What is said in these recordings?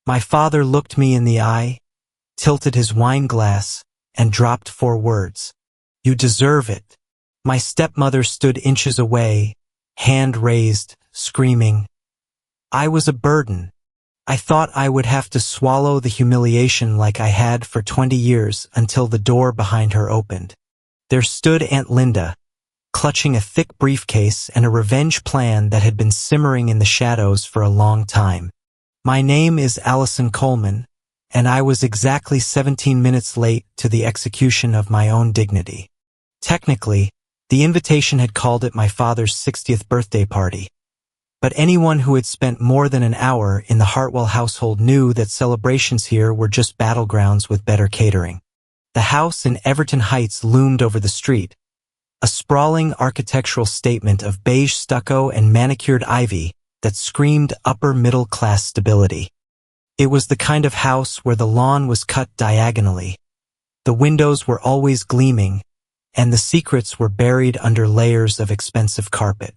My father looked me in the eye, tilted his wine glass, and dropped 4 words. You deserve it. My stepmother stood inches away, hand raised, screaming. I was a burden. I thought I would have to swallow the humiliation like I had for 20 years until the door behind her opened. There stood Aunt Linda, clutching a thick briefcase and a revenge plan that had been simmering in the shadows for a long time. My name is Allison Coleman, and I was exactly 17 minutes late to the execution of my own dignity. Technically, the invitation had called it my father's 60th birthday party. But anyone who had spent more than an hour in the Hartwell household knew that celebrations here were just battlegrounds with better catering. The house in Everton Heights loomed over the street, a sprawling architectural statement of beige stucco and manicured ivy that screamed upper-middle-class stability. It was the kind of house where the lawn was cut diagonally, the windows were always gleaming, and the secrets were buried under layers of expensive carpet.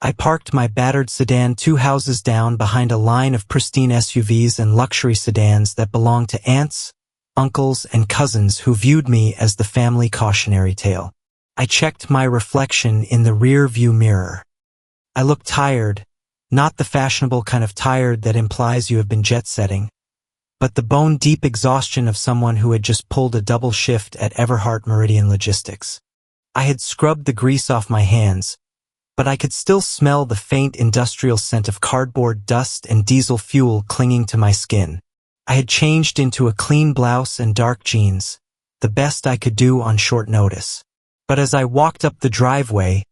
I parked my battered sedan 2 houses down behind a line of pristine SUVs and luxury sedans that belonged to aunts, uncles, and cousins who viewed me as the family cautionary tale. I checked my reflection in the rear-view mirror. I looked tired, not the fashionable kind of tired that implies you have been jet-setting, but the bone-deep exhaustion of someone who had just pulled a double shift at Everhart Meridian Logistics. I had scrubbed the grease off my hands, but I could still smell the faint industrial scent of cardboard dust and diesel fuel clinging to my skin. I had changed into a clean blouse and dark jeans, the best I could do on short notice. But as I walked up the driveway,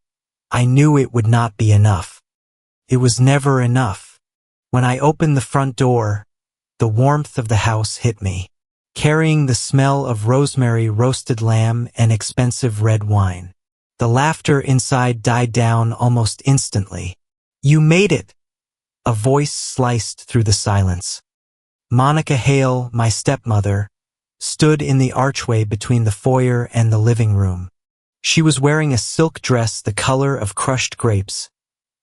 I knew it would not be enough. It was never enough. When I opened the front door, the warmth of the house hit me, carrying the smell of rosemary roasted lamb and expensive red wine. The laughter inside died down almost instantly. You made it! A voice sliced through the silence. Monica Hale, my stepmother, stood in the archway between the foyer and the living room. She was wearing a silk dress the color of crushed grapes,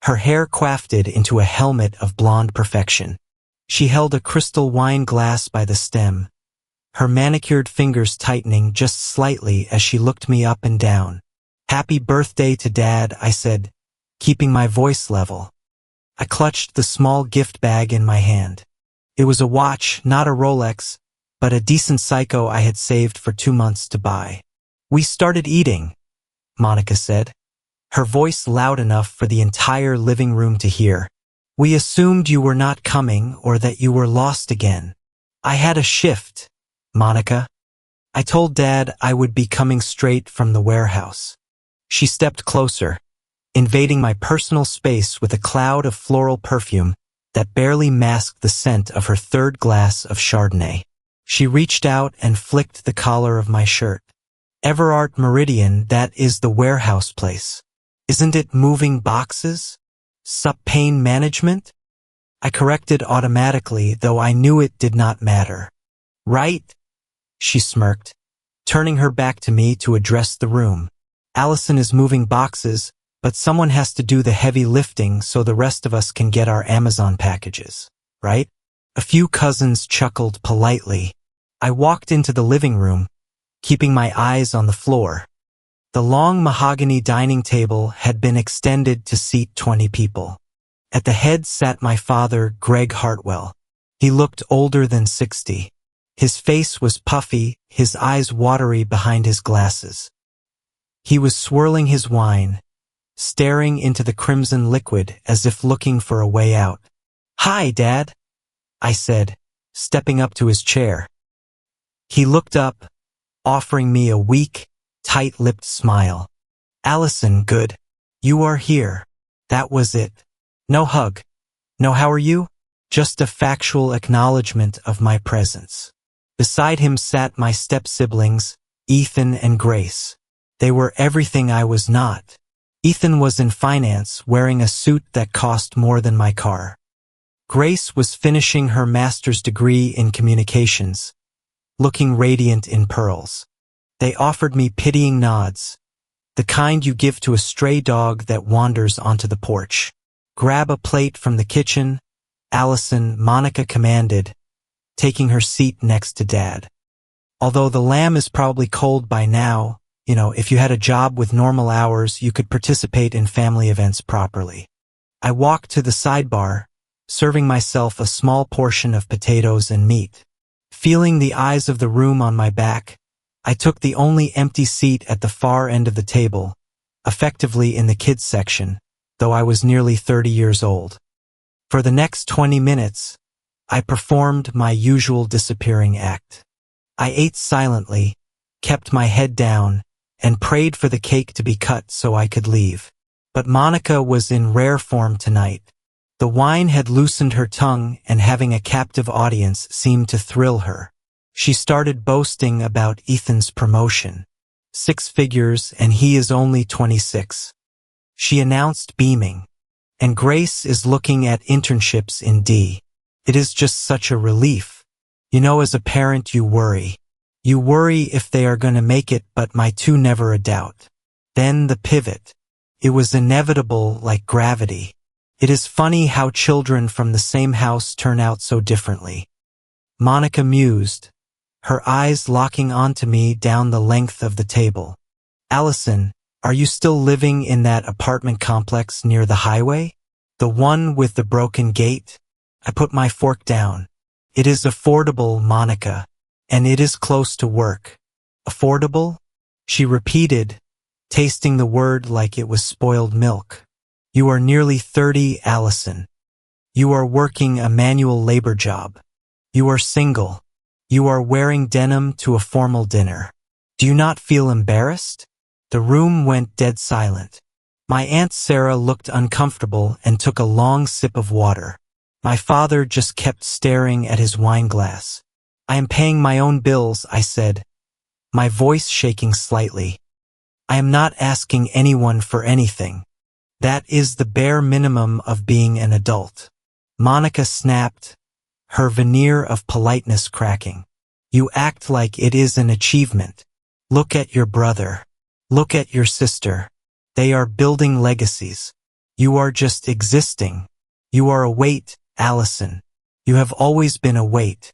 her hair coifted into a helmet of blonde perfection. She held a crystal wine glass by the stem, her manicured fingers tightening just slightly as she looked me up and down. Happy birthday to Dad, I said, keeping my voice level. I clutched the small gift bag in my hand. It was a watch, not a Rolex, but a decent Seiko I had saved for 2 months to buy. We started eating, Monica said, her voice loud enough for the entire living room to hear. We assumed you were not coming or that you were lost again. I had a shift, Monica. I told Dad I would be coming straight from the warehouse. She stepped closer, invading my personal space with a cloud of floral perfume that barely masked the scent of her 3rd glass of Chardonnay. She reached out and flicked the collar of my shirt. Everhart Meridian, that is the warehouse place. Isn't it moving boxes? Sup pain management? I corrected automatically, though I knew it did not matter. Right? She smirked, turning her back to me to address the room. Allison is moving boxes, but someone has to do the heavy lifting so the rest of us can get our Amazon packages, right? A few cousins chuckled politely. I walked into the living room, keeping my eyes on the floor. The long mahogany dining table had been extended to seat 20 people. At the head sat my father, Greg Hartwell. He looked older than 60. His face was puffy, his eyes watery behind his glasses. He was swirling his wine, staring into the crimson liquid as if looking for a way out. Hi, Dad, I said, stepping up to his chair. He looked up, offering me a weak, tight-lipped smile. Allison, good. You are here. That was it. No hug. No how are you? Just a factual acknowledgement of my presence. Beside him sat my step-siblings, Ethan and Grace. They were everything I was not. Ethan was in finance, wearing a suit that cost more than my car. Grace was finishing her master's degree in communications, looking radiant in pearls. They offered me pitying nods, the kind you give to a stray dog that wanders onto the porch. Grab a plate from the kitchen, Allison, Monica commanded, taking her seat next to Dad. Although the lamb is probably cold by now, if you had a job with normal hours, you could participate in family events properly. I walked to the sidebar, serving myself a small portion of potatoes and meat. Feeling the eyes of the room on my back, I took the only empty seat at the far end of the table, effectively in the kids section, though I was nearly 30 years old. For the next 20 minutes, I performed my usual disappearing act. I ate silently, kept my head down, and prayed for the cake to be cut so I could leave. But Monica was in rare form tonight. The wine had loosened her tongue, and having a captive audience seemed to thrill her. She started boasting about Ethan's promotion. 6 figures, and he is only 26. She announced, beaming. And Grace is looking at internships in D. It is just such a relief. As a parent you worry. You worry if they are going to make it, but my two never a doubt. Then the pivot. It was inevitable, like gravity. It is funny how children from the same house turn out so differently. Monica mused, her eyes locking onto me down the length of the table. Allison, are you still living in that apartment complex near the highway? The one with the broken gate? I put my fork down. It is affordable, Monica. And it is close to work. Affordable? She repeated, tasting the word like it was spoiled milk. You are nearly 30, Allison. You are working a manual labor job. You are single. You are wearing denim to a formal dinner. Do you not feel embarrassed? The room went dead silent. My Aunt Sarah looked uncomfortable and took a long sip of water. My father just kept staring at his wine glass. I am paying my own bills, I said, my voice shaking slightly. I am not asking anyone for anything. That is the bare minimum of being an adult. Monica snapped, her veneer of politeness cracking. You act like it is an achievement. Look at your brother. Look at your sister. They are building legacies. You are just existing. You are a weight, Allison. You have always been a weight.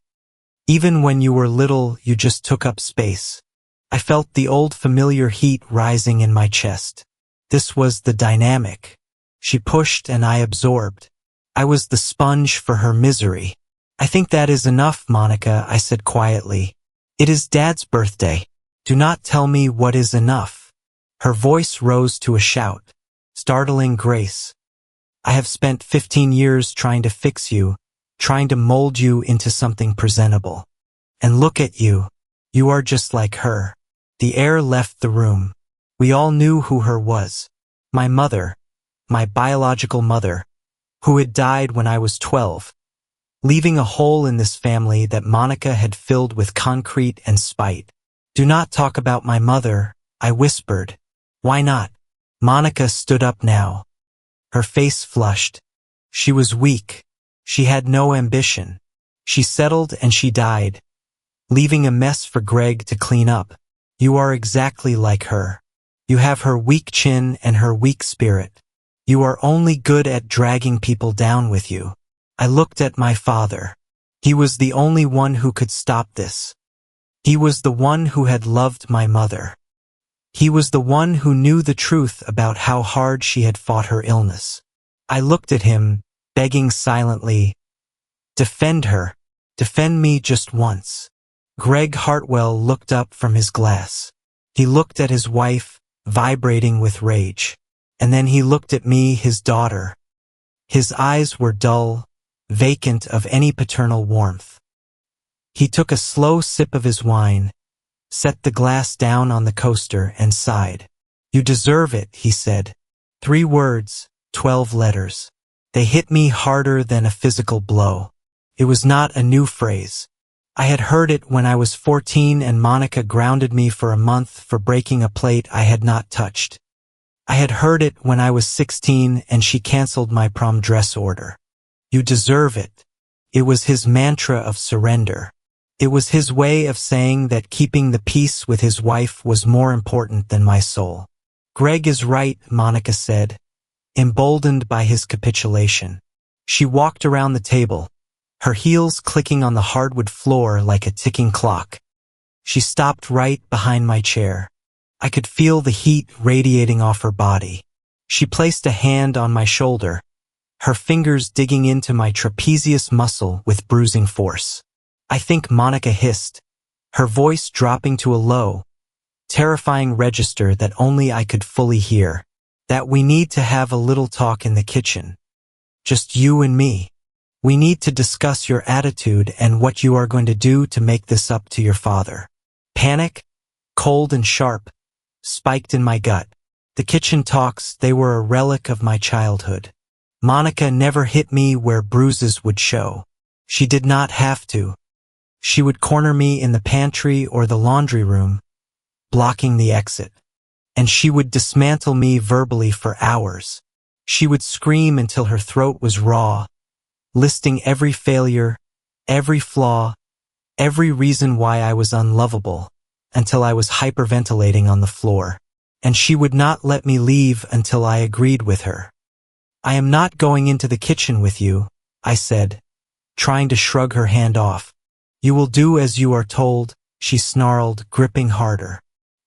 Even when you were little, you just took up space. I felt the old familiar heat rising in my chest. This was the dynamic. She pushed and I absorbed. I was the sponge for her misery. I think that is enough, Monica, I said quietly. It is Dad's birthday. Do not tell me what is enough. Her voice rose to a shout, startling Grace. I have spent 15 years trying to fix you, trying to mold you into something presentable. And look at you. You are just like her. The air left the room. We all knew who her was. My mother, my biological mother, who had died when I was 12, leaving a hole in this family that Monica had filled with concrete and spite. Do not talk about my mother, I whispered. Why not? Monica stood up now. Her face flushed. She was weak. She had no ambition. She settled and she died, leaving a mess for Greg to clean up. You are exactly like her. You have her weak chin and her weak spirit. You are only good at dragging people down with you. I looked at my father. He was the only one who could stop this. He was the one who had loved my mother. He was the one who knew the truth about how hard she had fought her illness. I looked at him, begging silently, defend her. Defend me just once. Greg Hartwell looked up from his glass. He looked at his wife, vibrating with rage. And then he looked at me, his daughter. His eyes were dull, vacant of any paternal warmth. He took a slow sip of his wine, set the glass down on the coaster and sighed. You deserve it, he said. 3 words, 12 letters. They hit me harder than a physical blow. It was not a new phrase. I had heard it when I was 14 and Monica grounded me for a month for breaking a plate I had not touched. I had heard it when I was 16 and she canceled my prom dress order. You deserve it. It was his mantra of surrender. It was his way of saying that keeping the peace with his wife was more important than my soul. Greg is right, Monica said, emboldened by his capitulation. She walked around the table, her heels clicking on the hardwood floor like a ticking clock. She stopped right behind my chair. I could feel the heat radiating off her body. She placed a hand on my shoulder, her fingers digging into my trapezius muscle with bruising force. I think Monica hissed, her voice dropping to a low, terrifying register that only I could fully hear. That we need to have a little talk in the kitchen. Just you and me. We need to discuss your attitude and what you are going to do to make this up to your father. Panic, cold and sharp, spiked in my gut. The kitchen talks, they were a relic of my childhood. Monica never hit me where bruises would show. She did not have to. She would corner me in the pantry or the laundry room, blocking the exit. And she would dismantle me verbally for hours. She would scream until her throat was raw, listing every failure, every flaw, every reason why I was unlovable, until I was hyperventilating on the floor. And she would not let me leave until I agreed with her. I am not going into the kitchen with you, I said, trying to shrug her hand off. You will do as you are told, she snarled, gripping harder.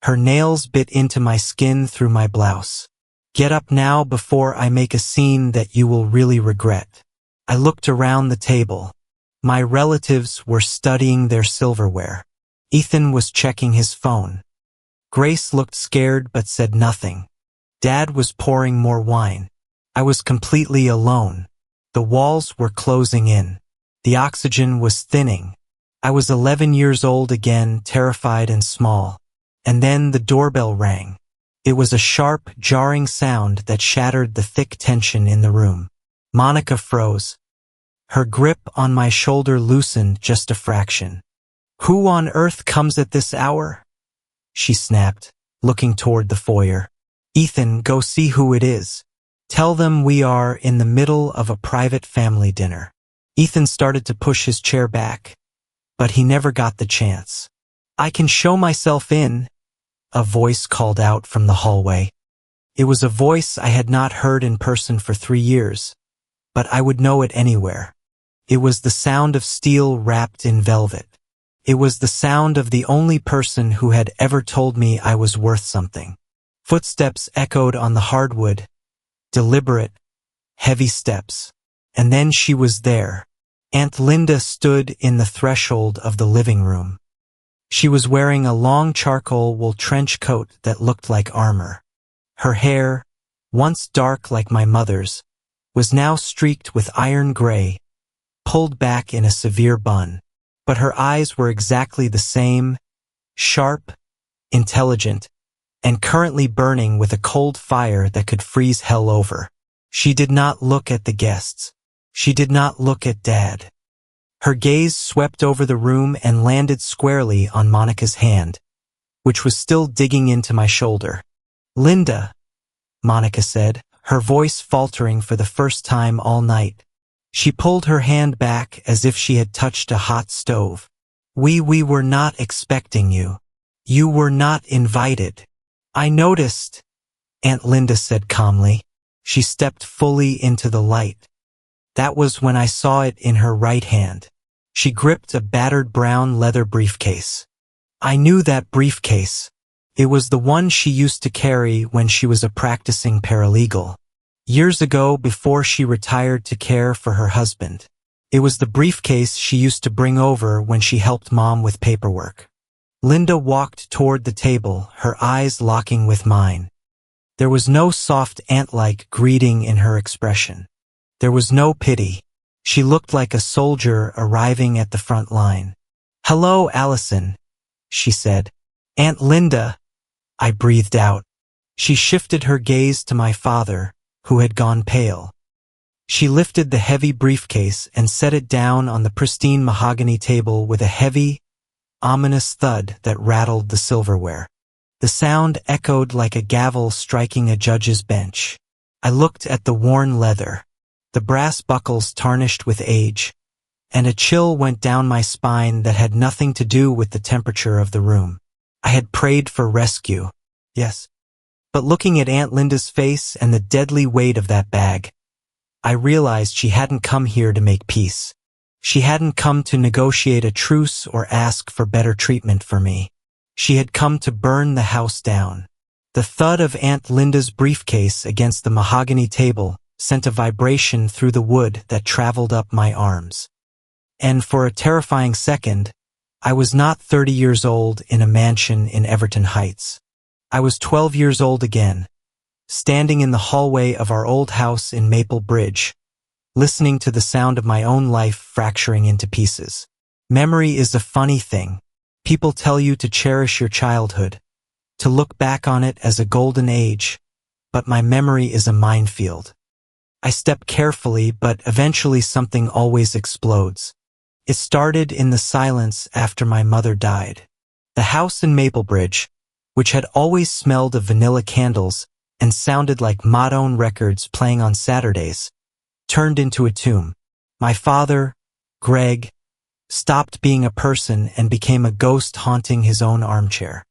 Her nails bit into my skin through my blouse. Get up now before I make a scene that you will really regret. I looked around the table. My relatives were studying their silverware. Ethan was checking his phone. Grace looked scared but said nothing. Dad was pouring more wine. I was completely alone. The walls were closing in. The oxygen was thinning. I was 11 years old again, terrified and small. And then the doorbell rang. It was a sharp, jarring sound that shattered the thick tension in the room. Monica froze. Her grip on my shoulder loosened just a fraction. Who on earth comes at this hour? She snapped, looking toward the foyer. Ethan, go see who it is. Tell them we are in the middle of a private family dinner. Ethan started to push his chair back, but he never got the chance. I can show myself in, a voice called out from the hallway. It was a voice I had not heard in person for 3 years, but I would know it anywhere. It was the sound of steel wrapped in velvet. It was the sound of the only person who had ever told me I was worth something. Footsteps echoed on the hardwood, deliberate, heavy steps. And then she was there. Aunt Linda stood in the threshold of the living room. She was wearing a long charcoal wool trench coat that looked like armor. Her hair, once dark like my mother's, was now streaked with iron gray, pulled back in a severe bun. But her eyes were exactly the same, sharp, intelligent, and currently burning with a cold fire that could freeze hell over. She did not look at the guests. She did not look at Dad. Her gaze swept over the room and landed squarely on Monica's hand, which was still digging into my shoulder. Linda, Monica said, her voice faltering for the first time all night. She pulled her hand back as if she had touched a hot stove. We were not expecting you. You were not invited. I noticed, Aunt Linda said calmly. She stepped fully into the light. That was when I saw it in her right hand. She gripped a battered brown leather briefcase. I knew that briefcase. It was the one she used to carry when she was a practicing paralegal. Years ago, before she retired to care for her husband. It was the briefcase she used to bring over when she helped Mom with paperwork. Linda walked toward the table, her eyes locking with mine. There was no soft ant-like greeting in her expression. There was no pity. She looked like a soldier arriving at the front line. Hello, Allison, she said. Aunt Linda, I breathed out. She shifted her gaze to my father, who had gone pale. She lifted the heavy briefcase and set it down on the pristine mahogany table with a heavy, ominous thud that rattled the silverware. The sound echoed like a gavel striking a judge's bench. I looked at the worn leather, the brass buckles tarnished with age, and a chill went down my spine that had nothing to do with the temperature of the room. I had prayed for rescue. Yes. But looking at Aunt Linda's face and the deadly weight of that bag, I realized she hadn't come here to make peace. She hadn't come to negotiate a truce or ask for better treatment for me. She had come to burn the house down. The thud of Aunt Linda's briefcase against the mahogany table sent a vibration through the wood that traveled up my arms. And for a terrifying second, I was not 30 years old in a mansion in Everton Heights. I was 12 years old again, standing in the hallway of our old house in Maple Bridge, listening to the sound of my own life fracturing into pieces. Memory is a funny thing. People tell you to cherish your childhood, to look back on it as a golden age, but my memory is a minefield. I step carefully, but eventually something always explodes. It started in the silence after my mother died. The house in Maplebridge, which had always smelled of vanilla candles and sounded like Madone records playing on Saturdays, turned into a tomb. My father, Greg, stopped being a person and became a ghost haunting his own armchair.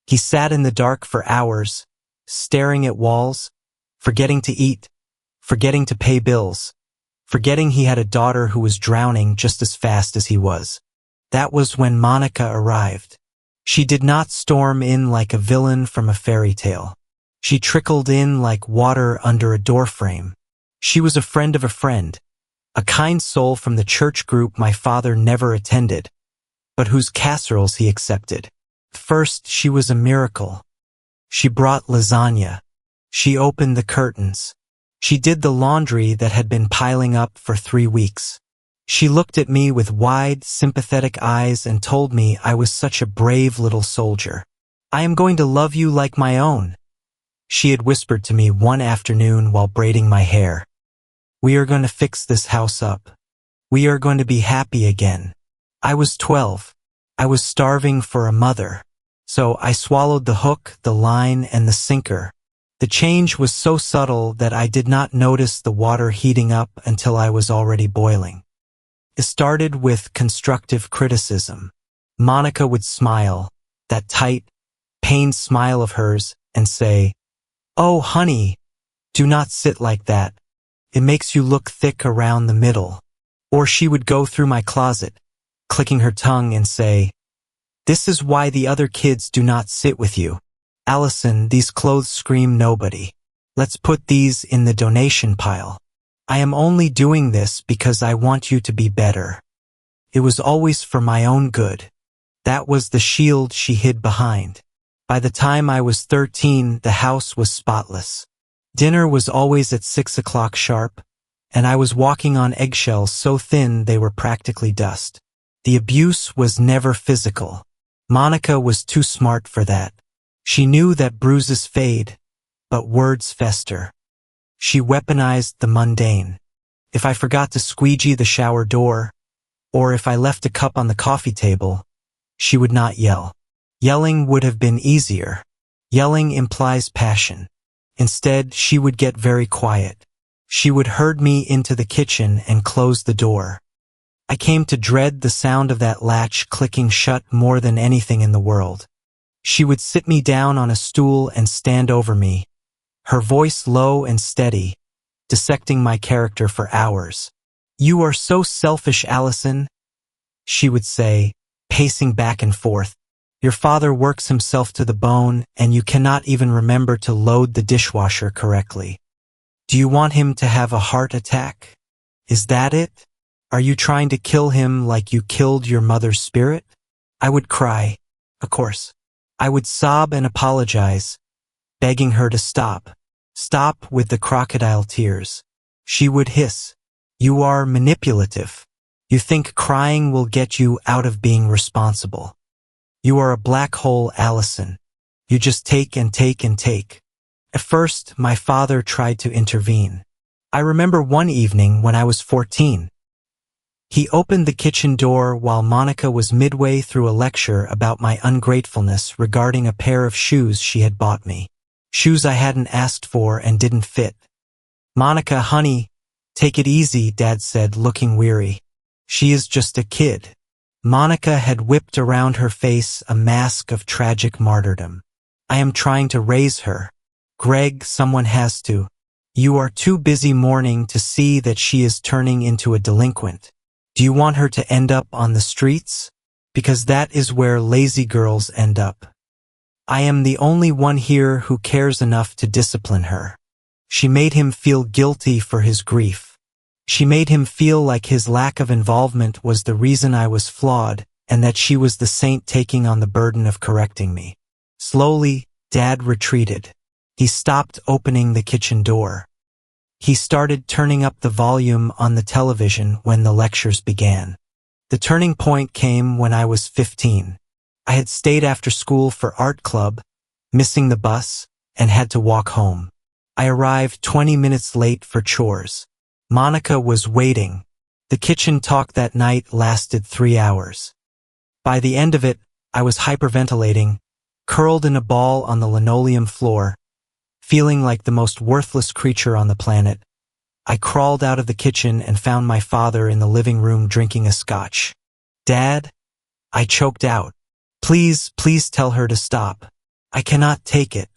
He sat in the dark for hours, staring at walls, forgetting to eat, forgetting to pay bills, forgetting he had a daughter who was drowning just as fast as he was. That was when Monica arrived. She did not storm in like a villain from a fairy tale. She trickled in like water under a doorframe. She was a friend of a friend, a kind soul from the church group my father never attended, but whose casseroles he accepted. First, she was a miracle. She brought lasagna. She opened the curtains. She did the laundry that had been piling up for 3 weeks. She looked at me with wide, sympathetic eyes and told me I was such a brave little soldier. I am going to love you like my own, she had whispered to me one afternoon while braiding my hair. We are going to fix this house up. We are going to be happy again. I was 12. I was starving for a mother. So I swallowed the hook, the line, and the sinker. The change was so subtle that I did not notice the water heating up until I was already boiling. It started with constructive criticism. Monica would smile, that tight, pained smile of hers, and say, "Oh, honey, do not sit like that. It makes you look thick around the middle." Or she would go through my closet, clicking her tongue and say, "This is why the other kids do not sit with you. Allison, these clothes scream nobody. Let's put these in the donation pile. I am only doing this because I want you to be better." It was always for my own good. That was the shield she hid behind. By the time I was 13, the house was spotless. Dinner was always at 6 o'clock sharp, and I was walking on eggshells so thin they were practically dust. The abuse was never physical. Monica was too smart for that. She knew that bruises fade, but words fester. She weaponized the mundane. If I forgot to squeegee the shower door, or if I left a cup on the coffee table, she would not yell. Yelling would have been easier. Yelling implies passion. Instead, she would get very quiet. She would herd me into the kitchen and close the door. I came to dread the sound of that latch clicking shut more than anything in the world. She would sit me down on a stool and stand over me, her voice low and steady, dissecting my character for hours. "You are so selfish, Allison," she would say, pacing back and forth. "Your father works himself to the bone, and you cannot even remember to load the dishwasher correctly. Do you want him to have a heart attack? Is that it? Are you trying to kill him like you killed your mother's spirit?" I would cry, of course. I would sob and apologize, begging her to stop. Stop with the crocodile tears. She would hiss, "You are manipulative. You think crying will get you out of being responsible. You are a black hole, Allison. You just take and take and take." At first, my father tried to intervene. I remember one evening when I was 14. He opened the kitchen door while Monica was midway through a lecture about my ungratefulness regarding a pair of shoes she had bought me. Shoes I hadn't asked for and didn't fit. "Monica, honey, take it easy," Dad said, looking weary. "She is just a kid." Monica had whipped around her face a mask of tragic martyrdom. "I am trying to raise her. Greg, someone has to. You are too busy mourning to see that she is turning into a delinquent." Do you want her to end up on the streets? Because that is where lazy girls end up. I am the only one here who cares enough to discipline her. She made him feel guilty for his grief. She made him feel like his lack of involvement was the reason I was flawed, and that she was the saint taking on the burden of correcting me. Slowly, Dad retreated. He stopped opening the kitchen door. He started turning up the volume on the television when the lectures began. The turning point came when I was 15. I had stayed after school for art club, missing the bus, and had to walk home. I arrived 20 minutes late for chores. Monica was waiting. The kitchen talk that night lasted 3 hours. By the end of it, I was hyperventilating, curled in a ball on the linoleum floor, feeling like the most worthless creature on the planet. I crawled out of the kitchen and found my father in the living room drinking a scotch. Dad? I choked out. Please tell her to stop. I cannot take it.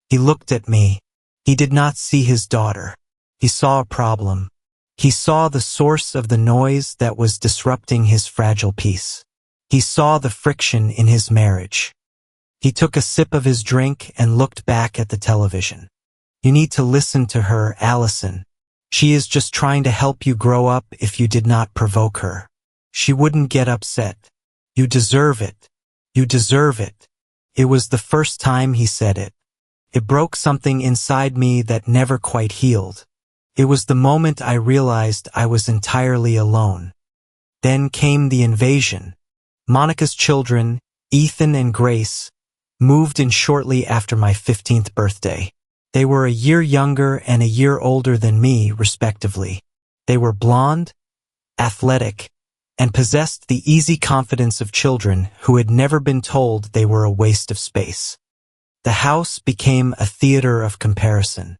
He looked at me. He did not see his daughter. He saw a problem. He saw the source of the noise that was disrupting his fragile peace. He saw the friction in his marriage. He took a sip of his drink and looked back at the television. You need to listen to her, Allison. She is just trying to help you grow up if you did not provoke her. She wouldn't get upset. You deserve it. You deserve it. It was the first time he said it. It broke something inside me that never quite healed. It was the moment I realized I was entirely alone. Then came the invasion. Monica's children, Ethan and Grace, moved in shortly after my 15th birthday. They were a year younger and a year older than me, respectively. They were blonde, athletic, and possessed the easy confidence of children who had never been told they were a waste of space. The house became a theater of comparison.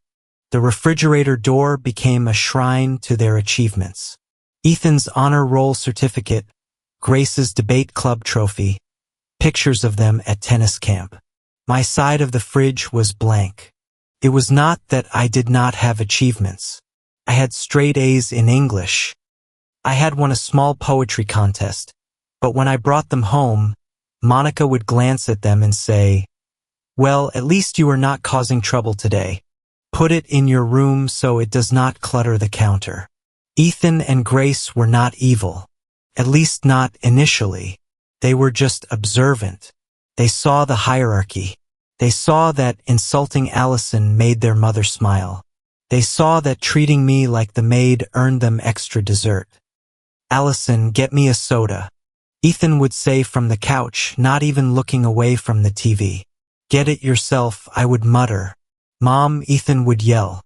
The refrigerator door became a shrine to their achievements. Ethan's honor roll certificate, Grace's debate club trophy, pictures of them at tennis camp. My side of the fridge was blank. It was not that I did not have achievements. I had straight A's in English. I had won a small poetry contest, but when I brought them home, Monica would glance at them and say, "Well, at least you are not causing trouble today. Put it in your room so it does not clutter the counter." Ethan and Grace were not evil, at least not initially. They were just observant. They saw the hierarchy. They saw that insulting Allison made their mother smile. They saw that treating me like the maid earned them extra dessert. "Allison, get me a soda," Ethan would say from the couch, not even looking away from the TV. "Get it yourself," I would mutter. "Mom," Ethan would yell.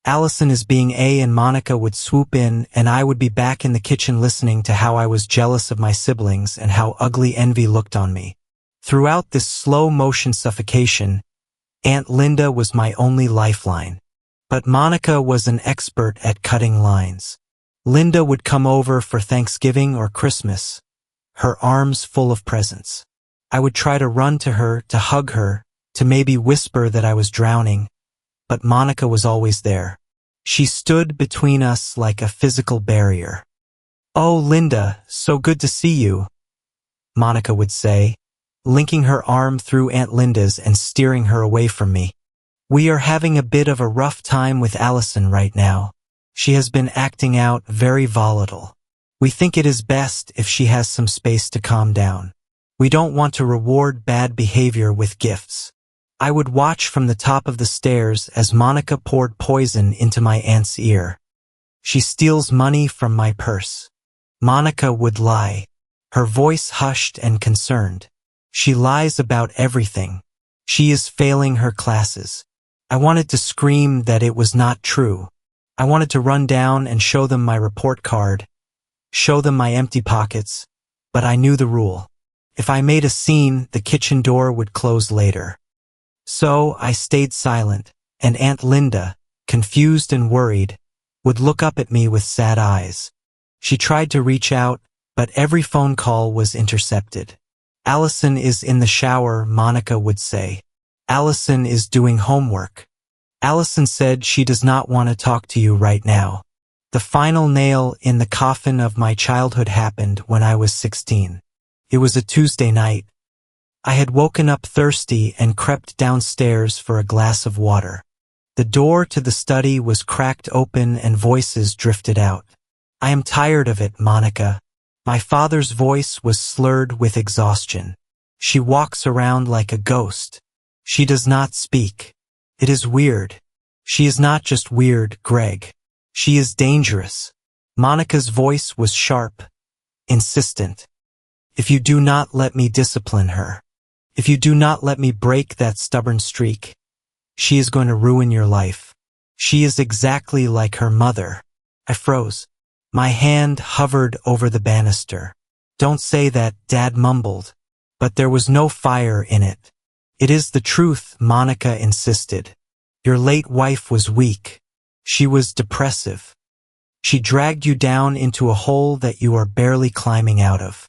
Allison is being A, and Monica would swoop in, and I would be back in the kitchen listening to how I was jealous of my siblings and how ugly envy looked on me. Throughout this slow-motion suffocation, Aunt Linda was my only lifeline. But Monica was an expert at cutting lines. Linda would come over for Thanksgiving or Christmas, her arms full of presents. I would try to run to her, to hug her, to maybe whisper that I was drowning, but Monica was always there. She stood between us like a physical barrier. "Oh, Linda, so good to see you," Monica would say, linking her arm through Aunt Linda's and steering her away from me. "We are having a bit of a rough time with Allison right now. She has been acting out, very volatile. We think it is best if she has some space to calm down. We don't want to reward bad behavior with gifts." I would watch from the top of the stairs as Monica poured poison into my aunt's ear. "She steals money from my purse." Monica would lie, her voice hushed and concerned. "She lies about everything. She is failing her classes." I wanted to scream that it was not true. I wanted to run down and show them my report card, show them my empty pockets, but I knew the rule. If I made a scene, the kitchen door would close later. So I stayed silent, and Aunt Linda, confused and worried, would look up at me with sad eyes. She tried to reach out, but every phone call was intercepted. "Allison is in the shower," Monica would say. "Allison is doing homework. Allison said she does not want to talk to you right now." The final nail in the coffin of my childhood happened when I was 16. It was a Tuesday night. I had woken up thirsty and crept downstairs for a glass of water. The door to the study was cracked open and voices drifted out. "I am tired of it, Monica." My father's voice was slurred with exhaustion. "She walks around like a ghost. She does not speak. It is weird. She is not just weird, Greg. She is dangerous." Monica's voice was sharp, insistent. "If you do not let me discipline her, if you do not let me break that stubborn streak, she is going to ruin your life. She is exactly like her mother." I froze. My hand hovered over the banister. "Don't say that," Dad mumbled, but there was no fire in it. "It is the truth," Monica insisted. "Your late wife was weak. She was depressive. She dragged you down into a hole that you are barely climbing out of.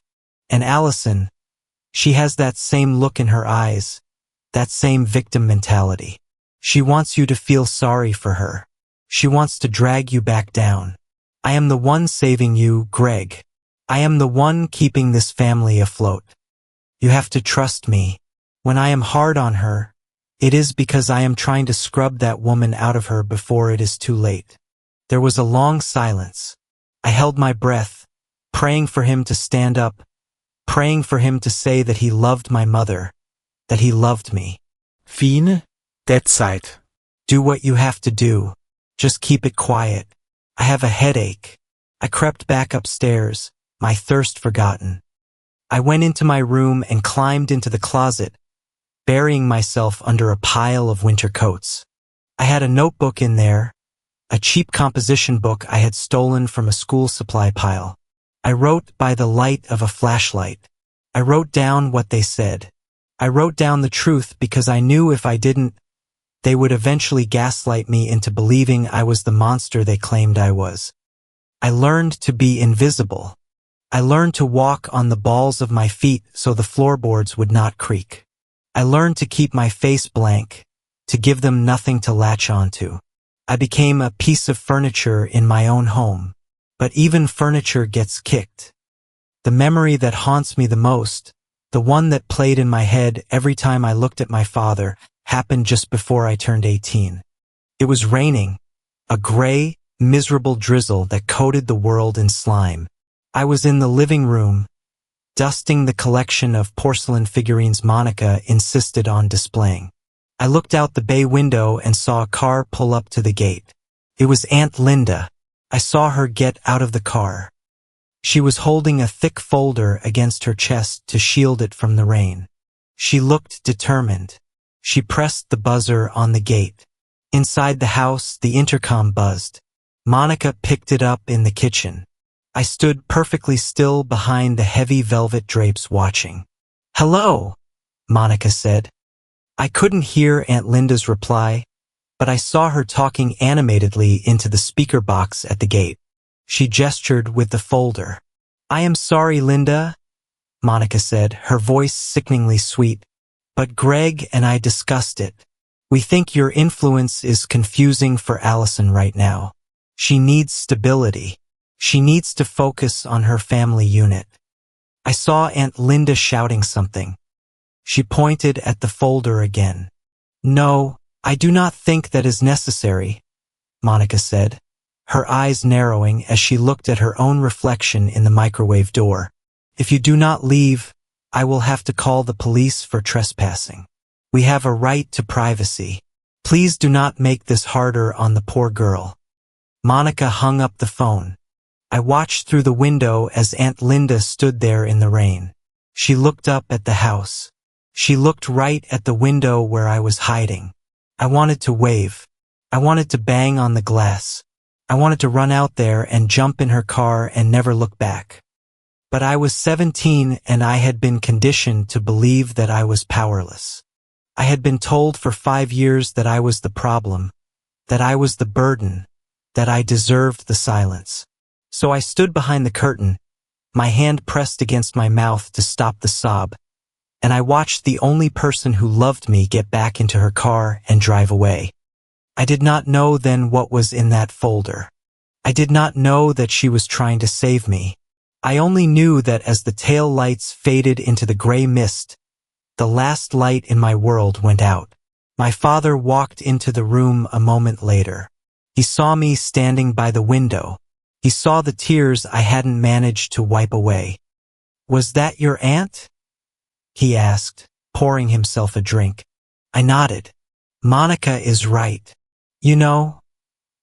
And Allison, she has that same look in her eyes, that same victim mentality. She wants you to feel sorry for her. She wants to drag you back down. I am the one saving you, Greg. I am the one keeping this family afloat. You have to trust me. When I am hard on her, it is because I am trying to scrub that woman out of her before it is too late." There was a long silence. I held my breath, praying for him to stand up, praying for him to say that he loved my mother, that he loved me. Fine, Deadzeit. "Do what you have to do. Just keep it quiet. I have a headache." I crept back upstairs, my thirst forgotten. I went into my room and climbed into the closet, burying myself under a pile of winter coats. I had a notebook in there, a cheap composition book I had stolen from a school supply pile. I wrote by the light of a flashlight. I wrote down what they said. I wrote down the truth because I knew if I didn't, they would eventually gaslight me into believing I was the monster they claimed I was. I learned to be invisible. I learned to walk on the balls of my feet so the floorboards would not creak. I learned to keep my face blank, to give them nothing to latch onto. I became a piece of furniture in my own home. But even furniture gets kicked. The memory that haunts me the most, the one that played in my head every time I looked at my father, happened just before I turned 18. It was raining, a gray, miserable drizzle that coated the world in slime. I was in the living room, dusting the collection of porcelain figurines Monica insisted on displaying. I looked out the bay window and saw a car pull up to the gate. It was Aunt Linda. I saw her get out of the car. She was holding a thick folder against her chest to shield it from the rain. She looked determined. She pressed the buzzer on the gate. Inside the house, the intercom buzzed. Monica picked it up in the kitchen. I stood perfectly still behind the heavy velvet drapes watching. "Hello," Monica said. I couldn't hear Aunt Linda's reply, but I saw her talking animatedly into the speaker box at the gate. She gestured with the folder. "I am sorry, Linda," Monica said, her voice sickeningly sweet, "but Greg and I discussed it. We think your influence is confusing for Allison right now. She needs stability. She needs to focus on her family unit." I saw Aunt Linda shouting something. She pointed at the folder again. "No, I do not think that is necessary," Monica said, her eyes narrowing as she looked at her own reflection in the microwave door. "If you do not leave, I will have to call the police for trespassing. We have a right to privacy. Please do not make this harder on the poor girl." Monica hung up the phone. I watched through the window as Aunt Linda stood there in the rain. She looked up at the house. She looked right at the window where I was hiding. I wanted to wave. I wanted to bang on the glass. I wanted to run out there and jump in her car and never look back. But I was 17 and I had been conditioned to believe that I was powerless. I had been told for 5 years that I was the problem, that I was the burden, that I deserved the silence. So I stood behind the curtain, my hand pressed against my mouth to stop the sob, and I watched the only person who loved me get back into her car and drive away. I did not know then what was in that folder. I did not know that she was trying to save me. I only knew that as the tail lights faded into the gray mist, the last light in my world went out. My father walked into the room a moment later. He saw me standing by the window. He saw the tears I hadn't managed to wipe away. "Was that your aunt?" he asked, pouring himself a drink. I nodded. "Monica is right. You know,"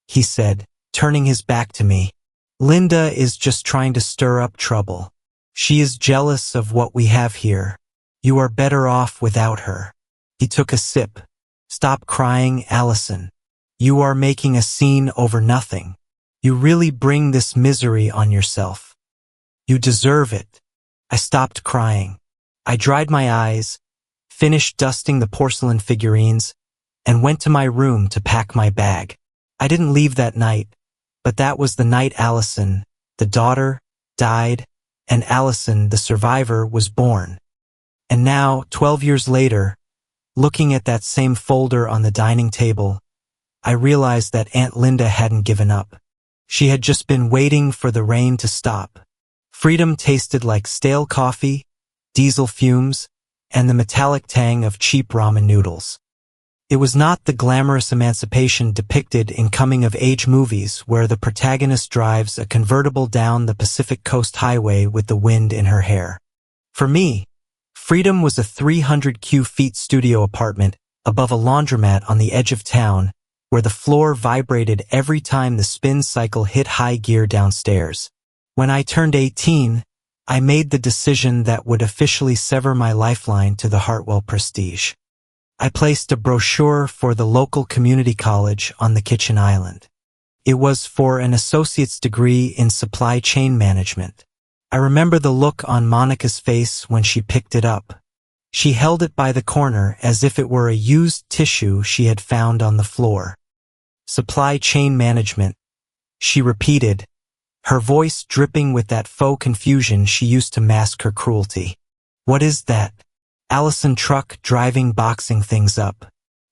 he said, turning his back to me, "Linda is just trying to stir up trouble. She is jealous of what we have here. You are better off without her." He took a sip. "Stop crying, Allison. You are making a scene over nothing. You really bring this misery on yourself. You deserve it." I stopped crying. I dried my eyes, finished dusting the porcelain figurines, and went to my room to pack my bag. I didn't leave that night, but that was the night Allison, the daughter, died, and Allison, the survivor, was born. And now, 12 years later, looking at that same folder on the dining table, I realized that Aunt Linda hadn't given up. She had just been waiting for the rain to stop. Freedom tasted like stale coffee, diesel fumes, and the metallic tang of cheap ramen noodles. It was not the glamorous emancipation depicted in coming-of-age movies where the protagonist drives a convertible down the Pacific Coast Highway with the wind in her hair. For me, freedom was a 300 cubic feet studio apartment above a laundromat on the edge of town where the floor vibrated every time the spin cycle hit high gear downstairs. When I turned 18, I made the decision that would officially sever my lifeline to the Hartwell prestige. I placed a brochure for the local community college on the kitchen island. It was for an associate's degree in supply chain management. I remember the look on Monica's face when she picked it up. She held it by the corner as if it were a used tissue she had found on the floor. "Supply chain management," she repeated, her voice dripping with that faux confusion she used to mask her cruelty. "What is that?" "Allison, truck driving, boxing things up.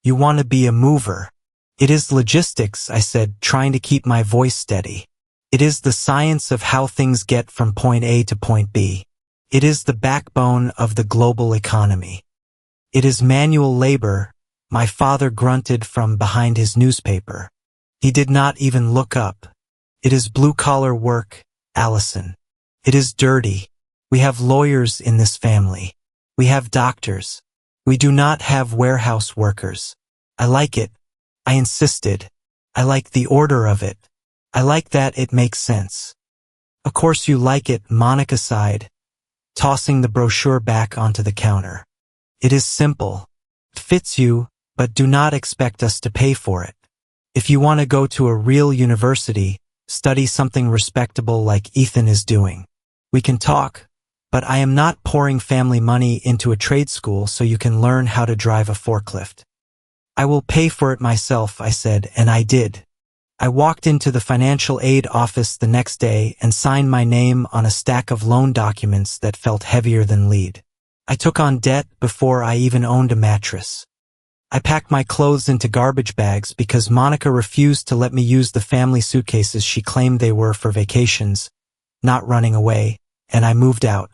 You want to be a mover." "It is logistics," I said, trying to keep my voice steady. "It is the science of how things get from point A to point B. It is the backbone of the global economy. It is manual labor," my father grunted from behind his newspaper. He did not even look up. "It is blue-collar work, Allison. It is dirty. We have lawyers in this family. We have doctors. We do not have warehouse workers. I like it." I insisted. "I like the order of it. I like that it makes sense." "Of course you like it," Monica sighed, tossing the brochure back onto the counter. "It is simple. It fits you, but do not expect us to pay for it. If you want to go to a real university, study something respectable like Ethan is doing. We can talk, but I am not pouring family money into a trade school so you can learn how to drive a forklift." "I will pay for it myself," I said, and I did. I walked into the financial aid office the next day and signed my name on a stack of loan documents that felt heavier than lead. I took on debt before I even owned a mattress. I packed my clothes into garbage bags because Monica refused to let me use the family suitcases she claimed they were for vacations, not running away, and I moved out.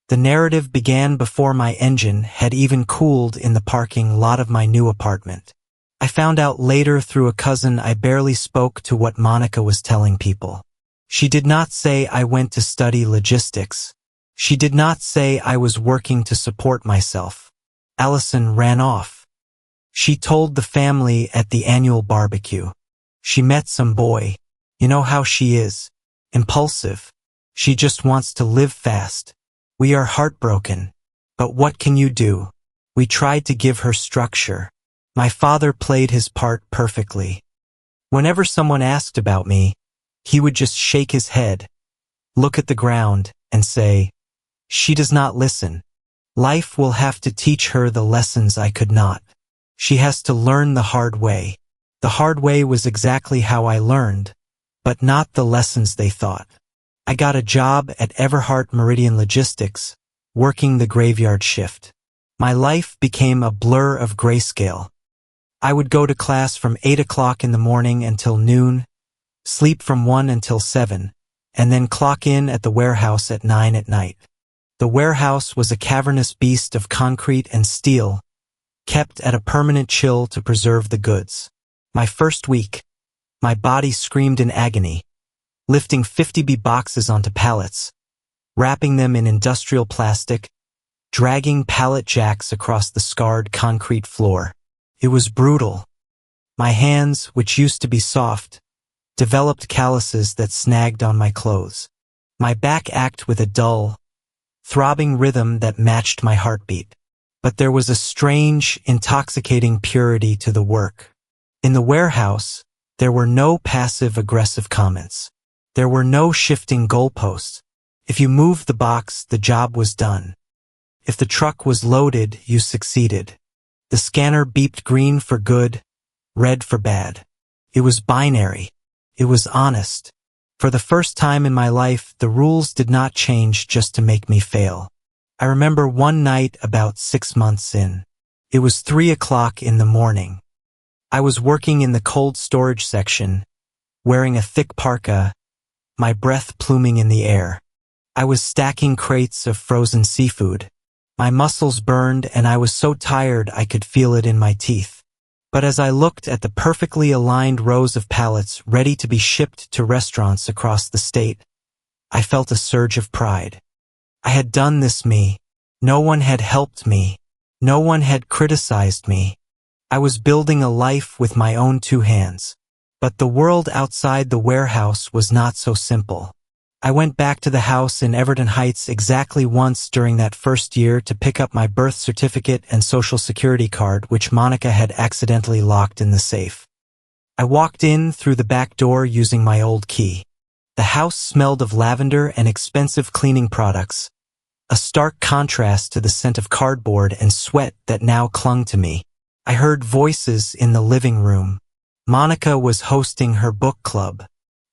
The narrative began before my engine had even cooled in the parking lot of my new apartment. I found out later through a cousin I barely spoke to what Monica was telling people. She did not say I went to study logistics. She did not say I was working to support myself. Allison ran off. She told the family at the annual barbecue. She met some boy. You know how she is. Impulsive. She just wants to live fast. We are heartbroken. But what can you do? We tried to give her structure. My father played his part perfectly. Whenever someone asked about me, he would just shake his head, look at the ground, and say, "She does not listen. Life will have to teach her the lessons I could not. She has to learn the hard way." The hard way was exactly how I learned, but not the lessons they thought. I got a job at Everhart Meridian Logistics, working the graveyard shift. My life became a blur of grayscale. I would go to class from 8 o'clock in the morning until noon, sleep from 1 until 7, and then clock in at the warehouse at 9 at night. The warehouse was a cavernous beast of concrete and steel, kept at a permanent chill to preserve the goods. My first week, my body screamed in agony, lifting 50B boxes onto pallets, wrapping them in industrial plastic, dragging pallet jacks across the scarred concrete floor. It was brutal. My hands, which used to be soft, developed calluses that snagged on my clothes. My back ached with a dull, throbbing rhythm that matched my heartbeat. But there was a strange, intoxicating purity to the work. In the warehouse, there were no passive-aggressive comments. There were no shifting goalposts. If you moved the box, the job was done. If the truck was loaded, you succeeded. The scanner beeped green for good, red for bad. It was binary. It was honest. For the first time in my life, the rules did not change just to make me fail. I remember one night about 6 months in. It was 3 o'clock in the morning. I was working in the cold storage section, wearing a thick parka, my breath pluming in the air. I was stacking crates of frozen seafood. My muscles burned and I was so tired I could feel it in my teeth. But as I looked at the perfectly aligned rows of pallets ready to be shipped to restaurants across the state, I felt a surge of pride. I had done this me. No one had helped me. No one had criticized me. I was building a life with my own 2 hands. But the world outside the warehouse was not so simple. I went back to the house in Everton Heights exactly once during that first year to pick up my birth certificate and social security card, which Monica had accidentally locked in the safe. I walked in through the back door using my old key. The house smelled of lavender and expensive cleaning products, a stark contrast to the scent of cardboard and sweat that now clung to me. I heard voices in the living room. Monica was hosting her book club.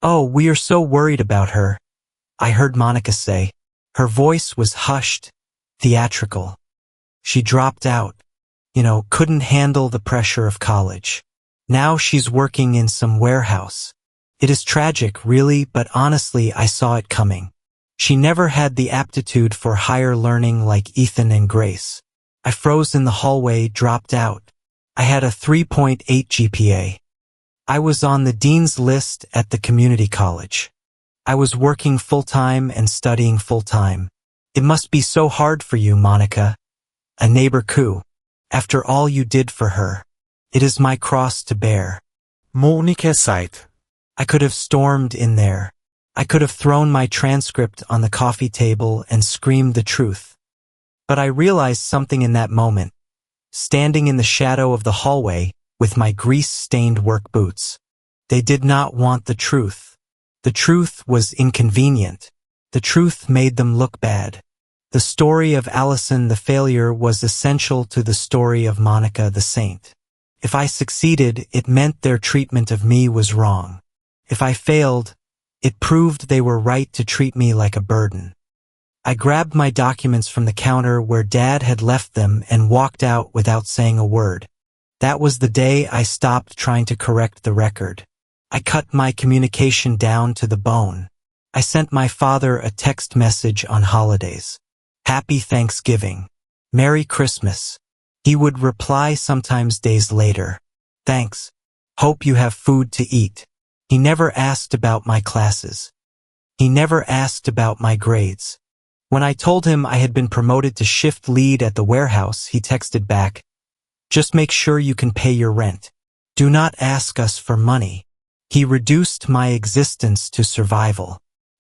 "Oh, we are so worried about her," I heard Monica say. Her voice was hushed, theatrical. She dropped out. Couldn't handle the pressure of college. Now she's working in some warehouse. It is tragic, really, but honestly, I saw it coming. She never had the aptitude for higher learning like Ethan and Grace. I froze in the hallway, dropped out. I had a 3.8 GPA. I was on the dean's list at the community college. I was working full-time and studying full-time. "It must be so hard for you, Monica." A neighbor coo. "After all you did for her. It is my cross to bear." Monica sighed. I could have stormed in there. I could have thrown my transcript on the coffee table and screamed the truth. But I realized something in that moment, standing in the shadow of the hallway with my grease-stained work boots. They did not want the truth. The truth was inconvenient. The truth made them look bad. The story of Allison the failure was essential to the story of Monica the saint. If I succeeded, it meant their treatment of me was wrong. If I failed, it proved they were right to treat me like a burden. I grabbed my documents from the counter where Dad had left them and walked out without saying a word. That was the day I stopped trying to correct the record. I cut my communication down to the bone. I sent my father a text message on holidays. "Happy Thanksgiving. Merry Christmas." He would reply sometimes days later. "Thanks. Hope you have food to eat." He never asked about my classes. He never asked about my grades. When I told him I had been promoted to shift lead at the warehouse, he texted back, "Just make sure you can pay your rent. Do not ask us for money." He reduced my existence to survival.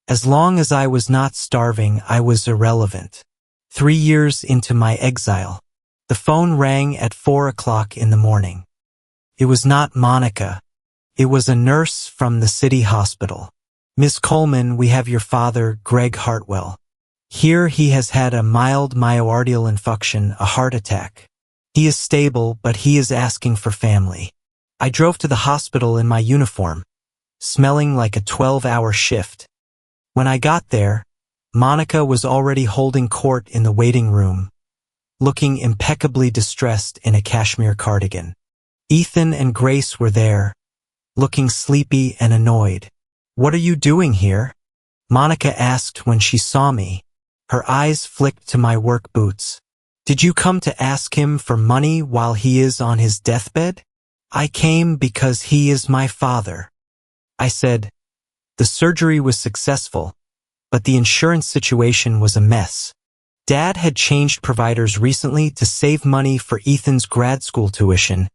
As long as I was not starving, I was irrelevant. 3 years into my exile, the phone rang at 4 o'clock in the morning. It was not Monica. It was a nurse from the city hospital. "Miss Coleman, we have your father, Greg Hartwell. Here he has had a mild myocardial infarction, a heart attack. He is stable, but he is asking for family." I drove to the hospital in my uniform, smelling like a 12-hour shift. When I got there, Monica was already holding court in the waiting room, looking impeccably distressed in a cashmere cardigan. Ethan and Grace were there, looking sleepy and annoyed. "What are you doing here?" Monica asked when she saw me. Her eyes flicked to my work boots. "Did you come to ask him for money while he is on his deathbed?" "I came because he is my father," I said. The surgery was successful, but the insurance situation was a mess. Dad had changed providers recently to save money for Ethan's grad school tuition,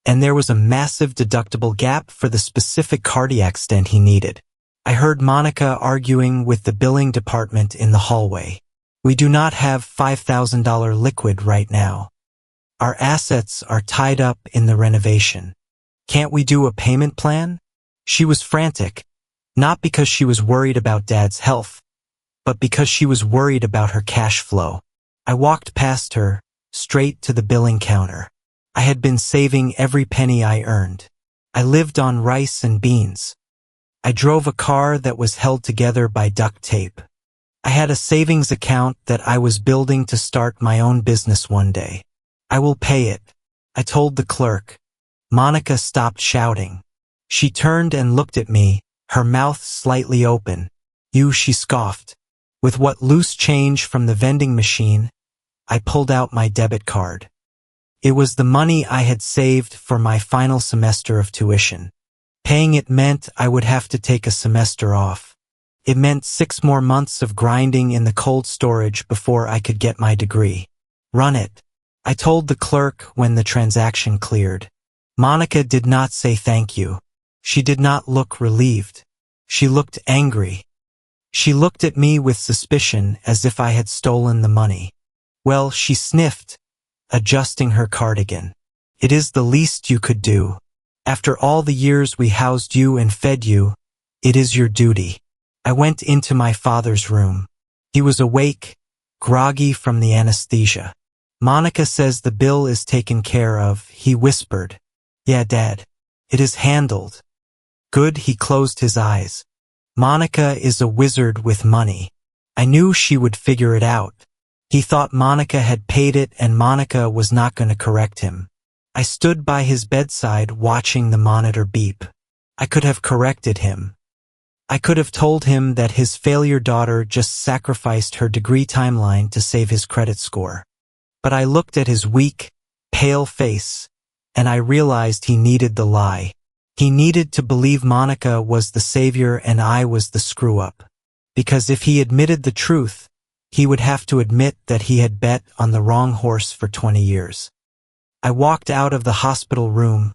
and there was a massive deductible gap for the specific cardiac stent he needed. I heard Monica arguing with the billing department in the hallway. "We do not have $5,000 liquid right now. Our assets are tied up in the renovation. Can't we do a payment plan?" She was frantic, not because she was worried about Dad's health, but because she was worried about her cash flow. I walked past her, straight to the billing counter. I had been saving every penny I earned. I lived on rice and beans. I drove a car that was held together by duct tape. I had a savings account that I was building to start my own business one day. "I will pay it," I told the clerk. Monica stopped shouting. She turned and looked at me, her mouth slightly open. "You," she scoffed. With what loose change from the vending machine, I pulled out my debit card. It was the money I had saved for my final semester of tuition. Paying it meant I would have to take a semester off. It meant 6 more months of grinding in the cold storage before I could get my degree. "Run it," I told the clerk when the transaction cleared. Monica did not say thank you. She did not look relieved. She looked angry. She looked at me with suspicion as if I had stolen the money. "Well," she sniffed, adjusting her cardigan. "It is the least you could do. After all the years we housed you and fed you, it is your duty." I went into my father's room. He was awake, groggy from the anesthesia. "Monica says the bill is taken care of," he whispered. "Yeah, Dad. It is handled." "Good," he closed his eyes. Monica is a wizard with money. I knew she would figure it out. He thought Monica had paid it and Monica was not going to correct him. I stood by his bedside watching the monitor beep. I could have corrected him. I could have told him that his failure daughter just sacrificed her degree timeline to save his credit score. But I looked at his weak, pale face, and I realized he needed the lie. He needed to believe Monica was the savior and I was the screw-up. Because if he admitted the truth, he would have to admit that he had bet on the wrong horse for 20 years. I walked out of the hospital room,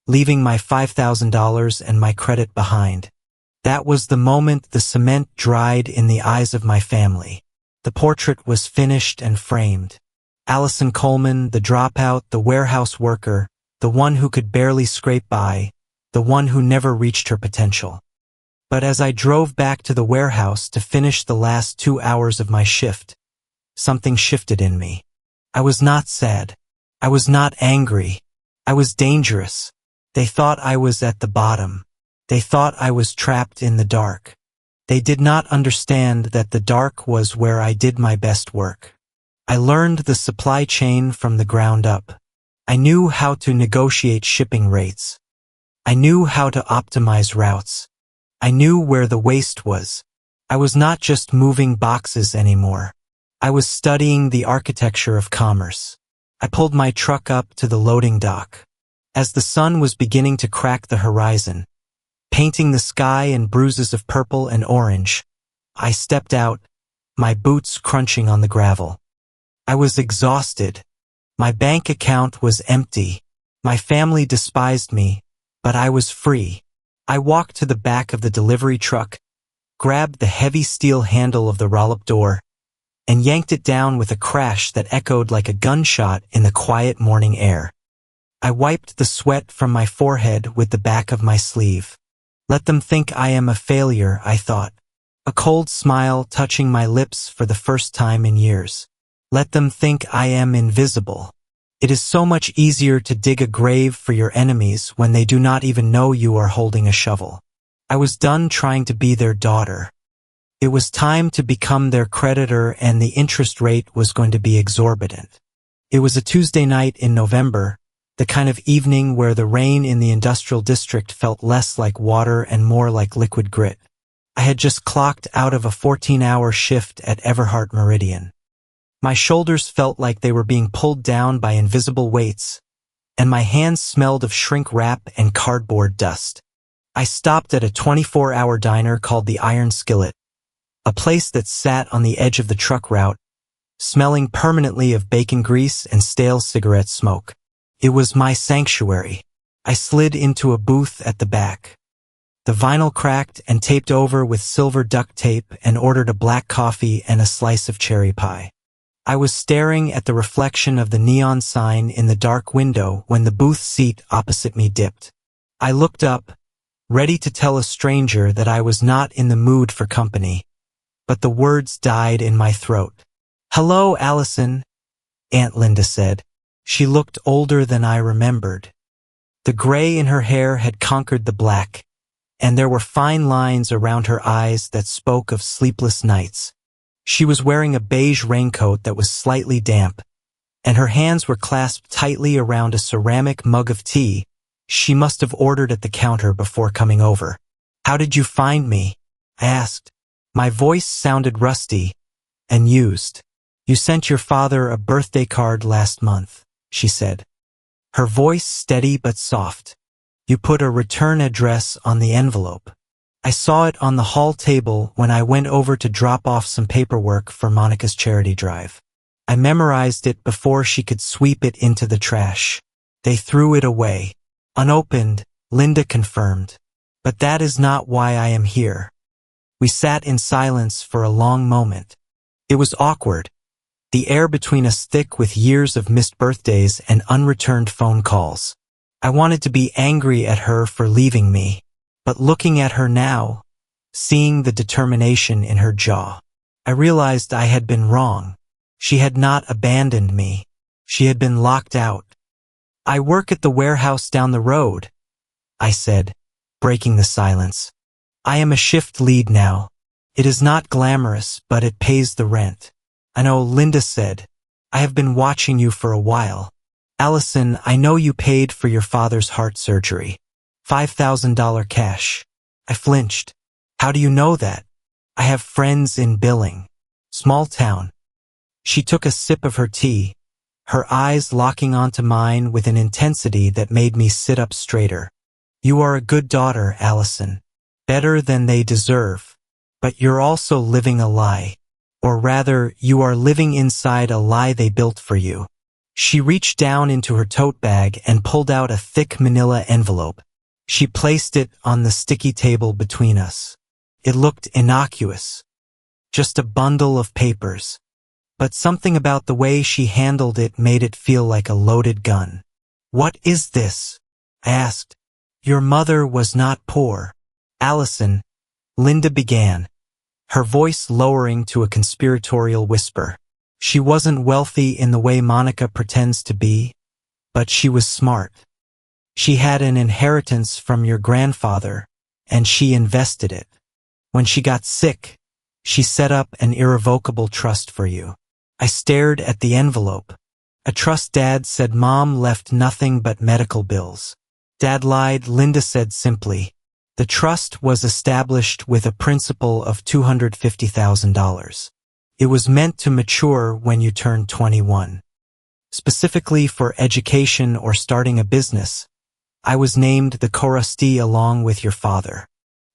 leaving my $5,000 and my credit behind. That was the moment the cement dried in the eyes of my family. The portrait was finished and framed. Allison Coleman, the dropout, the warehouse worker, the one who could barely scrape by, the one who never reached her potential. But as I drove back to the warehouse to finish the last 2 hours of my shift, something shifted in me. I was not sad. I was not angry. I was dangerous. They thought I was at the bottom. They thought I was trapped in the dark. They did not understand that the dark was where I did my best work. I learned the supply chain from the ground up. I knew how to negotiate shipping rates. I knew how to optimize routes. I knew where the waste was. I was not just moving boxes anymore. I was studying the architecture of commerce. I pulled my truck up to the loading dock. As the sun was beginning to crack the horizon, painting the sky in bruises of purple and orange, I stepped out, my boots crunching on the gravel. I was exhausted. My bank account was empty. My family despised me, but I was free. I walked to the back of the delivery truck, grabbed the heavy steel handle of the roll-up door, and yanked it down with a crash that echoed like a gunshot in the quiet morning air. I wiped the sweat from my forehead with the back of my sleeve. Let them think I am a failure, I thought. A cold smile touching my lips for the first time in years. Let them think I am invisible. It is so much easier to dig a grave for your enemies when they do not even know you are holding a shovel. I was done trying to be their daughter. It was time to become their creditor, and the interest rate was going to be exorbitant. It was a Tuesday night in November, The kind of evening where the rain in the industrial district felt less like water and more like liquid grit. I had just clocked out of a 14-hour shift at Everhart Meridian. My shoulders felt like they were being pulled down by invisible weights, and my hands smelled of shrink wrap and cardboard dust. I stopped at a 24-hour diner called the Iron Skillet, a place that sat on the edge of the truck route, smelling permanently of bacon grease and stale cigarette smoke. It was my sanctuary. I slid into a booth at the back. The vinyl cracked and taped over with silver duct tape, and ordered a black coffee and a slice of cherry pie. I was staring at the reflection of the neon sign in the dark window when the booth seat opposite me dipped. I looked up, ready to tell a stranger that I was not in the mood for company, but the words died in my throat. "Hello, Allison," Aunt Linda said. She looked older than I remembered. The gray in her hair had conquered the black, and there were fine lines around her eyes that spoke of sleepless nights. She was wearing a beige raincoat that was slightly damp, and her hands were clasped tightly around a ceramic mug of tea she must have ordered at the counter before coming over. "How did you find me?" I asked. My voice sounded rusty and used. "You sent your father a birthday card last month," she said, her voice steady but soft. "You put a return address on the envelope. I saw it on the hall table when I went over to drop off some paperwork for Monica's charity drive. I memorized it before she could sweep it into the trash. They threw it away. Unopened," Linda confirmed. "But that is not why I am here." We sat in silence for a long moment. It was awkward, the air between us thick with years of missed birthdays and unreturned phone calls. I wanted to be angry at her for leaving me, but looking at her now, seeing the determination in her jaw, I realized I had been wrong. She had not abandoned me. She had been locked out. "I work at the warehouse down the road," I said, breaking the silence. "I am a shift lead now. It is not glamorous, but it pays the rent." "I know," Linda said. "I have been watching you for a while. Allison, I know you paid for your father's heart surgery. $5,000 cash." I flinched. "How do you know that?" "I have friends in billing. Small town." She took a sip of her tea, her eyes locking onto mine with an intensity that made me sit up straighter. "You are a good daughter, Allison. Better than they deserve. But you're also living a lie. Or rather, you are living inside a lie they built for you." She reached down into her tote bag and pulled out a thick manila envelope. She placed it on the sticky table between us. It looked innocuous. Just a bundle of papers. But something about the way she handled it made it feel like a loaded gun. "What is this?" I asked. "Your mother was not poor, Allison," Linda began, her voice lowering to a conspiratorial whisper. "She wasn't wealthy in the way Monica pretends to be, but she was smart. She had an inheritance from your grandfather, and she invested it. When she got sick, she set up an irrevocable trust for you." I stared at the envelope. "A trust, Dad said. Mom left nothing but medical bills." "Dad lied," Linda said simply. "The trust was established with a principal of $250,000. It was meant to mature when you turned 21. Specifically for education or starting a business. I was named the co-trustee along with your father.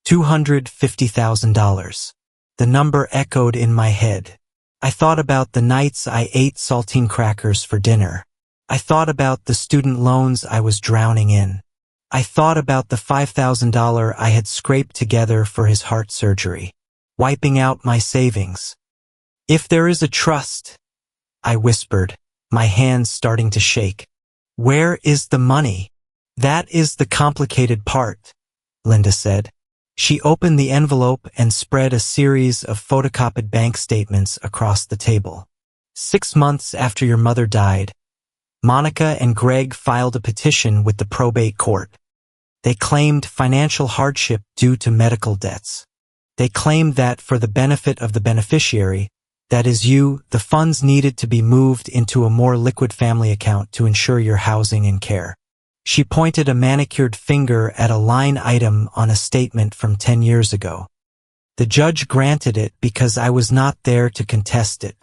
$250,000. The number echoed in my head. I thought about the nights I ate saltine crackers for dinner. I thought about the student loans I was drowning in. I thought about the $5,000 I had scraped together for his heart surgery, wiping out my savings. "If there is a trust," I whispered, my hands starting to shake. "Where is the money?" "That is the complicated part," Linda said. She opened the envelope and spread a series of photocopied bank statements across the table. 6 months after your mother died, Monica and Greg filed a petition with the probate court. They claimed financial hardship due to medical debts. They claimed that for the benefit of the beneficiary, That is you. The funds needed to be moved into a more liquid family account to ensure your housing and care. She pointed a manicured finger at a line item on a statement from 10 years ago. The judge granted it because I was not there to contest it.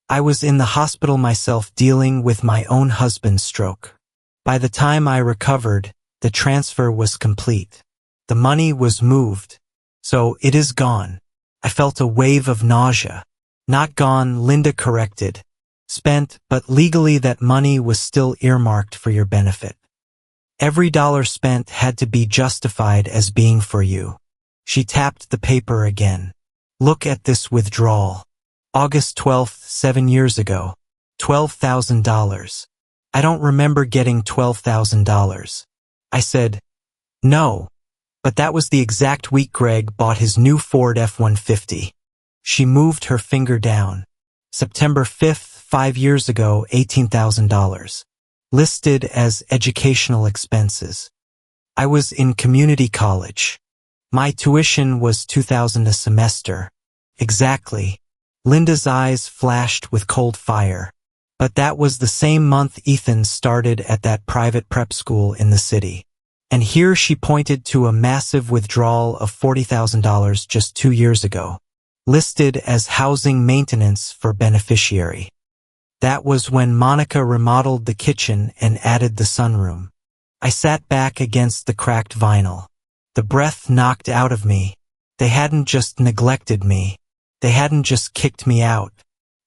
I was in the hospital myself dealing with my own husband's stroke. By the time I recovered, the transfer was complete. The money was moved. So it is gone. I felt a wave of nausea. Not gone, Linda corrected. Spent, but legally that money was still earmarked for your benefit. Every dollar spent had to be justified as being for you. She tapped the paper again. Look at this withdrawal. August 12th, 7 years ago. $12,000. I don't remember getting $12,000. I said, no. But that was the exact week Greg bought his new Ford F-150. She moved her finger down. September 5th, 5 years ago, $18,000. Listed as educational expenses. I was in community college. My tuition was $2,000 a semester. Exactly. Linda's eyes flashed with cold fire. But that was the same month Ethan started at that private prep school in the city. And here she pointed to a massive withdrawal of $40,000 just 2 years ago. Listed as housing maintenance for beneficiary. That was when Monica remodeled the kitchen and added the sunroom. I sat back against the cracked vinyl. The breath knocked out of me. They hadn't just neglected me. They hadn't just kicked me out.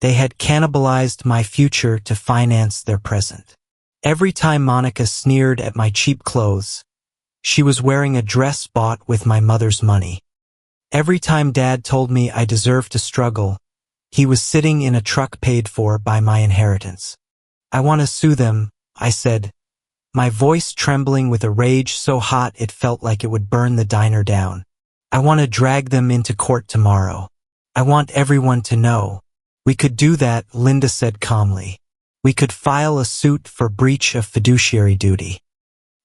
They had cannibalized my future to finance their present. Every time Monica sneered at my cheap clothes, she was wearing a dress bought with my mother's money. Every time Dad told me I deserved to struggle, he was sitting in a truck paid for by my inheritance. I want to sue them, I said, my voice trembling with a rage so hot it felt like it would burn the diner down. I want to drag them into court tomorrow. I want everyone to know. We could do that, Linda said calmly. We could file a suit for breach of fiduciary duty.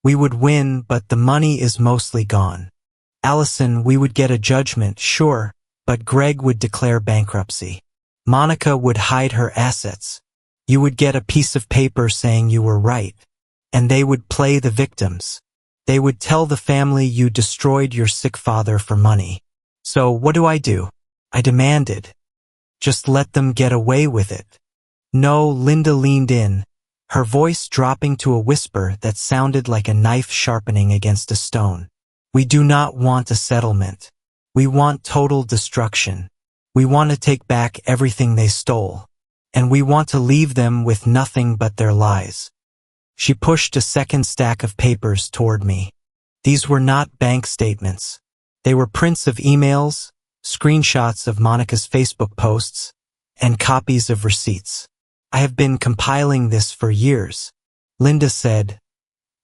We would win, but the money is mostly gone. Allison, we would get a judgment, sure, but Greg would declare bankruptcy. Monica would hide her assets. You would get a piece of paper saying you were right. And they would play the victims. They would tell the family you destroyed your sick father for money. So what do? I demanded. Just let them get away with it. No, Linda leaned in, her voice dropping to a whisper that sounded like a knife sharpening against a stone. We do not want a settlement. We want total destruction. We want to take back everything they stole. And we want to leave them with nothing but their lies. She pushed a second stack of papers toward me. These were not bank statements. They were prints of emails, screenshots of Monica's Facebook posts, and copies of receipts. I have been compiling this for years. Linda said,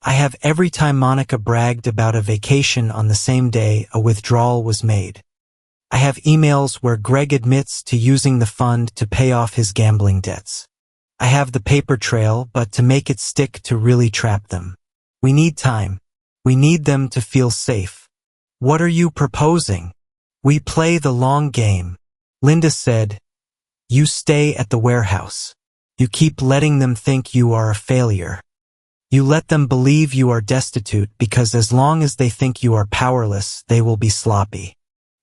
I have every time Monica bragged about a vacation on the same day a withdrawal was made. I have emails where Greg admits to using the fund to pay off his gambling debts. I have the paper trail, but to make it stick to really trap them. We need time. We need them to feel safe. What are you proposing? We play the long game. Linda said, you stay at the warehouse. You keep letting them think you are a failure. You let them believe you are destitute because as long as they think you are powerless, they will be sloppy.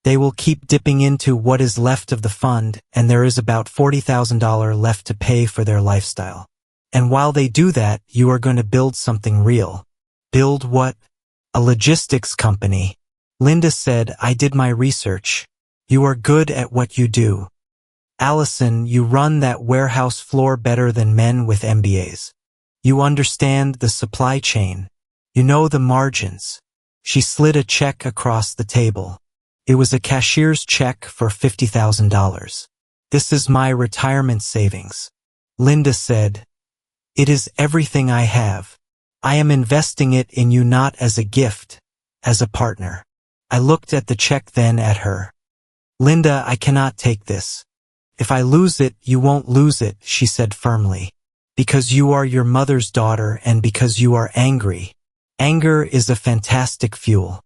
They will keep dipping into what is left of the fund, and there is about $40,000 left to pay for their lifestyle. And while they do that, you are going to build something real. Build what? A logistics company. Linda said, I did my research. You are good at what you do. Allison, you run that warehouse floor better than men with MBAs. You understand the supply chain. You know the margins. She slid a check across the table. It was a cashier's check for $50,000. This is my retirement savings. Linda said, it is everything I have. I am investing it in you not as a gift, as a partner. I looked at the check then at her. Linda, I cannot take this. If I lose it, you won't lose it, she said firmly. Because you are your mother's daughter and because you are angry. Anger is a fantastic fuel.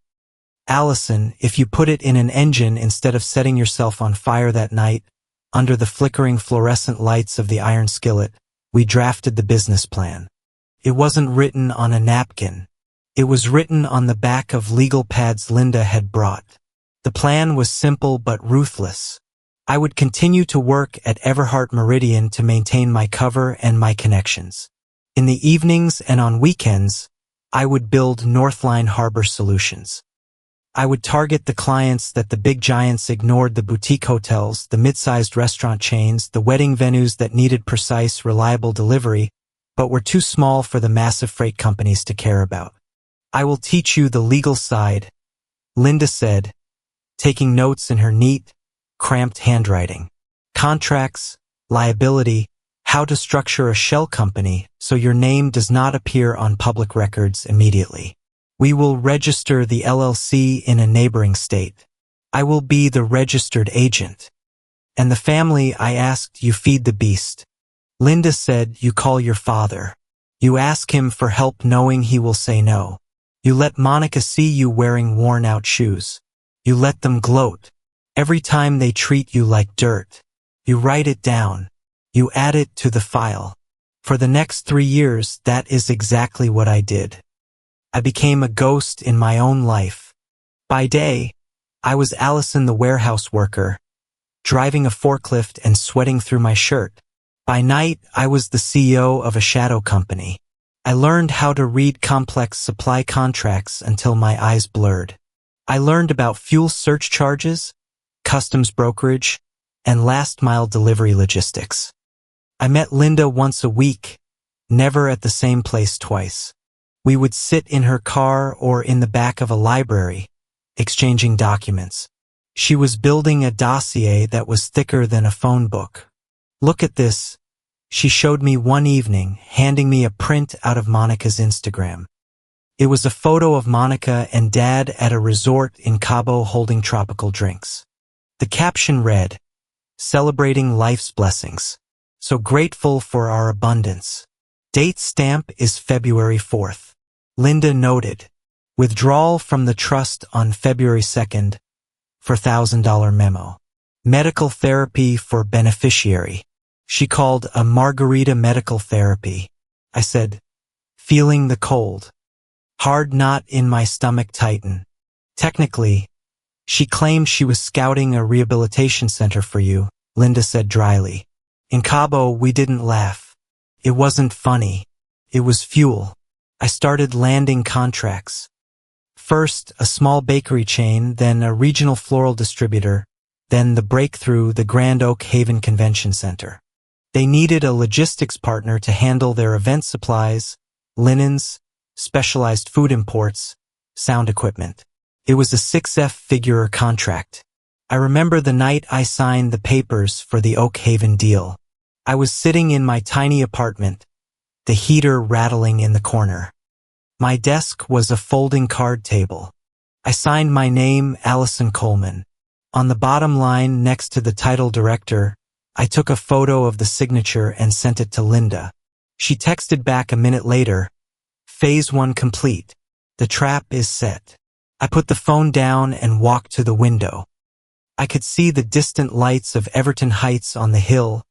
Allison, if you put it in an engine instead of setting yourself on fire that night, Under the flickering fluorescent lights of the iron skillet, we drafted the business plan. It wasn't written on a napkin. It was written on the back of legal pads Linda had brought. The plan was simple but ruthless. I would continue to work at Everhart Meridian to maintain my cover and my connections. In the evenings and on weekends, I would build Northline Harbor solutions. I would target the clients that the big giants ignored: the boutique hotels, the mid-sized restaurant chains, the wedding venues that needed precise, reliable delivery, but were too small for the massive freight companies to care about. "I will teach you the legal side," Linda said, taking notes in her neat, cramped handwriting. "Contracts, liability, how to structure a shell company so your name does not appear on public records immediately. We will register the LLC in a neighboring state. I will be the registered agent. And the family I asked, you feed the beast." Linda said, "You call your father. You ask him for help knowing he will say no. You let Monica see you wearing worn-out shoes. You let them gloat. Every time they treat you like dirt. You write it down. You add it to the file. For the next 3 years, that is exactly what I did. I became a ghost in my own life. By day, I was Allison the warehouse worker, driving a forklift and sweating through my shirt. By night, I was the CEO of a shadow company. I learned how to read complex supply contracts until my eyes blurred. I learned about fuel surcharges, customs brokerage, and last-mile delivery logistics. I met Linda once a week, never at the same place twice. We would sit in her car or in the back of a library, exchanging documents. She was building a dossier that was thicker than a phone book. "Look at this," she showed me one evening, handing me a print out of Monica's Instagram. It was a photo of Monica and Dad at a resort in Cabo holding tropical drinks. The caption read, "Celebrating life's blessings. So grateful for our abundance. Date stamp is February 4th. Linda noted, withdrawal from the trust on February 2nd for $1,000 memo. Medical therapy for beneficiary. She called a margarita medical therapy. I said, feeling the cold. Hard knot in my stomach tighten. Technically, she claimed she was scouting a rehabilitation center for you, Linda said dryly. In Cabo, we didn't laugh. It wasn't funny. It was fuel. I started landing contracts. First, a small bakery chain, then a regional floral distributor, then the breakthrough, the Grand Oak Haven Convention Center. They needed a logistics partner to handle their event supplies, linens, specialized food imports, sound equipment. It was a 6-figure contract. I remember the night I signed the papers for the Oak Haven deal. I was sitting in my tiny apartment, the heater rattling in the corner. My desk was a folding card table. I signed my name, Allison Coleman. On the bottom line next to the title director, I took a photo of the signature and sent it to Linda. She texted back a minute later, Phase 1 complete. The trap is set. I put the phone down and walked to the window. I could see the distant lights of Everton Heights on the hill,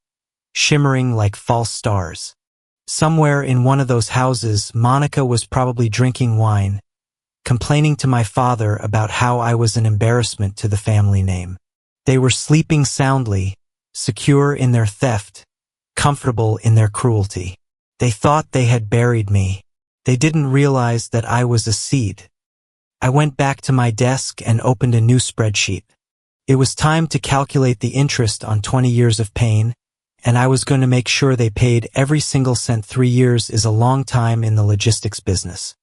shimmering like false stars. Somewhere in one of those houses, Monica was probably drinking wine, complaining to my father about how I was an embarrassment to the family name. They were sleeping soundly, secure in their theft, comfortable in their cruelty. They thought they had buried me. They didn't realize that I was a seed. I went back to my desk and opened a new spreadsheet. It was time to calculate the interest on 20 years of pain, and I was going to make sure they paid every single cent. 3 years is a long time in the logistics business.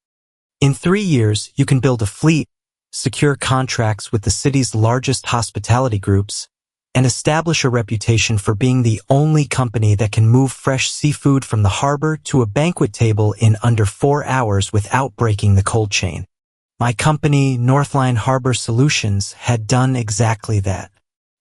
In 3 years, you can build a fleet, secure contracts with the city's largest hospitality groups, and establish a reputation for being the only company that can move fresh seafood from the harbor to a banquet table in under 4 hours without breaking the cold chain. My company, Northline Harbor Solutions, had done exactly that.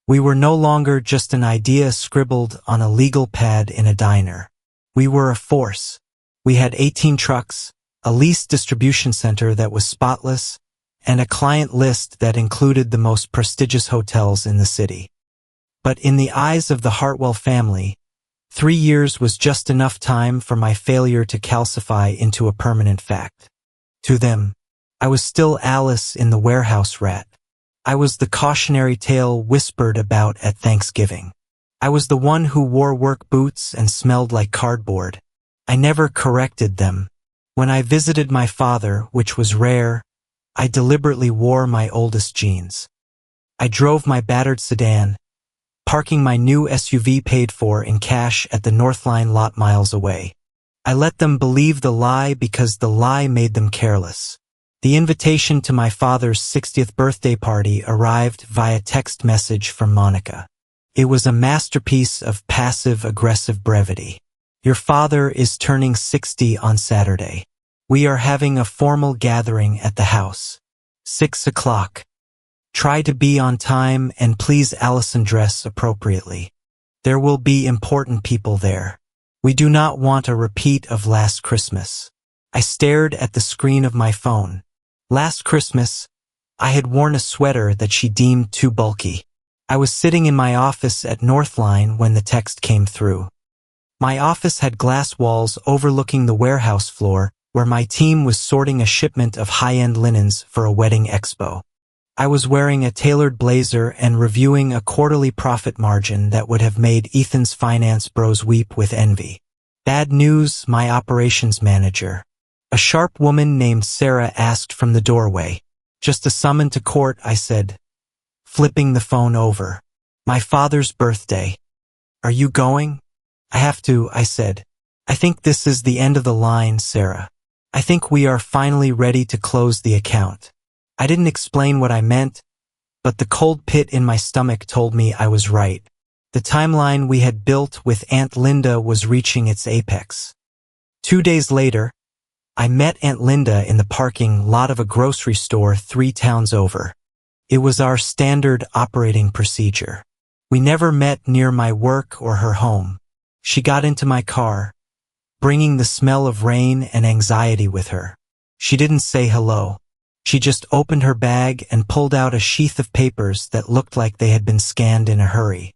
We were no longer just an idea scribbled on a legal pad in a diner. We were a force. We had 18 trucks, a leased distribution center that was spotless, and a client list that included the most prestigious hotels in the city. But in the eyes of the Hartwell family, 3 years was just enough time for my failure to calcify into a permanent fact. To them, I was still Alice in the warehouse rat. I was the cautionary tale whispered about at Thanksgiving. I was the one who wore work boots and smelled like cardboard. I never corrected them. When I visited my father, which was rare, I deliberately wore my oldest jeans. I drove my battered sedan, parking my new SUV paid for in cash at the Northline lot miles away. I let them believe the lie because the lie made them careless. The invitation to my father's 60th birthday party arrived via text message from Monica. It was a masterpiece of passive-aggressive brevity. Your father is turning 60 on Saturday. We are having a formal gathering at the house. 6 o'clock. Try to be on time and please Allison dress appropriately. There will be important people there. We do not want a repeat of last Christmas. I stared at the screen of my phone. Last Christmas, I had worn a sweater that she deemed too bulky. I was sitting in my office at Northline when the text came through. My office had glass walls overlooking the warehouse floor where my team was sorting a shipment of high-end linens for a wedding expo. I was wearing a tailored blazer and reviewing a quarterly profit margin that would have made Ethan's finance bros weep with envy. Bad news, my operations manager. A sharp woman named Sarah asked from the doorway. Just a summon to court, I said, flipping the phone over. My father's birthday. Are you going? I have to, I said. I think this is the end of the line, Sarah. I think we are finally ready to close the account. I didn't explain what I meant, but the cold pit in my stomach told me I was right. The timeline we had built with Aunt Linda was reaching its apex. 2 days later, I met Aunt Linda in the parking lot of a grocery store 3 towns over. It was our standard operating procedure. We never met near my work or her home. She got into my car, bringing the smell of rain and anxiety with her. She didn't say hello. She just opened her bag and pulled out a sheath of papers that looked like they had been scanned in a hurry.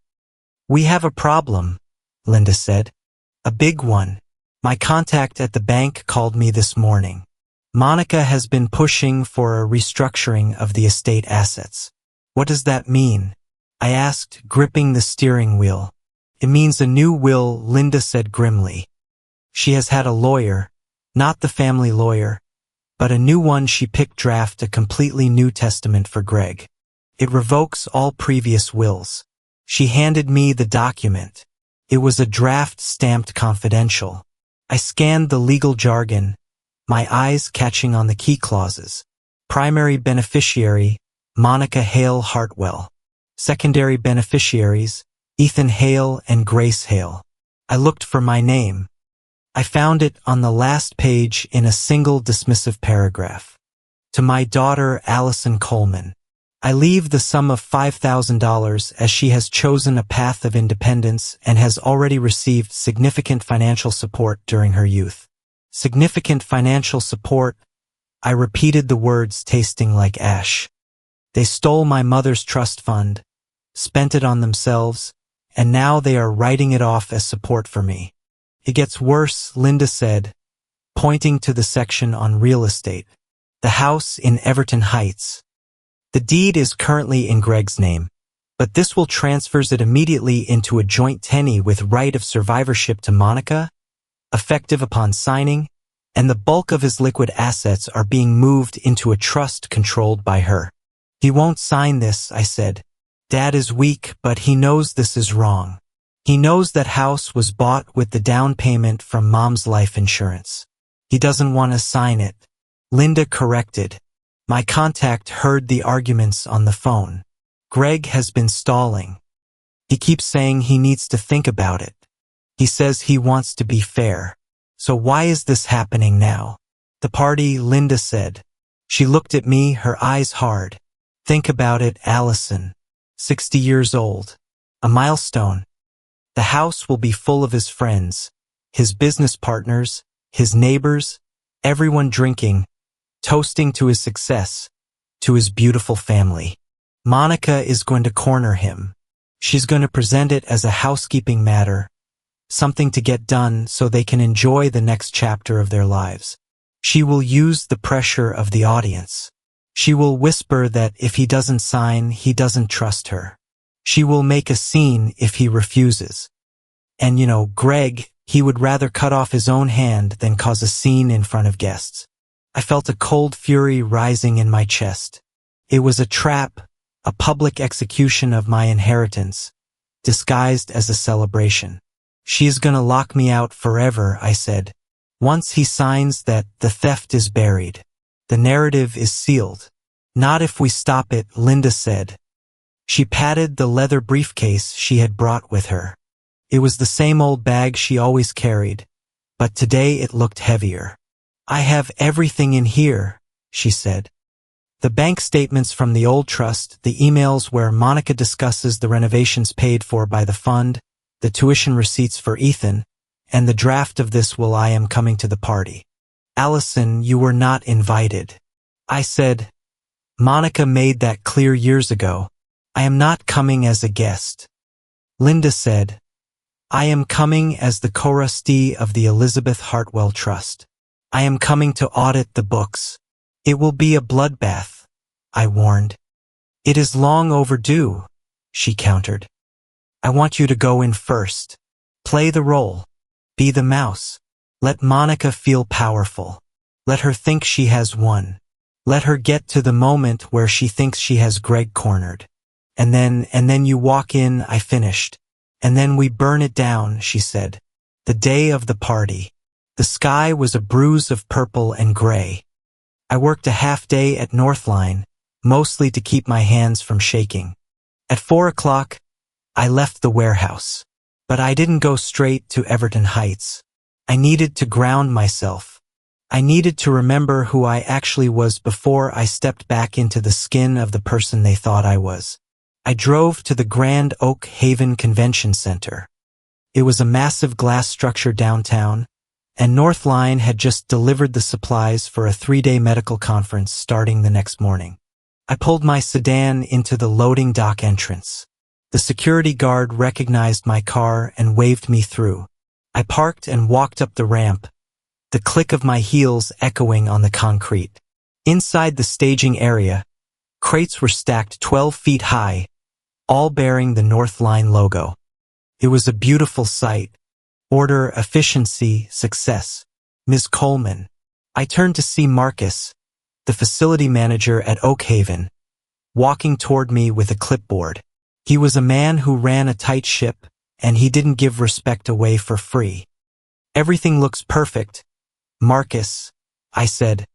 We have a problem, Linda said. A big one. My contact at the bank called me this morning. Monica has been pushing for a restructuring of the estate assets. What does that mean? I asked, gripping the steering wheel. It means a new will, Linda said grimly. She has had a lawyer, not the family lawyer, but a new one. She picked draft a completely new testament for Greg. It revokes all previous wills. She handed me the document. It was a draft stamped confidential. I scanned the legal jargon, my eyes catching on the key clauses. Primary beneficiary, Monica Hale Hartwell. Secondary beneficiaries, Ethan Hale and Grace Hale. I looked for my name. I found it on the last page in a single dismissive paragraph. To my daughter, Allison Coleman. I leave the sum of $5,000 as she has chosen a path of independence and has already received significant financial support during her youth. Significant financial support. I repeated the words tasting like ash. They stole my mother's trust fund, spent it on themselves, and now they are writing it off as support for me. It gets worse, Linda said, pointing to the section on real estate. The house in Everton Heights. The deed is currently in Greg's name, but this will transfers it immediately into a joint tenny with right of survivorship to Monica, effective upon signing, and the bulk of his liquid assets are being moved into a trust controlled by her. He won't sign this, I said. Dad is weak, but he knows this is wrong. He knows that house was bought with the down payment from Mom's life insurance. He doesn't want to sign it. Linda corrected. My contact heard the arguments on the phone. Greg has been stalling. He keeps saying he needs to think about it. He says he wants to be fair. So why is this happening now? The party, Linda said. She looked at me, her eyes hard. Think about it, Allison. 60 years old. A milestone. The house will be full of his friends, his business partners, his neighbors, everyone drinking, toasting to his success, to his beautiful family. Monica is going to corner him. She's going to present it as a housekeeping matter, something to get done so they can enjoy the next chapter of their lives. She will use the pressure of the audience. She will whisper that if he doesn't sign, he doesn't trust her. She will make a scene if he refuses. And Greg, he would rather cut off his own hand than cause a scene in front of guests. I felt a cold fury rising in my chest. It was a trap, a public execution of my inheritance, disguised as a celebration. She is gonna lock me out forever, I said. Once he signs that, the theft is buried. The narrative is sealed. Not if we stop it, Linda said. She patted the leather briefcase she had brought with her. It was the same old bag she always carried, but today it looked heavier. I have everything in here, she said. The bank statements from the old trust, the emails where Monica discusses the renovations paid for by the fund, the tuition receipts for Ethan, and the draft of this will I am coming to the party. Allison, you were not invited. I said, Monica made that clear years ago. I am not coming as a guest. Linda said, I am coming as the co-trustee of the Elizabeth Hartwell Trust. I am coming to audit the books. It will be a bloodbath, I warned. It is long overdue, she countered. I want you to go in first. Play the role. Be the mouse. Let Monica feel powerful. Let her think she has won. Let her get to the moment where she thinks she has Greg cornered. And then you walk in, I finished. And then we burn it down, she said. The day of the party. The sky was a bruise of purple and gray. I worked a half day at Northline, mostly to keep my hands from shaking. At 4 o'clock, I left the warehouse. But I didn't go straight to Everton Heights. I needed to ground myself. I needed to remember who I actually was before I stepped back into the skin of the person they thought I was. I drove to the Grand Oak Haven Convention Center. It was a massive glass structure downtown, and Northline had just delivered the supplies for a 3-day medical conference starting the next morning. I pulled my sedan into the loading dock entrance. The security guard recognized my car and waved me through. I parked and walked up the ramp, the click of my heels echoing on the concrete. Inside the staging area, crates were stacked 12 feet high, all bearing the Northline logo. It was a beautiful sight. Order, efficiency, success. Ms. Coleman. I turned to see Marcus, the facility manager at Oak Haven, walking toward me with a clipboard. He was a man who ran a tight ship, and he didn't give respect away for free. Everything looks perfect, Marcus, I said,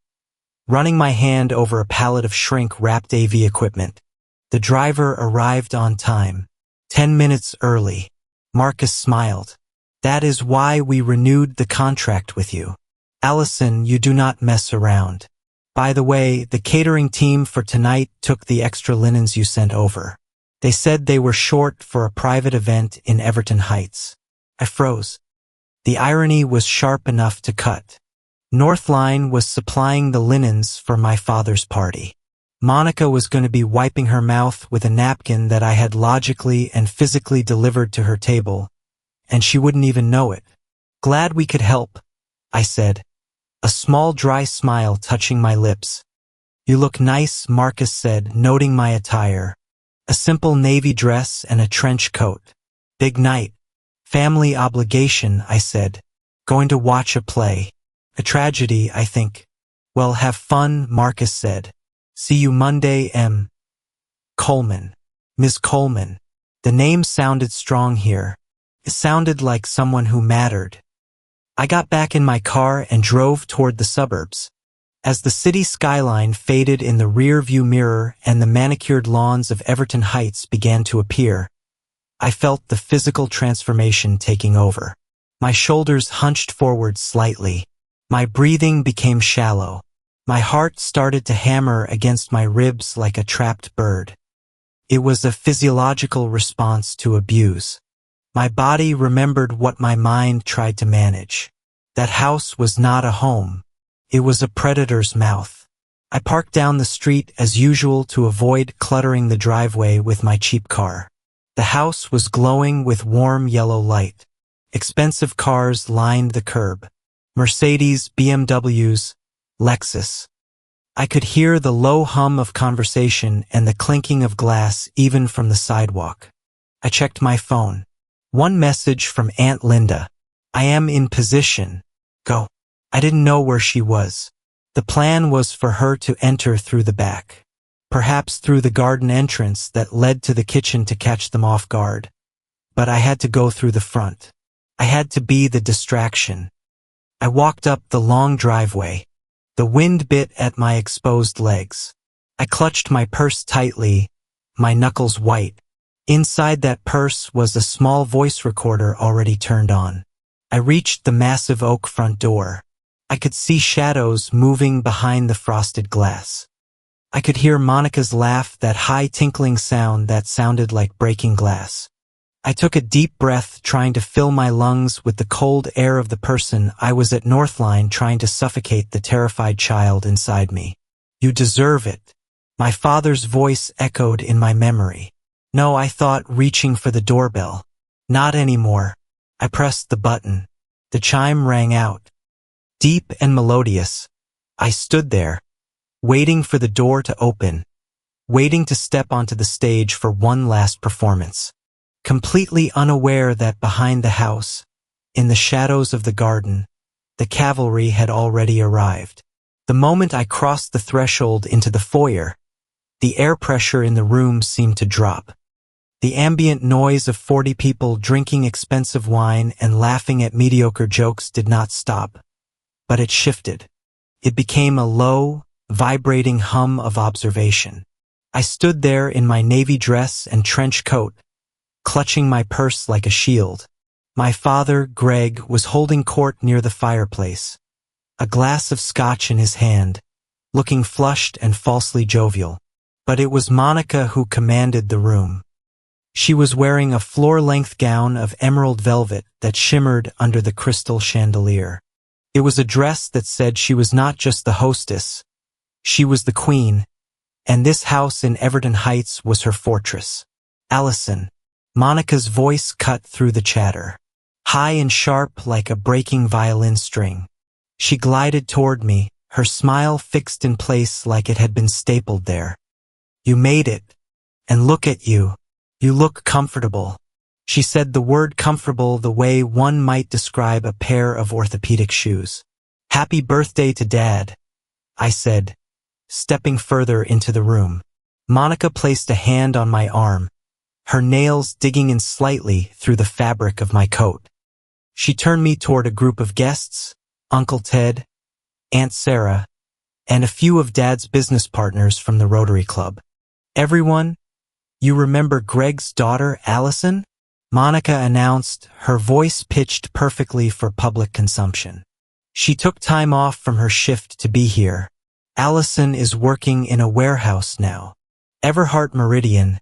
running my hand over a pallet of shrink-wrapped AV equipment. The driver arrived on time, 10 minutes early. Marcus smiled. That is why we renewed the contract with you. Allison, you do not mess around. By the way, the catering team for tonight took the extra linens you sent over. They said they were short for a private event in Everton Heights. I froze. The irony was sharp enough to cut. Northline was supplying the linens for my father's party. Monica was going to be wiping her mouth with a napkin that I had logically and physically delivered to her table, and she wouldn't even know it. Glad we could help, I said, a small dry smile touching my lips. You look nice, Marcus said, noting my attire. A simple navy dress and a trench coat. Big night. Family obligation, I said. Going to watch a play. A tragedy, I think. Well, have fun, Marcus said. See you Monday, M. Coleman. Ms. Coleman. The name sounded strong here. It sounded like someone who mattered. I got back in my car and drove toward the suburbs. As the city skyline faded in the rear-view mirror and the manicured lawns of Everton Heights began to appear, I felt the physical transformation taking over. My shoulders hunched forward slightly. My breathing became shallow. My heart started to hammer against my ribs like a trapped bird. It was a physiological response to abuse. My body remembered what my mind tried to manage. That house was not a home. It was a predator's mouth. I parked down the street as usual to avoid cluttering the driveway with my cheap car. The house was glowing with warm yellow light. Expensive cars lined the curb. Mercedes, BMWs, Lexus. I could hear the low hum of conversation and the clinking of glass even from the sidewalk. I checked my phone. One message from Aunt Linda. I am in position. Go. I didn't know where she was. The plan was for her to enter through the back. Perhaps through the garden entrance that led to the kitchen to catch them off guard. But I had to go through the front. I had to be the distraction. I walked up the long driveway. The wind bit at my exposed legs. I clutched my purse tightly, my knuckles white. Inside that purse was a small voice recorder already turned on. I reached the massive oak front door. I could see shadows moving behind the frosted glass. I could hear Monica's laugh, that high tinkling sound that sounded like breaking glass. I took a deep breath, trying to fill my lungs with the cold air of the person I was at Northline, trying to suffocate the terrified child inside me. You deserve it. My father's voice echoed in my memory. No, I thought, reaching for the doorbell. Not anymore. I pressed the button. The chime rang out. Deep and melodious. I stood there, waiting for the door to open, waiting to step onto the stage for one last performance. Completely unaware that behind the house, in the shadows of the garden, the cavalry had already arrived. The moment I crossed the threshold into the foyer, the air pressure in the room seemed to drop. The ambient noise of 40 people drinking expensive wine and laughing at mediocre jokes did not stop, but it shifted. It became a low, vibrating hum of observation. I stood there in my navy dress and trench coat, clutching my purse like a shield. My father, Greg, was holding court near the fireplace, a glass of scotch in his hand, looking flushed and falsely jovial. But it was Monica who commanded the room. She was wearing a floor-length gown of emerald velvet that shimmered under the crystal chandelier. It was a dress that said she was not just the hostess, she was the queen, and this house in Everton Heights was her fortress. Allison. Monica's voice cut through the chatter, high and sharp like a breaking violin string. She glided toward me, her smile fixed in place like it had been stapled there. You made it. And look at you. You look comfortable. She said the word comfortable the way one might describe a pair of orthopedic shoes. Happy birthday to Dad, I said, stepping further into the room. Monica placed a hand on my arm, her nails digging in slightly through the fabric of my coat. She turned me toward a group of guests, Uncle Ted, Aunt Sarah, and a few of Dad's business partners from the Rotary Club. Everyone, you remember Greg's daughter, Allison? Monica announced, her voice pitched perfectly for public consumption. She took time off from her shift to be here. Allison is working in a warehouse now. Everhart Meridian.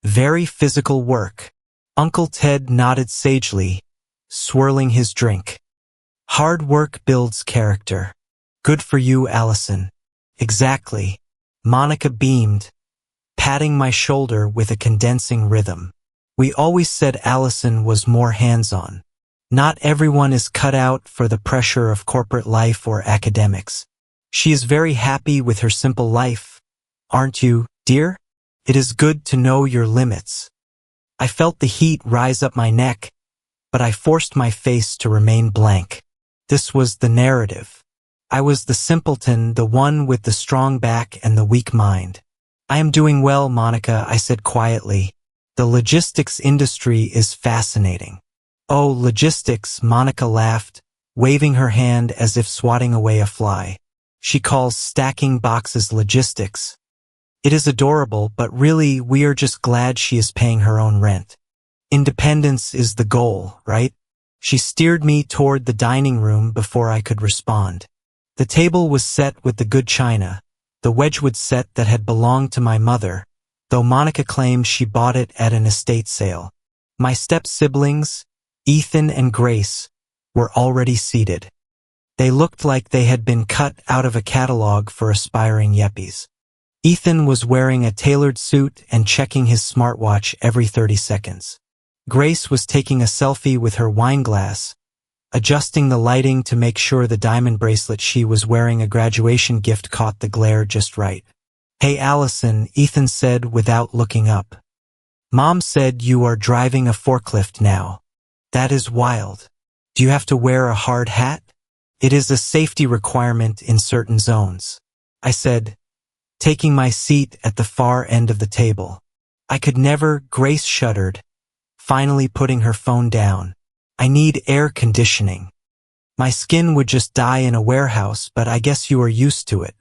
Very physical work. Uncle Ted nodded sagely, swirling his drink. Hard work builds character. Good for you, Allison. Exactly. Monica beamed, patting my shoulder with a condensing rhythm. We always said Allison was more hands-on. Not everyone is cut out for the pressure of corporate life or academics. She is very happy with her simple life. Aren't you, dear? It is good to know your limits. I felt the heat rise up my neck, but I forced my face to remain blank. This was the narrative. I was the simpleton, the one with the strong back and the weak mind. I am doing well, Monica, I said quietly. The logistics industry is fascinating. Oh, logistics, Monica laughed, waving her hand as if swatting away a fly. She calls stacking boxes logistics. It is adorable, but really we are just glad she is paying her own rent. Independence is the goal, right? She steered me toward the dining room before I could respond. The table was set with the good china, the Wedgwood set that had belonged to my mother, though Monica claimed she bought it at an estate sale. My step-siblings, Ethan and Grace, were already seated. They looked like they had been cut out of a catalog for aspiring yuppies. Ethan was wearing a tailored suit and checking his smartwatch every 30 seconds. Grace was taking a selfie with her wine glass, adjusting the lighting to make sure the diamond bracelet she was wearing a graduation gift caught the glare just right. "Hey Allison," Ethan said without looking up. "Mom said you are driving a forklift now. That is wild. Do you have to wear a hard hat? It is a safety requirement in certain zones," I said, taking my seat at the far end of the table. "I could never," Grace shuddered, finally putting her phone down. "I need air conditioning. My skin would just die in a warehouse, but I guess you are used to it."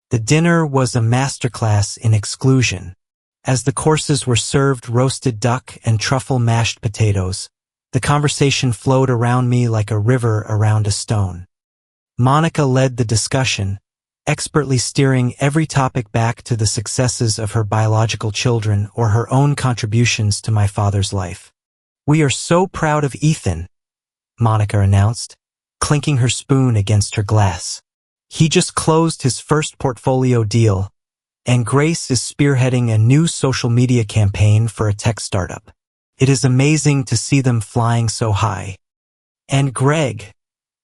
The dinner was a masterclass in exclusion. As the courses were served roasted duck and truffle mashed potatoes, the conversation flowed around me like a river around a stone. Monica led the discussion, expertly steering every topic back to the successes of her biological children or her own contributions to my father's life. "We are so proud of Ethan," Monica announced, clinking her spoon against her glass. "He just closed his first portfolio deal, and Grace is spearheading a new social media campaign for a tech startup. It is amazing to see them flying so high. And Greg,"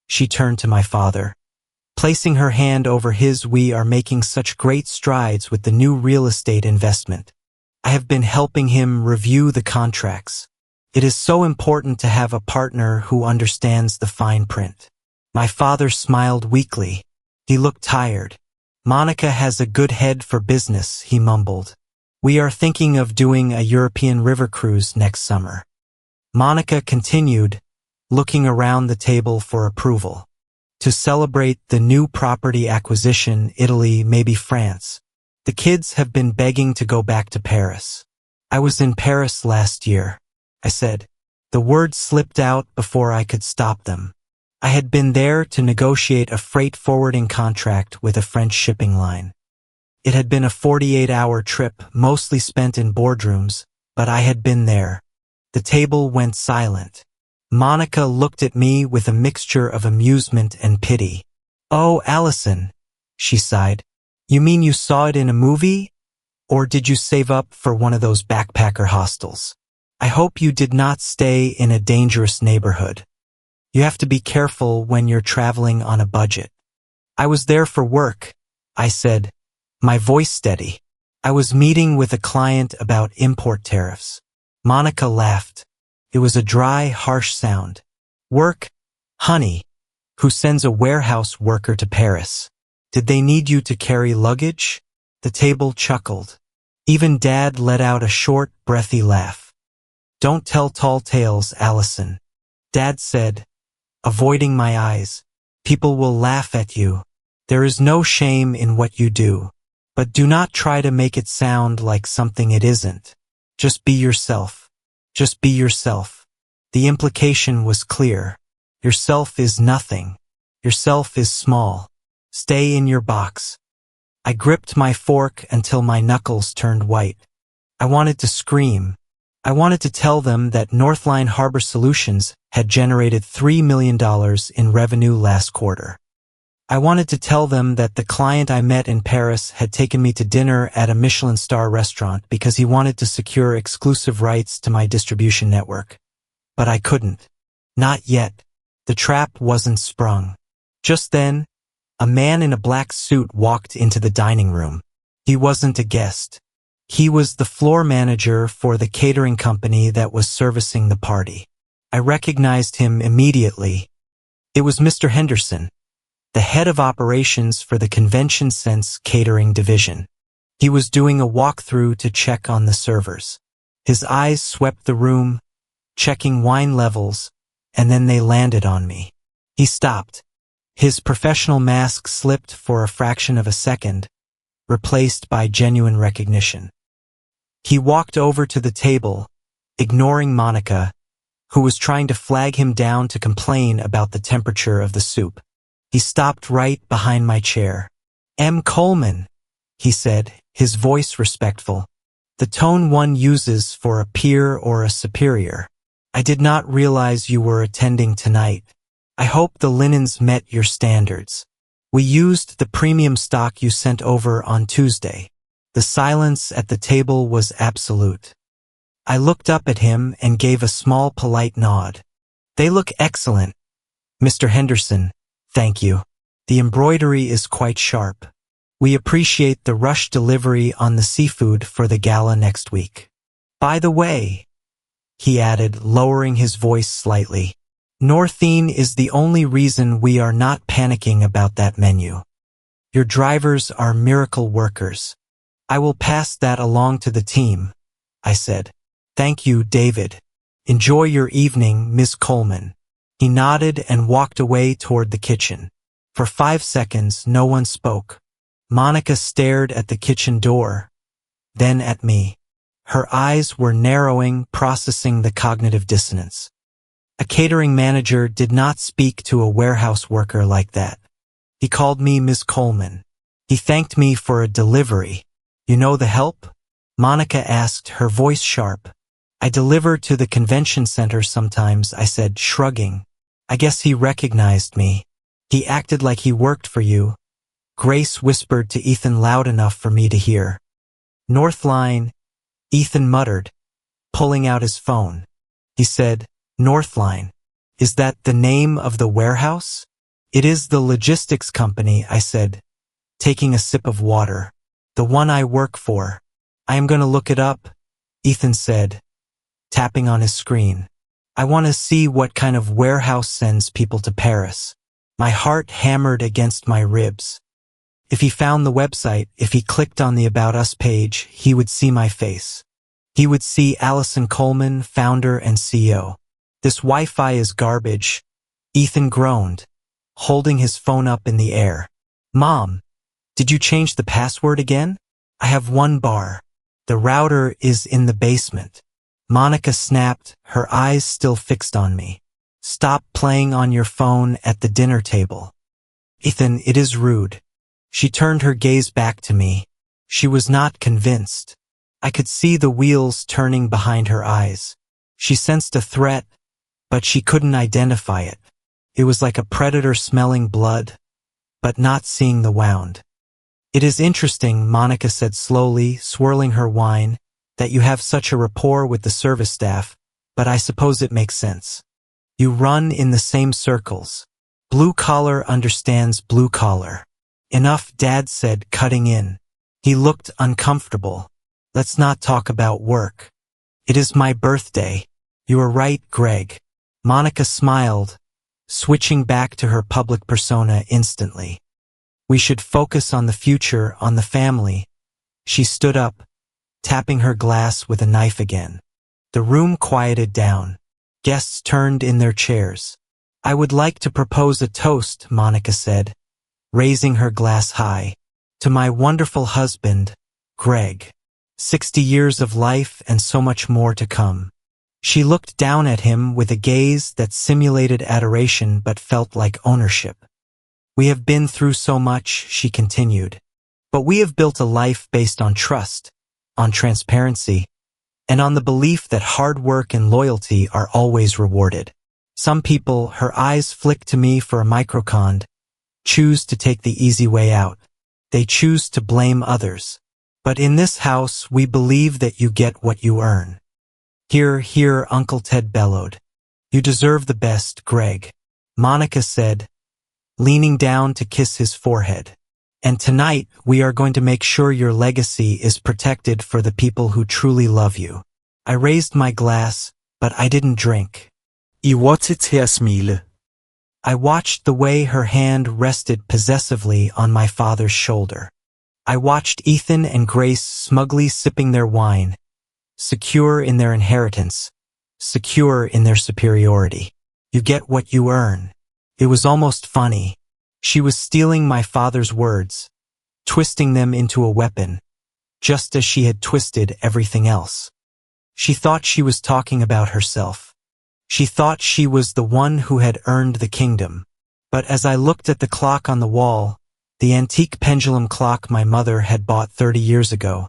she turned to my father, placing her hand over his, "we are making such great strides with the new real estate investment. I have been helping him review the contracts. It is so important to have a partner who understands the fine print." My father smiled weakly. He looked tired. "Monica has a good head for business," he mumbled. "We are thinking of doing a European river cruise next summer." Monica continued, looking around the table for approval. "To celebrate the new property acquisition, Italy, maybe France. The kids have been begging to go back to Paris." "I was in Paris last year," I said. The words slipped out before I could stop them. I had been there to negotiate a freight forwarding contract with a French shipping line. It had been a 48-hour trip, mostly spent in boardrooms, but I had been there. The table went silent. Monica looked at me with a mixture of amusement and pity. "Oh, Allison," she sighed. "You mean you saw it in a movie? Or did you save up for one of those backpacker hostels? I hope you did not stay in a dangerous neighborhood. You have to be careful when you're traveling on a budget." "I was there for work," I said, my voice steady. "I was meeting with a client about import tariffs." Monica laughed. It was a dry, harsh sound. "Work? Honey, who sends a warehouse worker to Paris? Did they need you to carry luggage?" The table chuckled. Even Dad let out a short, breathy laugh. "Don't tell tall tales, Allison," Dad said, avoiding my eyes. "People will laugh at you. There is no shame in what you do. But do not try to make it sound like something it isn't. Just be yourself. Just be yourself." The implication was clear. Yourself is nothing. Yourself is small. Stay in your box. I gripped my fork until my knuckles turned white. I wanted to scream. I wanted to tell them that Northline Harbor Solutions had generated $3 million in revenue last quarter. I wanted to tell them that the client I met in Paris had taken me to dinner at a Michelin star restaurant because he wanted to secure exclusive rights to my distribution network. But I couldn't. Not yet. The trap wasn't sprung. Just then, a man in a black suit walked into the dining room. He wasn't a guest. He was the floor manager for the catering company that was servicing the party. I recognized him immediately. It was Mr. Henderson, the head of operations for the Convention Sense catering division. He was doing a walkthrough to check on the servers. His eyes swept the room, checking wine levels, and then they landed on me. He stopped. His professional mask slipped for a fraction of a second, replaced by genuine recognition. He walked over to the table, ignoring Monica, who was trying to flag him down to complain about the temperature of the soup. He stopped right behind my chair. "M. Coleman," he said, his voice respectful, the tone one uses for a peer or a superior. "I did not realize you were attending tonight. I hope the linens met your standards. We used the premium stock you sent over on Tuesday." The silence at the table was absolute. I looked up at him and gave a small polite nod. They look excellent. Mr. Henderson, thank you. The embroidery is quite sharp. We appreciate the rush delivery on the seafood for the gala next week. By the way, he added, lowering his voice slightly, Northine is the only reason we are not panicking about that menu. Your drivers are miracle workers. I will pass that along to the team, I said. Thank you, David. Enjoy your evening, Miss Coleman. He nodded and walked away toward the kitchen. For 5 seconds, no one spoke. Monica stared at the kitchen door, then at me. Her eyes were narrowing, processing the cognitive dissonance. A catering manager did not speak to a warehouse worker like that. He called me Miss Coleman. He thanked me for a delivery. You know the help? Monica asked, her voice sharp. I deliver to the convention center sometimes, I said, shrugging. I guess he recognized me. He acted like he worked for you. Grace whispered to Ethan loud enough for me to hear. Northline, Ethan muttered, pulling out his phone. He said, Northline. Is that the name of the warehouse? It is the logistics company, I said, taking a sip of water. The one I work for. I am going to look it up, Ethan said, tapping on his screen. I want to see what kind of warehouse sends people to Paris. My heart hammered against my ribs. If he found the website, if he clicked on the About Us page, he would see my face. He would see Allison Coleman, founder and CEO. This Wi-Fi is garbage, Ethan groaned, holding his phone up in the air. Mom, did you change the password again? I have 1 bar. The router is in the basement. Monica snapped, her eyes still fixed on me. Stop playing on your phone at the dinner table. Ethan, it is rude. She turned her gaze back to me. She was not convinced. I could see the wheels turning behind her eyes. She sensed a threat, but she couldn't identify it. It was like a predator smelling blood, but not seeing the wound. It is interesting, Monica said slowly, swirling her wine, that you have such a rapport with the service staff, but I suppose it makes sense. You run in the same circles. Blue collar understands blue collar. Enough, Dad said, cutting in. He looked uncomfortable. Let's not talk about work. It is my birthday. You are right, Greg. Monica smiled, switching back to her public persona instantly. We should focus on the future, on the family. She stood up, tapping her glass with a knife again. The room quieted down. Guests turned in their chairs. I would like to propose a toast, Monica said, raising her glass high. To my wonderful husband, Greg. 60 years of life and so much more to come. She looked down at him with a gaze that simulated adoration but felt like ownership. We have been through so much, she continued. But we have built a life based on trust, on transparency, and on the belief that hard work and loyalty are always rewarded. Some people, her eyes flicked to me for a microcond, choose to take the easy way out. They choose to blame others. But in this house, we believe that you get what you earn. Hear, hear, Uncle Ted bellowed. You deserve the best, Greg, Monica said, leaning down to kiss his forehead. And tonight, we are going to make sure your legacy is protected for the people who truly love you. I raised my glass, but I didn't drink. I var til at smile. I watched the way her hand rested possessively on my father's shoulder. I watched Ethan and Grace smugly sipping their wine, secure in their inheritance, secure in their superiority. You get what you earn. It was almost funny. She was stealing my father's words, twisting them into a weapon, just as she had twisted everything else. She thought she was talking about herself. She thought she was the one who had earned the kingdom. But as I looked at the clock on the wall, the antique pendulum clock my mother had bought 30 years ago,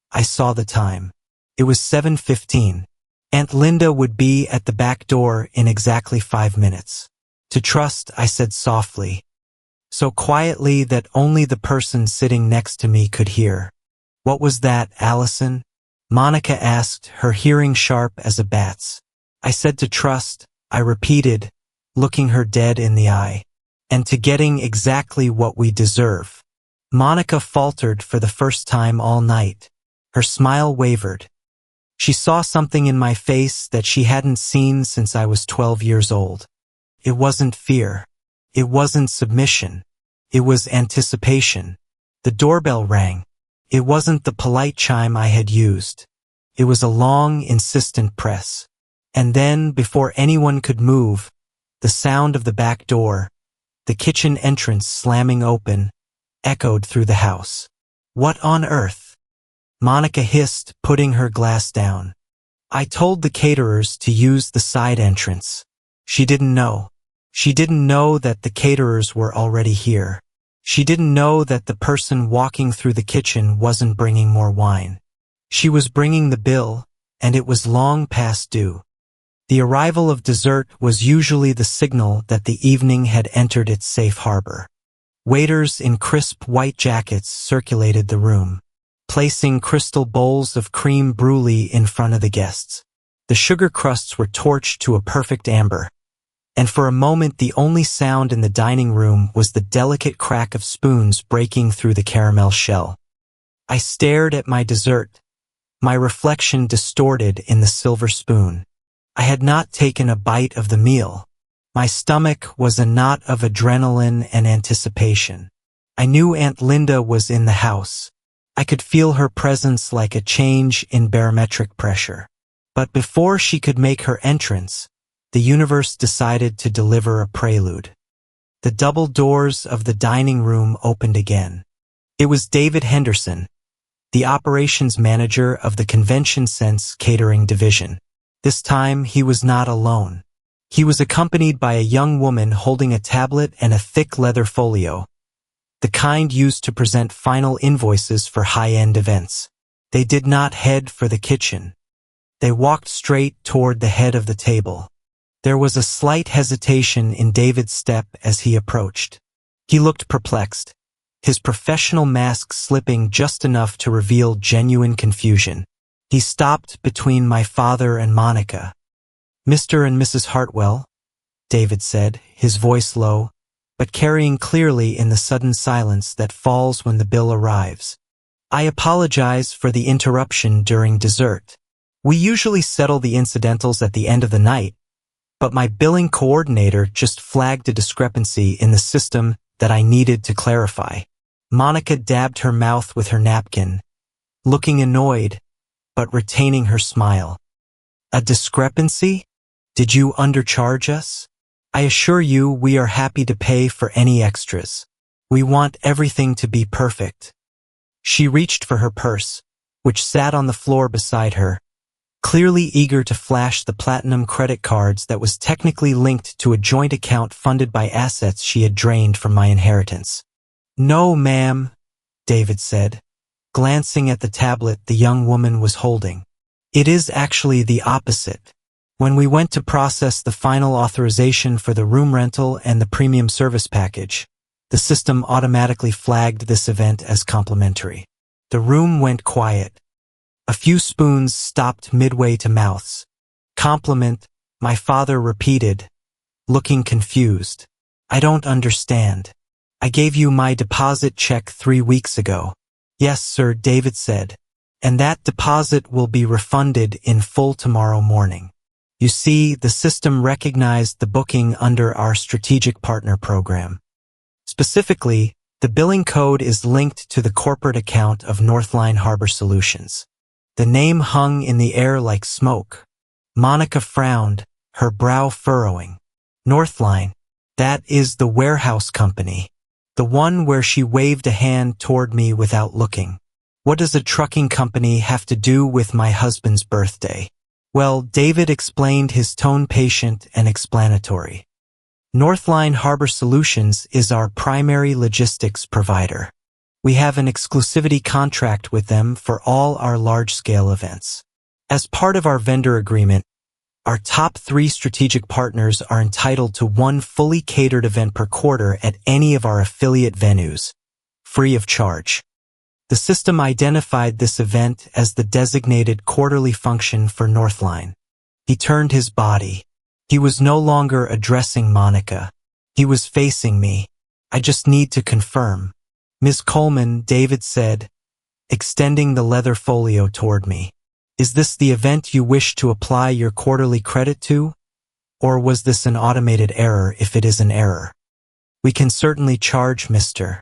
I saw the time. It was 7:15. Aunt Linda would be at the back door in exactly 5 minutes. To trust, I said softly, so quietly that only the person sitting next to me could hear. What was that, Allison? Monica asked, her hearing sharp as a bat's. I said to trust, I repeated, looking her dead in the eye. And to getting exactly what we deserve. Monica faltered for the first time all night. Her smile wavered. She saw something in my face that she hadn't seen since I was 12 years old. It wasn't fear. It wasn't submission. It was anticipation. The doorbell rang. It wasn't the polite chime I had used. It was a long, insistent press. And then, before anyone could move, the sound of the back door, the kitchen entrance slamming open, echoed through the house. What on earth? Monica hissed, putting her glass down. I told the caterers to use the side entrance. She didn't know. She didn't know that the caterers were already here. She didn't know that the person walking through the kitchen wasn't bringing more wine. She was bringing the bill, and it was long past due. The arrival of dessert was usually the signal that the evening had entered its safe harbor. Waiters in crisp white jackets circulated the room, placing crystal bowls of cream brulee in front of the guests. The sugar crusts were torched to a perfect amber, and for a moment the only sound in the dining room was the delicate crack of spoons breaking through the caramel shell. I stared at my dessert, my reflection distorted in the silver spoon. I had not taken a bite of the meal. My stomach was a knot of adrenaline and anticipation. I knew Aunt Linda was in the house. I could feel her presence like a change in barometric pressure. But before she could make her entrance, the universe decided to deliver a prelude. The double doors of the dining room opened again. It was David Henderson, the operations manager of the Convention Sense Catering Division. This time, he was not alone. He was accompanied by a young woman holding a tablet and a thick leather folio, the kind used to present final invoices for high-end events. They did not head for the kitchen. They walked straight toward the head of the table. There was a slight hesitation in David's step as he approached. He looked perplexed, his professional mask slipping just enough to reveal genuine confusion. He stopped between my father and Monica. Mr. and Mrs. Hartwell, David said, his voice low, but carrying clearly in the sudden silence that falls when the bill arrives. I apologize for the interruption during dessert. We usually settle the incidentals at the end of the night, but my billing coordinator just flagged a discrepancy in the system that I needed to clarify. Monica dabbed her mouth with her napkin, looking annoyed, but retaining her smile. A discrepancy? Did you undercharge us? I assure you we are happy to pay for any extras. We want everything to be perfect. She reached for her purse, which sat on the floor beside her, clearly eager to flash the platinum credit cards that was technically linked to a joint account funded by assets she had drained from my inheritance. No, ma'am, David said, glancing at the tablet the young woman was holding. It is actually the opposite. When we went to process the final authorization for the room rental and the premium service package, the system automatically flagged this event as complimentary. The room went quiet. A few spoons stopped midway to mouths. Compliment, my father repeated, looking confused. I don't understand. I gave you my deposit check 3 weeks ago. Yes, sir, David said. And that deposit will be refunded in full tomorrow morning. You see, the system recognized the booking under our Strategic Partner Program. Specifically, the billing code is linked to the corporate account of Northline Harbor Solutions. The name hung in the air like smoke. Monica frowned, her brow furrowing. Northline, that is the warehouse company. The one where she waved a hand toward me without looking. What does a trucking company have to do with my husband's birthday? Well, David explained, his tone patient and explanatory. Northline Harbor Solutions is our primary logistics provider. We have an exclusivity contract with them for all our large-scale events. As part of our vendor agreement, our top 3 strategic partners are entitled to 1 fully catered event per quarter at any of our affiliate venues, free of charge. The system identified this event as the designated quarterly function for Northline. He turned his body. He was no longer addressing Monica. He was facing me. I just need to confirm. Ms. Coleman, David said, extending the leather folio toward me. Is this the event you wish to apply your quarterly credit to? Or was this an automated error if it is an error? We can certainly charge Mr.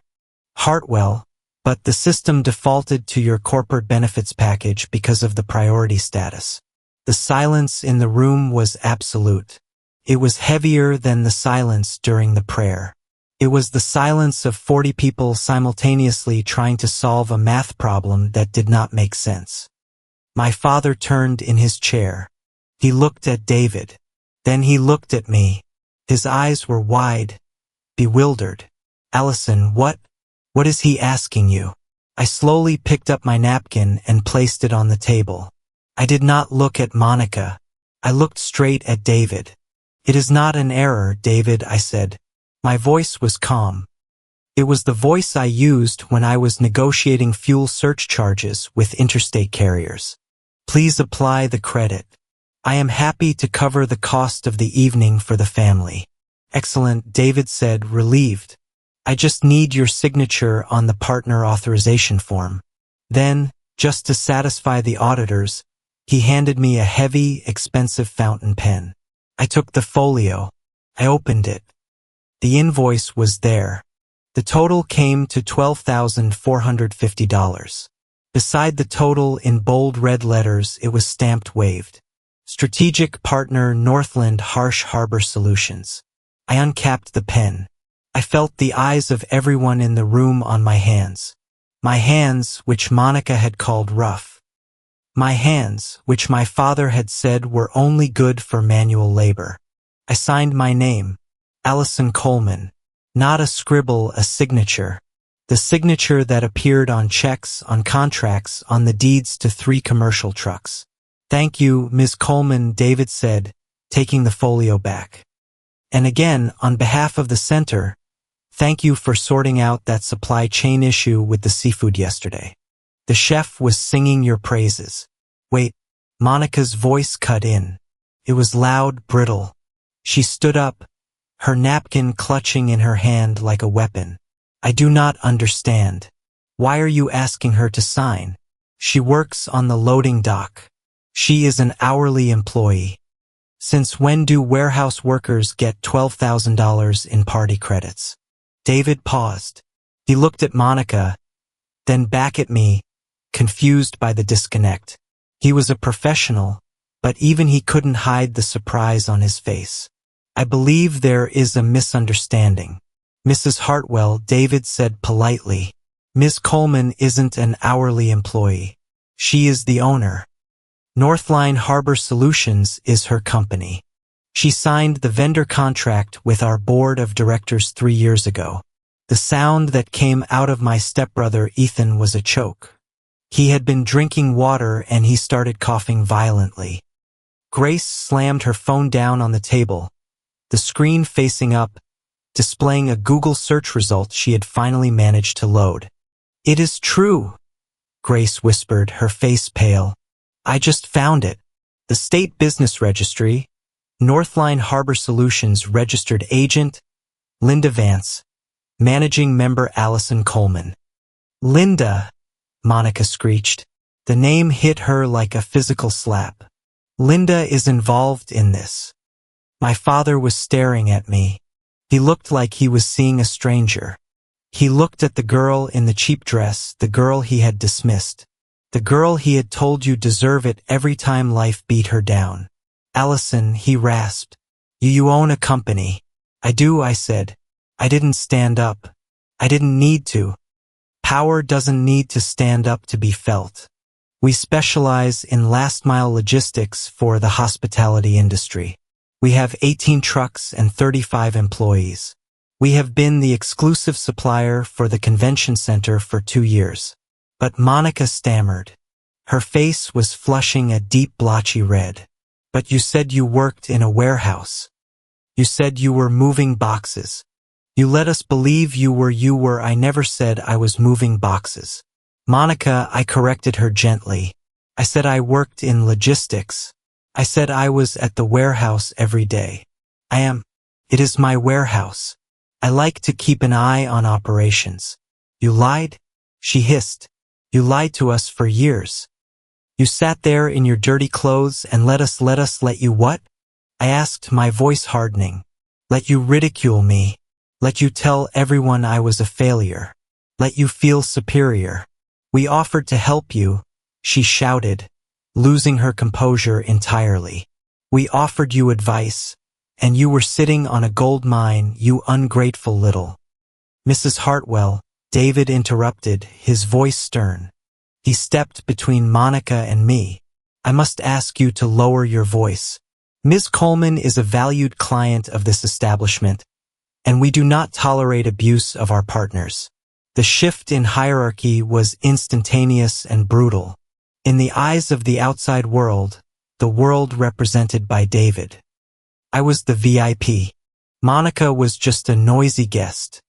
Hartwell, but the system defaulted to your corporate benefits package because of the priority status. The silence in the room was absolute. It was heavier than the silence during the prayer. It was the silence of 40 people simultaneously trying to solve a math problem that did not make sense. My father turned in his chair. He looked at David. Then he looked at me. His eyes were wide, bewildered. Allison, what is he asking you? I slowly picked up my napkin and placed it on the table. I did not look at Monica. I looked straight at David. It is not an error, David, I said. My voice was calm. It was the voice I used when I was negotiating fuel surcharges with interstate carriers. Please apply the credit. I am happy to cover the cost of the evening for the family. Excellent, David said, relieved. I just need your signature on the partner authorization form. Then, just to satisfy the auditors, he handed me a heavy, expensive fountain pen. I took the folio. I opened it. The invoice was there. The total came to $12,450. Beside the total in bold red letters, it was stamped waived. Strategic Partner Northland Harsh Harbor Solutions. I uncapped the pen. I felt the eyes of everyone in the room on my hands. My hands, which Monica had called rough. My hands, which my father had said were only good for manual labor. I signed my name, Allison Coleman. Not a scribble, a signature. The signature that appeared on checks, on contracts, on the deeds to 3 commercial trucks. Thank you, Ms. Coleman, David said, taking the folio back. And again, on behalf of the center, thank you for sorting out that supply chain issue with the seafood yesterday. The chef was singing your praises. Wait, Monica's voice cut in. It was loud, brittle. She stood up, her napkin clutching in her hand like a weapon. I do not understand. Why are you asking her to sign? She works on the loading dock. She is an hourly employee. Since when do warehouse workers get $12,000 in party credits? David paused. He looked at Monica, then back at me, confused by the disconnect. He was a professional, but even he couldn't hide the surprise on his face. I believe there is a misunderstanding. Mrs. Hartwell, David said politely. Ms. Coleman isn't an hourly employee. She is the owner. Northline Harbor Solutions is her company. She signed the vendor contract with our board of directors 3 years ago. The sound that came out of my stepbrother Ethan was a choke. He had been drinking water and he started coughing violently. Grace slammed her phone down on the table, the screen facing up, displaying a Google search result she had finally managed to load. It is true, Grace whispered, her face pale. I just found it. The State Business Registry, Northline Harbor Solutions registered agent, Linda Vance, managing member Allison Coleman. Linda, Monica screeched. The name hit her like a physical slap. Linda is involved in this. My father was staring at me. He looked like he was seeing a stranger. He looked at the girl in the cheap dress, the girl he had dismissed. The girl he had told you deserve it every time life beat her down. Allison, he rasped. You own a company. I do, I said. I didn't stand up. I didn't need to. Power doesn't need to stand up to be felt. We specialize in last-mile logistics for the hospitality industry. We have 18 trucks and 35 employees. We have been the exclusive supplier for the convention center for 2 years. But Monica stammered. Her face was flushing a deep blotchy red. But you said you worked in a warehouse. You said you were moving boxes. You let us believe you were. I never said I was moving boxes. Monica, I corrected her gently. I said I worked in logistics. I said I was at the warehouse every day. I am. It is my warehouse. I like to keep an eye on operations. You lied? She hissed. You lied to us for years. You sat there in your dirty clothes and let you what? I asked, my voice hardening. Let you ridicule me. Let you tell everyone I was a failure. Let you feel superior. We offered to help you, she shouted, losing her composure entirely. We offered you advice, and you were sitting on a gold mine, you ungrateful little. Mrs. Hartwell, David interrupted, his voice stern. He stepped between Monica and me. I must ask you to lower your voice. Ms. Coleman is a valued client of this establishment, and we do not tolerate abuse of our partners. The shift in hierarchy was instantaneous and brutal. In the eyes of the outside world, the world represented by David. I was the VIP. Monica was just a noisy guest.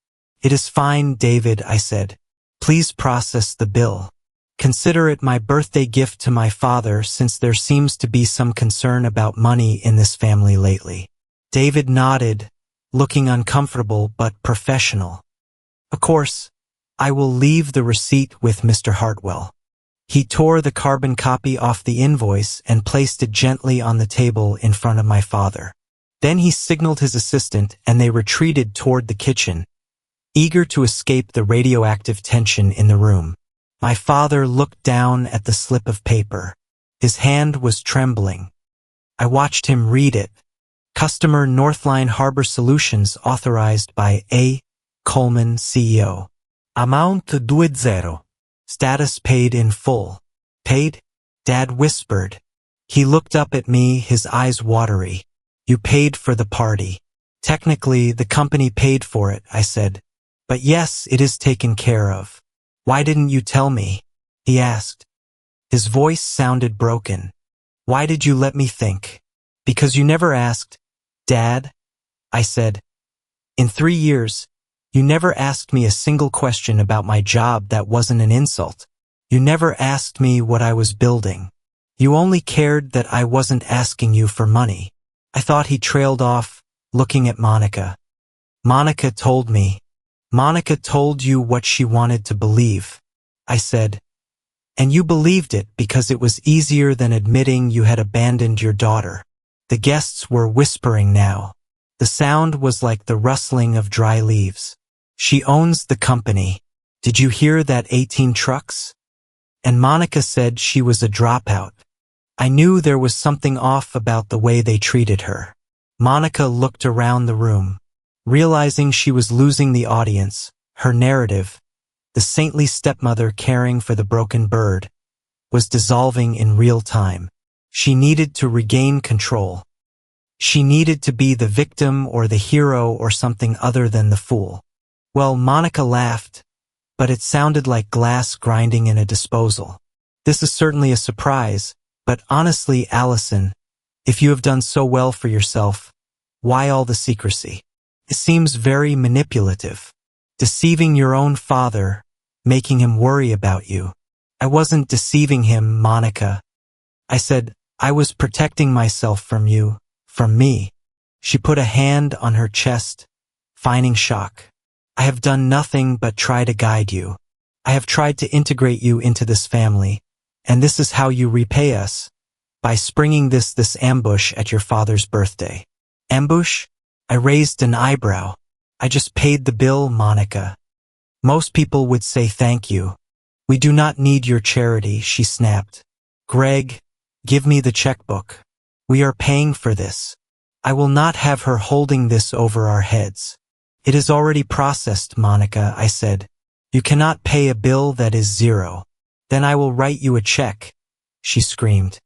It is fine, David, I said. Please process the bill. Consider it my birthday gift to my father, since there seems to be some concern about money in this family lately. David nodded, looking uncomfortable but professional. Of course, I will leave the receipt with Mr. Hartwell. He tore the carbon copy off the invoice and placed it gently on the table in front of my father. Then he signaled his assistant and they retreated toward the kitchen, eager to escape the radioactive tension in the room. My father looked down at the slip of paper. His hand was trembling. I watched him read it. Customer Northline Harbor Solutions authorized by A. Coleman, CEO. Amount 20. Status paid in full. Paid? Dad whispered. He looked up at me, his eyes watery. You paid for the party. Technically, the company paid for it, I said. But yes, it is taken care of. Why didn't you tell me? He asked. His voice sounded broken. Why did you let me think? Because you never asked. Dad, I said. In 3 years, you never asked me a single question about my job that wasn't an insult. You never asked me what I was building. You only cared that I wasn't asking you for money. I thought he trailed off, looking at Monica. Monica told me. Monica told you what she wanted to believe. I said. And you believed it because it was easier than admitting you had abandoned your daughter. The guests were whispering now. The sound was like the rustling of dry leaves. She owns the company. Did you hear that 18 trucks? And Monica said she was a dropout. I knew there was something off about the way they treated her. Monica looked around the room. Realizing she was losing the audience, her narrative, the saintly stepmother caring for the broken bird, was dissolving in real time. She needed to regain control. She needed to be the victim or the hero or something other than the fool. Well, Monica laughed, but it sounded like glass grinding in a disposal. This is certainly a surprise, but honestly, Allison, if you have done so well for yourself, why all the secrecy? It seems very manipulative. Deceiving your own father, making him worry about you. I wasn't deceiving him, Monica. I said, I was protecting myself from you, from me. She put a hand on her chest, feigning shock. I have done nothing but try to guide you. I have tried to integrate you into this family, and this is how you repay us, by springing this ambush at your father's birthday. Ambush? I raised an eyebrow. I just paid the bill, Monica. Most people would say thank you. We do not need your charity, she snapped. Greg, give me the checkbook. We are paying for this. I will not have her holding this over our heads. It is already processed, Monica, I said. You cannot pay a bill that is 0. Then I will write you a check, she screamed.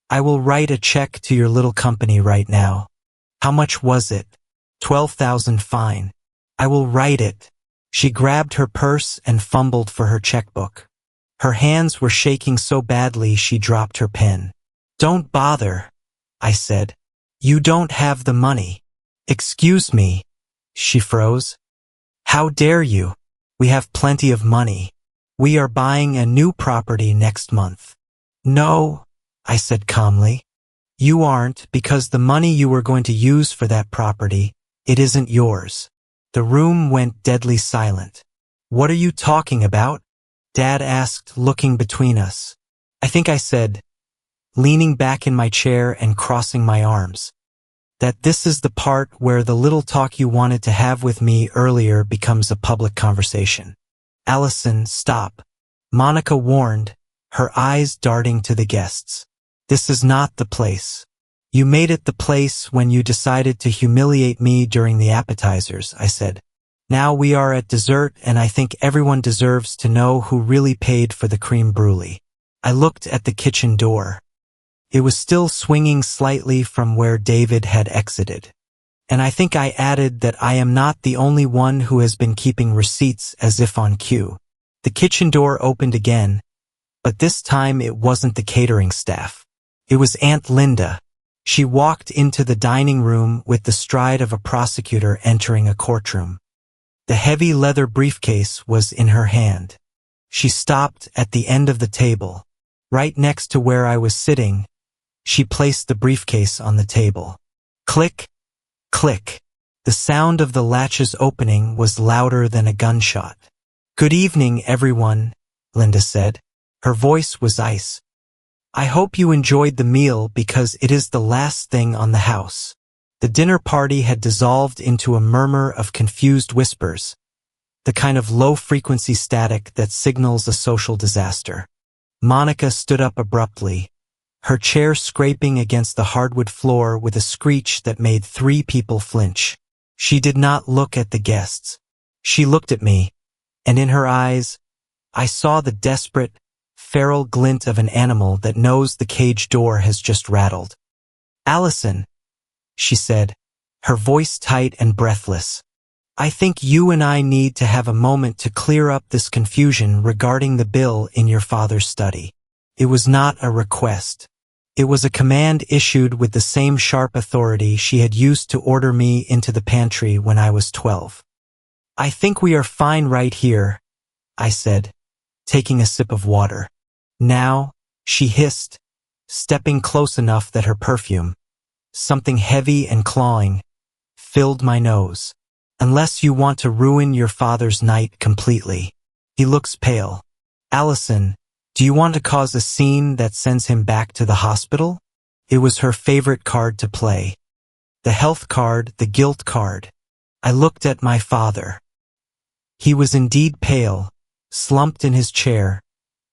I will write a check to your little company right now. How much was it? 12,000 fine. I will write it. She grabbed her purse and fumbled for her checkbook. Her hands were shaking so badly she dropped her pen. Don't bother, I said. You don't have the money. Excuse me. She froze. How dare you? We have plenty of money. We are buying a new property next month. No, I said calmly. You aren't, because the money you were going to use for that property, it isn't yours. The room went deadly silent. What are you talking about? Dad asked, looking between us. I think I said, leaning back in my chair and crossing my arms, that this is the part where the little talk you wanted to have with me earlier becomes a public conversation. Allison, stop. Monica warned, her eyes darting to the guests. This is not the place. You made it the place when you decided to humiliate me during the appetizers, I said. Now we are at dessert, and I think everyone deserves to know who really paid for the creme brulee. I looked at the kitchen door. It was still swinging slightly from where David had exited. And I think I added that I am not the only one who has been keeping receipts as if on cue. The kitchen door opened again, but this time it wasn't the catering staff. It was Aunt Linda. She walked into the dining room with the stride of a prosecutor entering a courtroom. The heavy leather briefcase was in her hand. She stopped at the end of the table, right next to where I was sitting. She placed the briefcase on the table. Click, click. The sound of the latches opening was louder than a gunshot. Good evening, everyone, Linda said. Her voice was ice. I hope you enjoyed the meal because it is the last thing on the house. The dinner party had dissolved into a murmur of confused whispers, the kind of low-frequency static that signals a social disaster. Monica stood up abruptly, her chair scraping against the hardwood floor with a screech that made 3 people flinch. She did not look at the guests. She looked at me, and in her eyes, I saw the desperate, feral glint of an animal that knows the cage door has just rattled. Allison, she said, her voice tight and breathless. I think you and I need to have a moment to clear up this confusion regarding the bill in your father's study. It was not a request. It was a command issued with the same sharp authority she had used to order me into the pantry when I was 12. I think we are fine right here, I said, taking a sip of water. Now, she hissed, stepping close enough that her perfume, something heavy and clawing, filled my nose. Unless you want to ruin your father's night completely. He looks pale. Allison, do you want to cause a scene that sends him back to the hospital? It was her favorite card to play. The health card, the guilt card. I looked at my father. He was indeed pale, slumped in his chair,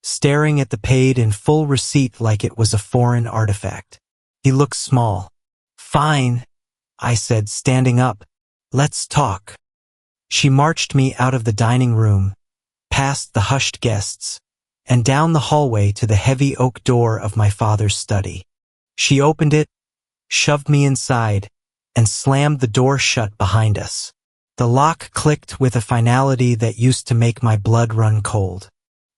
staring at the paid in full receipt like it was a foreign artifact. He looked small. Fine, I said, standing up. Let's talk. She marched me out of the dining room, past the hushed guests, and down the hallway to the heavy oak door of my father's study. She opened it, shoved me inside, and slammed the door shut behind us. The lock clicked with a finality that used to make my blood run cold.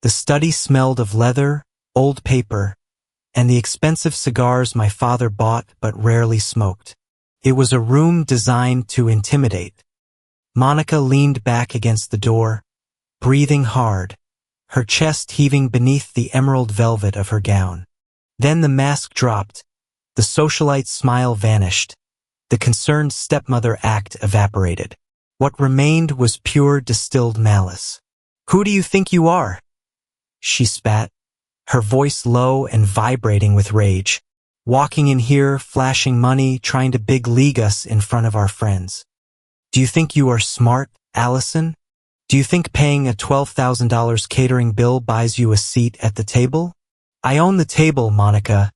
The study smelled of leather, old paper, and the expensive cigars my father bought but rarely smoked. It was a room designed to intimidate. Monica leaned back against the door, breathing hard, her chest heaving beneath the emerald velvet of her gown. Then the mask dropped, the socialite smile vanished, the concerned stepmother act evaporated. What remained was pure distilled malice. Who do you think you are? She spat, her voice low and vibrating with rage. Walking in here, flashing money, trying to big league us in front of our friends. Do you think you are smart, Allison? Do you think paying a $12,000 catering bill buys you a seat at the table? I own the table, Monica,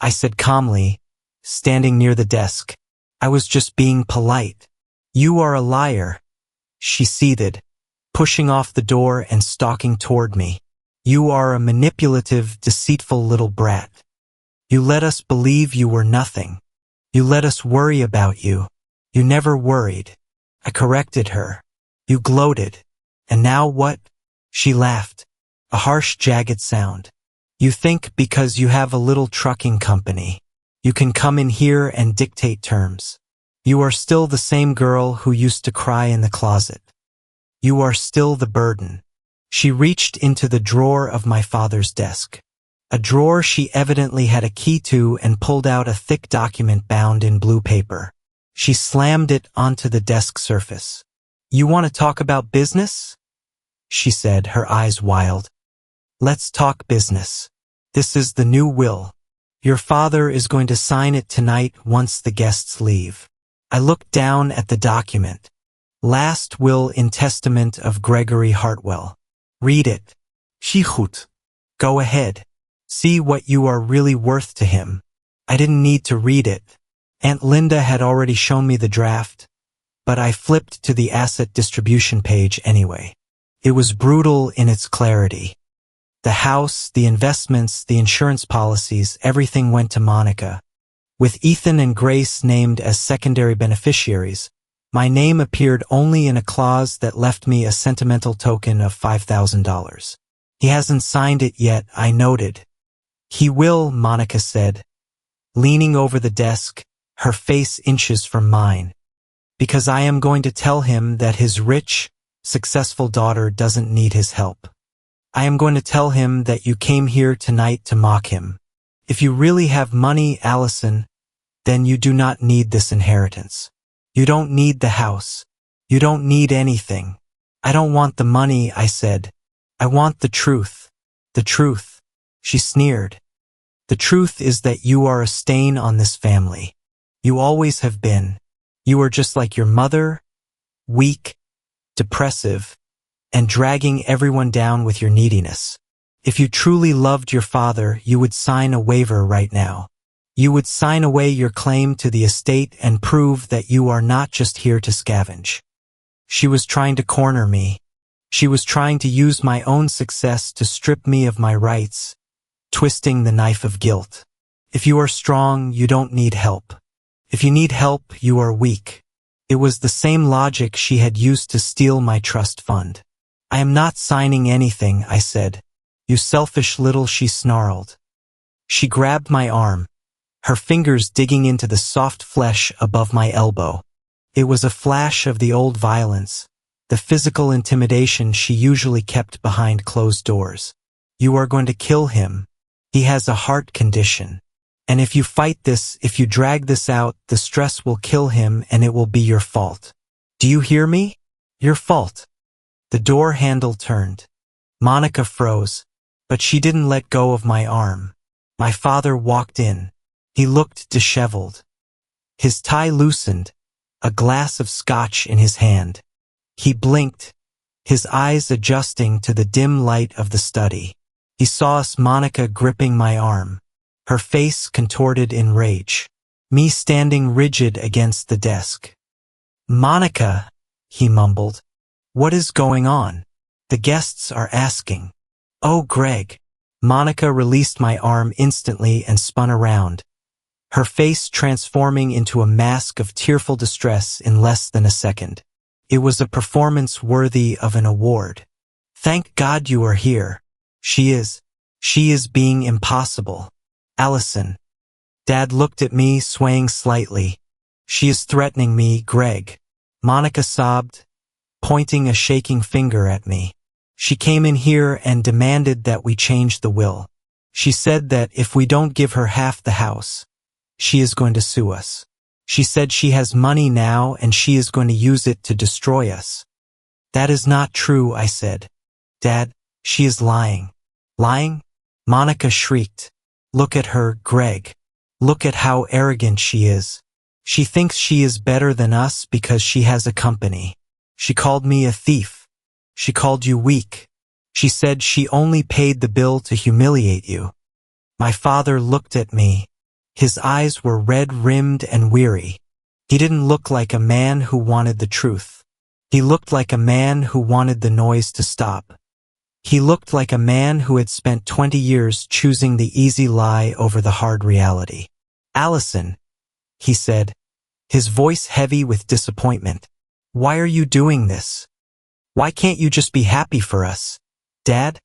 I said calmly, standing near the desk. I was just being polite. You are a liar, she seethed, pushing off the door and stalking toward me. You are a manipulative, deceitful little brat. You let us believe you were nothing. You let us worry about you. You never worried. I corrected her. You gloated. And now what? She laughed. A harsh, jagged sound. You think because you have a little trucking company, you can come in here and dictate terms. You are still the same girl who used to cry in the closet. You are still the burden. She reached into the drawer of my father's desk. A drawer she evidently had a key to, and pulled out a thick document bound in blue paper. She slammed it onto the desk surface. "You want to talk about business?" she said, her eyes wild. "Let's talk business. This is the new will. Your father is going to sign it tonight once the guests leave." I looked down at the document. Last will in testament of Gregory Hartwell. "Read it." "Zie goed." "Go ahead. See what you are really worth to him." I didn't need to read it. Aunt Linda had already shown me the draft, but I flipped to the asset distribution page anyway. It was brutal in its clarity. The house, the investments, the insurance policies, everything went to Monica. With Ethan and Grace named as secondary beneficiaries, my name appeared only in a clause that left me a sentimental token of $5,000. "He hasn't signed it yet," I noted. "He will," Monica said, leaning over the desk, her face inches from mine. "Because I am going to tell him that his rich, successful daughter doesn't need his help. I am going to tell him that you came here tonight to mock him. If you really have money, Allison, then you do not need this inheritance. You don't need the house. You don't need anything." "I don't want the money," I said. "I want the truth." "The truth," she sneered. "The truth is that you are a stain on this family. You always have been. You are just like your mother, weak, depressive, and dragging everyone down with your neediness. If you truly loved your father, you would sign a waiver right now. You would sign away your claim to the estate and prove that you are not just here to scavenge." She was trying to corner me. She was trying to use my own success to strip me of my rights, twisting the knife of guilt. "If you are strong, you don't need help. If you need help, you are weak." It was the same logic she had used to steal my trust fund. "I am not signing anything," I said. "You selfish little," she snarled. She grabbed my arm, her fingers digging into the soft flesh above my elbow. It was a flash of the old violence, the physical intimidation she usually kept behind closed doors. "You are going to kill him. He has a heart condition. And if you fight this, if you drag this out, the stress will kill him and it will be your fault. Do you hear me? Your fault." The door handle turned. Monica froze, but she didn't let go of my arm. My father walked in. He looked disheveled. His tie loosened, a glass of scotch in his hand. He blinked, his eyes adjusting to the dim light of the study. He saw us, Monica gripping my arm, her face contorted in rage, me standing rigid against the desk. "Monica," he mumbled, "what is going on? The guests are asking." "Oh, Greg." Monica released my arm instantly and spun around, her face transforming into a mask of tearful distress in less than a second. It was a performance worthy of an award. "Thank God you are here. She is being impossible. Allison." Dad looked at me, swaying slightly. "She is threatening me, Greg." Monica sobbed, pointing a shaking finger at me. "She came in here and demanded that we change the will. She said that if we don't give her half the house, she is going to sue us. She said she has money now and she is going to use it to destroy us." "That is not true," I said. "Dad, she is lying." "Lying?" Monica shrieked. "Look at her, Greg. Look at how arrogant she is. She thinks she is better than us because she has a company. She called me a thief. She called you weak. She said she only paid the bill to humiliate you." My father looked at me. His eyes were red-rimmed and weary. He didn't look like a man who wanted the truth. He looked like a man who wanted the noise to stop. He looked like a man who had spent 20 years choosing the easy lie over the hard reality. "Allison," he said, his voice heavy with disappointment. "Why are you doing this? Why can't you just be happy for us? Dad?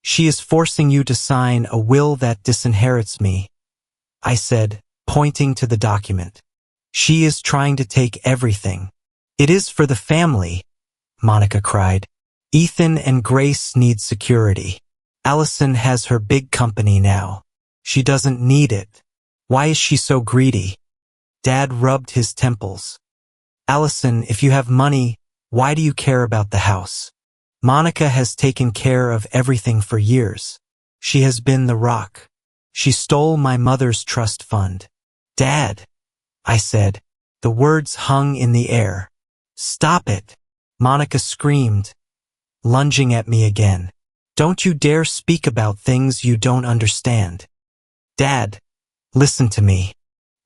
She is forcing you to sign a will that disinherits me," I said, pointing to the document. "She is trying to take everything." "It is for the family," Monica cried. Ethan and Grace need security. Allison has her big company now. She doesn't need it. Why is she so greedy? Dad rubbed his temples. Allison, if you have money, why do you care about the house? Monica has taken care of everything for years. She has been the rock. She stole my mother's trust fund. Dad, I said. The words hung in the air. Stop it, Monica screamed, lunging at me again. Don't you dare speak about things you don't understand. Dad, listen to me.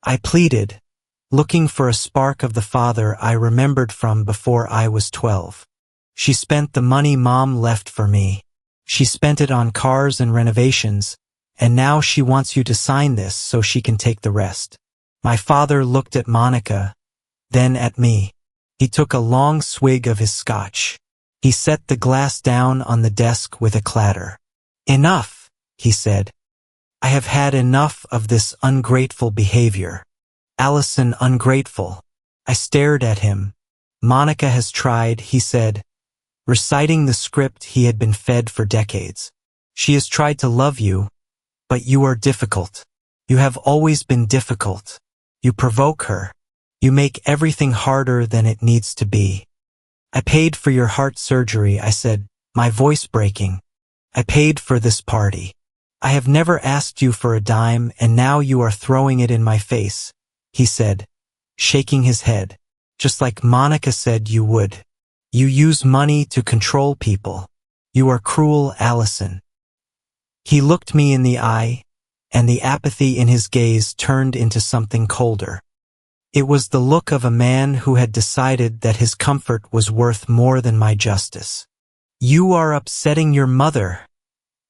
I pleaded, looking for a spark of the father I remembered from before I was 12. She spent the money Mom left for me. She spent it on cars and renovations, and now she wants you to sign this so she can take the rest. My father looked at Monica, then at me. He took a long swig of his scotch. He set the glass down on the desk with a clatter. Enough, he said. I have had enough of this ungrateful behavior. Allison, ungrateful. I stared at him. Monica has tried, he said, reciting the script he had been fed for decades. She has tried to love you, but you are difficult. You have always been difficult. You provoke her. You make everything harder than it needs to be. I paid for your heart surgery, I said, my voice breaking. I paid for this party. I have never asked you for a dime, and now you are throwing it in my face, he said, shaking his head, just like Monica said you would. You use money to control people. You are cruel, Allison. He looked me in the eye, and the apathy in his gaze turned into something colder. It was the look of a man who had decided that his comfort was worth more than my justice. You are upsetting your mother,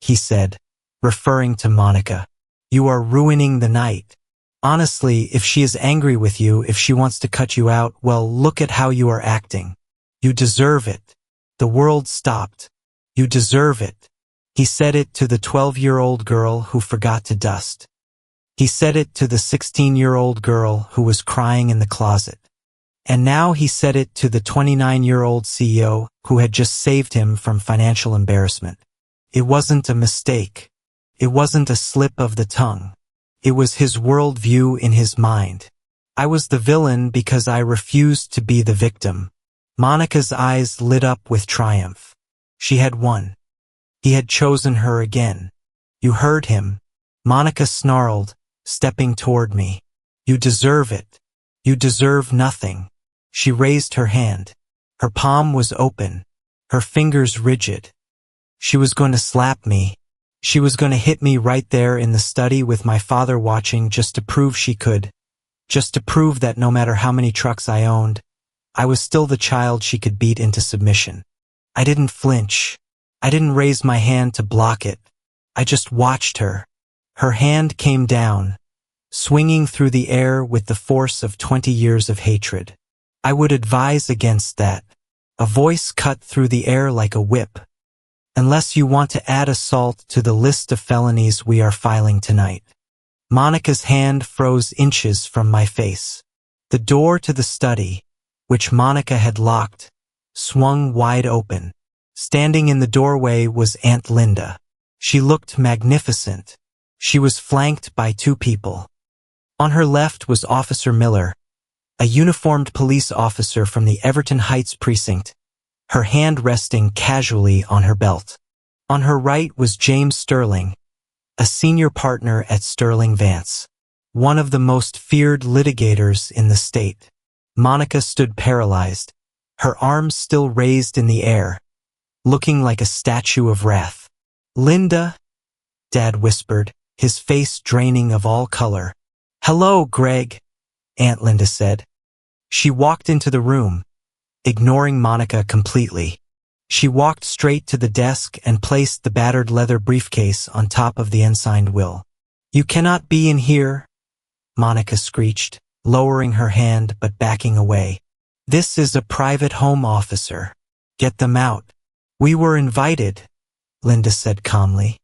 he said, referring to Monica. You are ruining the night. Honestly, if she is angry with you, if she wants to cut you out, well, look at how you are acting. You deserve it. The world stopped. You deserve it. He said it to the 12-year-old girl who forgot to dust. He said it to the 16-year-old girl who was crying in the closet. And now he said it to the 29-year-old CEO who had just saved him from financial embarrassment. It wasn't a mistake. It wasn't a slip of the tongue. It was his worldview in his mind. I was the villain because I refused to be the victim. Monica's eyes lit up with triumph. She had won. He had chosen her again. You heard him. Monica snarled, stepping toward me. You deserve it. You deserve nothing. She raised her hand. Her palm was open, her fingers rigid. She was going to slap me. She was going to hit me right there in the study with my father watching, just to prove she could. Just to prove that no matter how many trucks I owned, I was still the child she could beat into submission. I didn't flinch. I didn't raise my hand to block it. I just watched her. Her hand came down, swinging through the air with the force of 20 years of hatred. I would advise against that. A voice cut through the air like a whip. Unless you want to add assault to the list of felonies we are filing tonight. Monica's hand froze inches from my face. The door to the study, which Monica had locked, swung wide open. Standing in the doorway was Aunt Linda. She looked magnificent. She was flanked by two people. On her left was Officer Miller, a uniformed police officer from the Everton Heights precinct, her hand resting casually on her belt. On her right was James Sterling, a senior partner at Sterling Vance, one of the most feared litigators in the state. Monica stood paralyzed, her arms still raised in the air, looking like a statue of wrath. Linda, Dad whispered, his face draining of all color. Hello, Greg, Aunt Linda said. She walked into the room, ignoring Monica completely. She walked straight to the desk and placed the battered leather briefcase on top of the unsigned will. You cannot be in here, Monica screeched, lowering her hand but backing away. This is a private home, officer. Get them out. We were invited, Linda said calmly,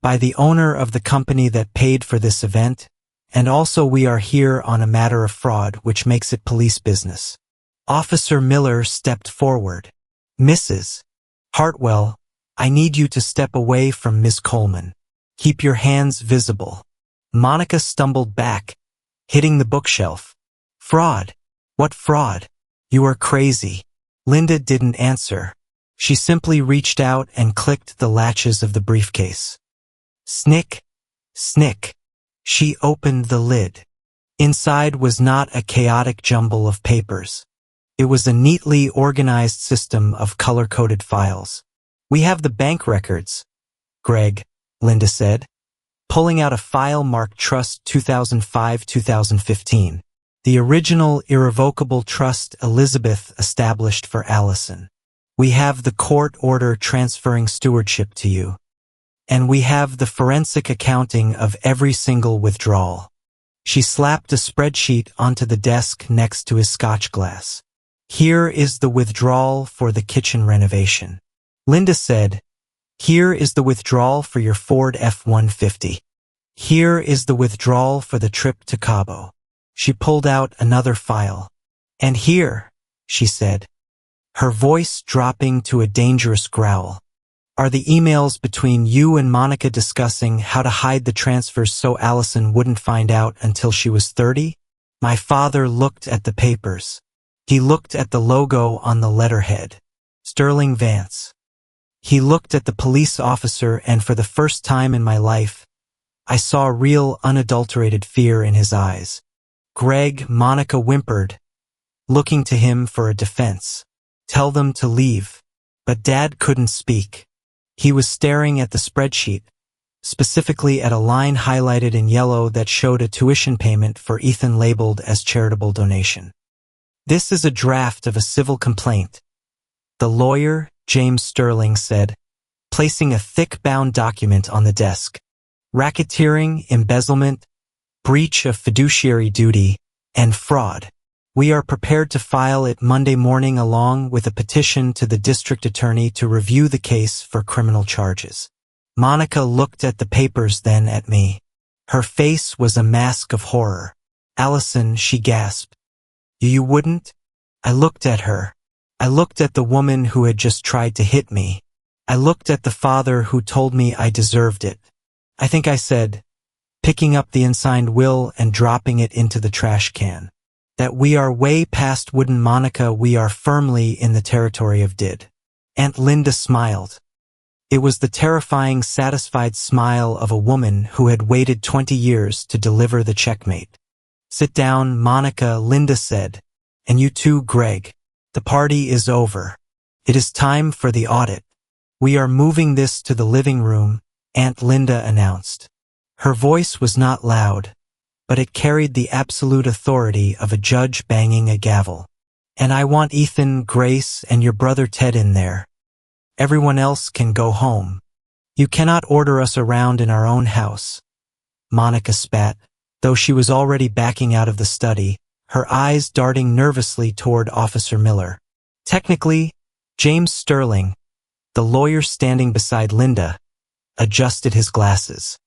by the owner of the company that paid for this event, and also we are here on a matter of fraud, which makes it police business. Officer Miller stepped forward. Mrs. Hartwell, I need you to step away from Miss Coleman. Keep your hands visible. Monica stumbled back, hitting the bookshelf. Fraud. What fraud? You are crazy. Linda didn't answer. She simply reached out and clicked the latches of the briefcase. Snick, snick. She opened the lid. Inside was not a chaotic jumble of papers. It was a neatly organized system of color-coded files. We have the bank records, Greg, Linda said, pulling out a file marked Trust 2005-2015, the original irrevocable trust Elizabeth established for Allison. We have the court order transferring stewardship to you. And we have the forensic accounting of every single withdrawal. She slapped a spreadsheet onto the desk next to his scotch glass. Here is the withdrawal for the kitchen renovation. Linda said, here is the withdrawal for your Ford F-150. Here is the withdrawal for the trip to Cabo. She pulled out another file. And here, she said, her voice dropping to a dangerous growl, are the emails between you and Monica discussing how to hide the transfers so Allison wouldn't find out until she was 30? My father looked at the papers. He looked at the logo on the letterhead, Sterling Vance. He looked at the police officer, and for the first time in my life, I saw real unadulterated fear in his eyes. Greg, Monica whimpered, looking to him for a defense. Tell them to leave. But Dad couldn't speak. He was staring at the spreadsheet, specifically at a line highlighted in yellow that showed a tuition payment for Ethan labeled as charitable donation. This is a draft of a civil complaint, the lawyer, James Sterling, said, placing a thick bound document on the desk. Racketeering, embezzlement, breach of fiduciary duty, and fraud. We are prepared to file it Monday morning along with a petition to the district attorney to review the case for criminal charges. Monica looked at the papers, then at me. Her face was a mask of horror. Allison, she gasped. You wouldn't? I looked at her. I looked at the woman who had just tried to hit me. I looked at the father who told me I deserved it. I think I said, picking up the unsigned will and dropping it into the trash can, that we are way past wooden Monica, we are firmly in the territory of did. Aunt Linda smiled. It was the terrifying, satisfied smile of a woman who had waited 20 years to deliver the checkmate. Sit down, Monica, Linda said. And you too, Greg. The party is over. It is time for the audit. We are moving this to the living room, Aunt Linda announced. Her voice was not loud, but it carried the absolute authority of a judge banging a gavel. And I want Ethan, Grace, and your brother Ted in there. Everyone else can go home. You cannot order us around in our own house. Monica spat, though she was already backing out of the study, her eyes darting nervously toward Officer Miller. Technically, James Sterling, the lawyer standing beside Linda, adjusted his glasses.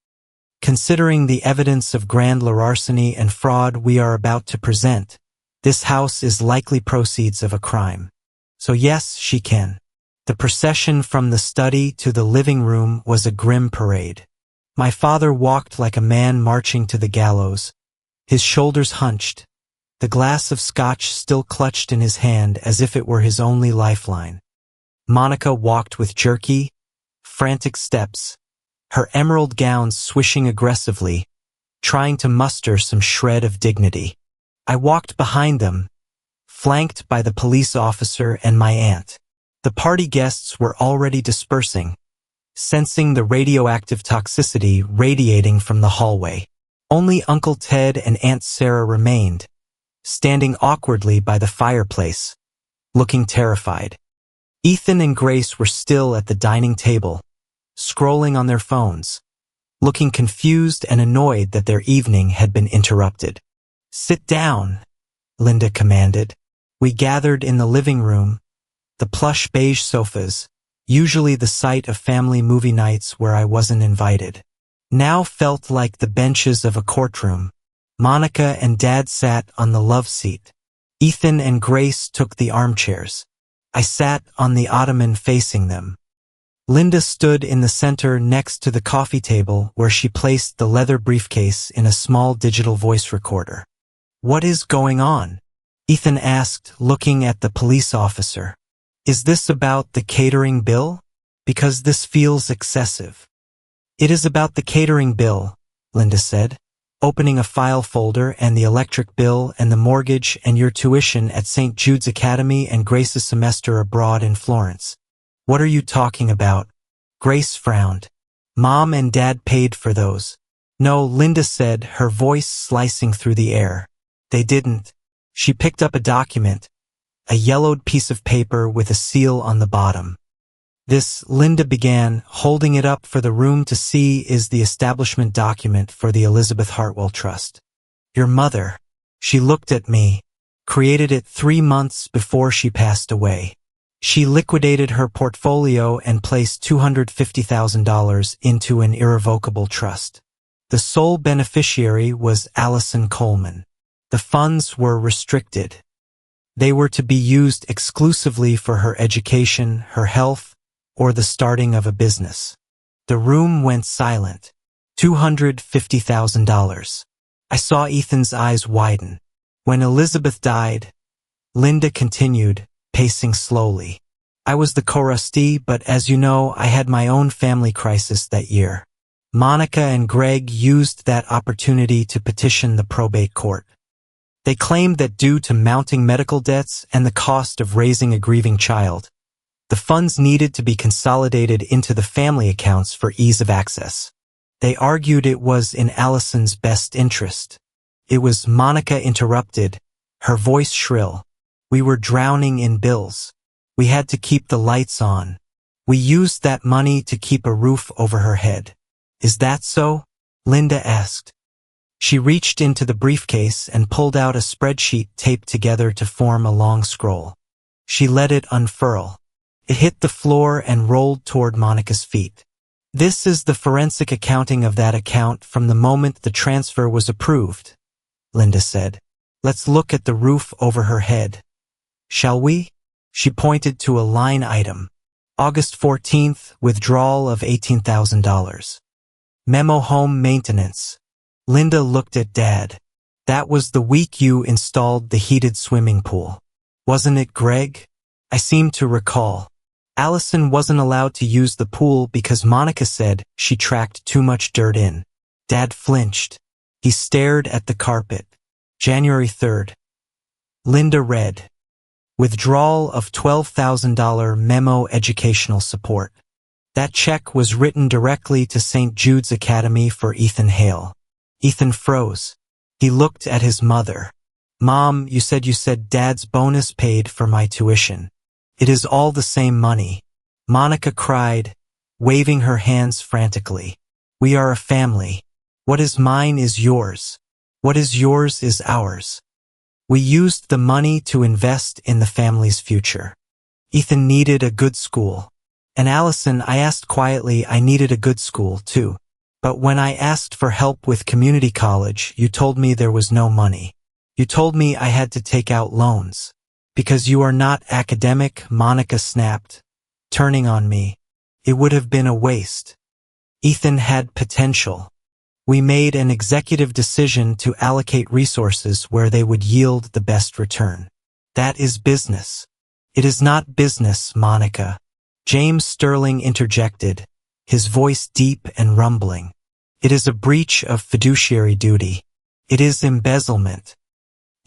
Considering the evidence of grand larceny and fraud we are about to present, this house is likely proceeds of a crime. So yes, she can. The procession from the study to the living room was a grim parade. My father walked like a man marching to the gallows, his shoulders hunched, the glass of scotch still clutched in his hand as if it were his only lifeline. Monica walked with jerky, frantic steps, her emerald gown swishing aggressively, trying to muster some shred of dignity. I walked behind them, flanked by the police officer and my aunt. The party guests were already dispersing, sensing the radioactive toxicity radiating from the hallway. Only Uncle Ted and Aunt Sarah remained, standing awkwardly by the fireplace, looking terrified. Ethan and Grace were still at the dining table, scrolling on their phones, looking confused and annoyed that their evening had been interrupted. Sit down, Linda commanded. We gathered in the living room, the plush beige sofas, usually the site of family movie nights where I wasn't invited, now felt like the benches of a courtroom. Monica and Dad sat on the love seat. Ethan and Grace took the armchairs. I sat on the ottoman facing them. Linda stood in the center next to the coffee table where she placed the leather briefcase in a small digital voice recorder. "What is going on?" Ethan asked, looking at the police officer. "Is this about the catering bill? Because this feels excessive." "It is about the catering bill," Linda said, opening a file folder, "and the electric bill and the mortgage and your tuition at St. Jude's Academy and Grace's semester abroad in Florence." "What are you talking about?" Grace frowned. "Mom and Dad paid for those." "No," Linda said, her voice slicing through the air. "They didn't." She picked up a document, a yellowed piece of paper with a seal on the bottom. "This," Linda began, holding it up for the room to see, "is the establishment document for the Elizabeth Hartwell Trust. Your mother," she looked at me, "created it 3 months before she passed away. She liquidated her portfolio and placed $250,000 into an irrevocable trust. The sole beneficiary was Allison Coleman. The funds were restricted. They were to be used exclusively for her education, her health, or the starting of a business." The room went silent. $250,000. I saw Ethan's eyes widen. "When Elizabeth died," Linda continued, pacing slowly, "I was the co-trustee, but as you know, I had my own family crisis that year. Monica and Greg used that opportunity to petition the probate court. They claimed that due to mounting medical debts and the cost of raising a grieving child, the funds needed to be consolidated into the family accounts for ease of access. They argued it was in Allison's best interest. It was," Monica interrupted, her voice shrill. "We were drowning in bills. We had to keep the lights on. We used that money to keep a roof over her head." "Is that so?" Linda asked. She reached into the briefcase and pulled out a spreadsheet taped together to form a long scroll. She let it unfurl. It hit the floor and rolled toward Monica's feet. "This is the forensic accounting of that account from the moment the transfer was approved," Linda said. "Let's look at the roof over her head. Shall we?" She pointed to a line item. "August 14th, withdrawal of $18,000. Memo home maintenance." Linda looked at Dad. "That was the week you installed the heated swimming pool. Wasn't it, Greg?" I seem to recall. "Allison wasn't allowed to use the pool because Monica said she tracked too much dirt in." Dad flinched. He stared at the carpet. "January 3rd. Linda read, "Withdrawal of $12,000 memo educational support." That check was written directly to St. Jude's Academy for Ethan Hale. Ethan froze. He looked at his mother. "Mom, you said Dad's bonus paid for my tuition. It is all the same money." Monica cried, waving her hands frantically. "We are a family. What is mine is yours. What is yours is ours. We used the money to invest in the family's future. Ethan needed a good school. And Allison," I asked quietly, "I needed a good school too. But when I asked for help with community college, you told me there was no money. You told me I had to take out loans. Because you are not academic," Monica snapped, turning on me. "It would have been a waste. Ethan had potential. We made an executive decision to allocate resources where they would yield the best return. That is business." "It is not business, Monica," James Sterling interjected, his voice deep and rumbling. "It is a breach of fiduciary duty. It is embezzlement.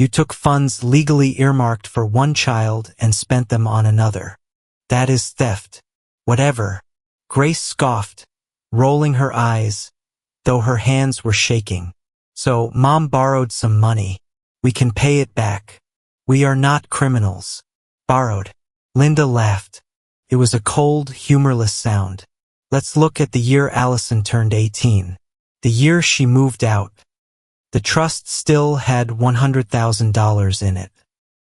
You took funds legally earmarked for one child and spent them on another. That is theft." "Whatever." Grace scoffed, rolling her eyes, though her hands were shaking. "So, Mom borrowed some money. We can pay it back. We are not criminals." "Borrowed." Linda laughed. It was a cold, humorless sound. "Let's look at the year Allison turned 18. The year she moved out. The trust still had $100,000 in it."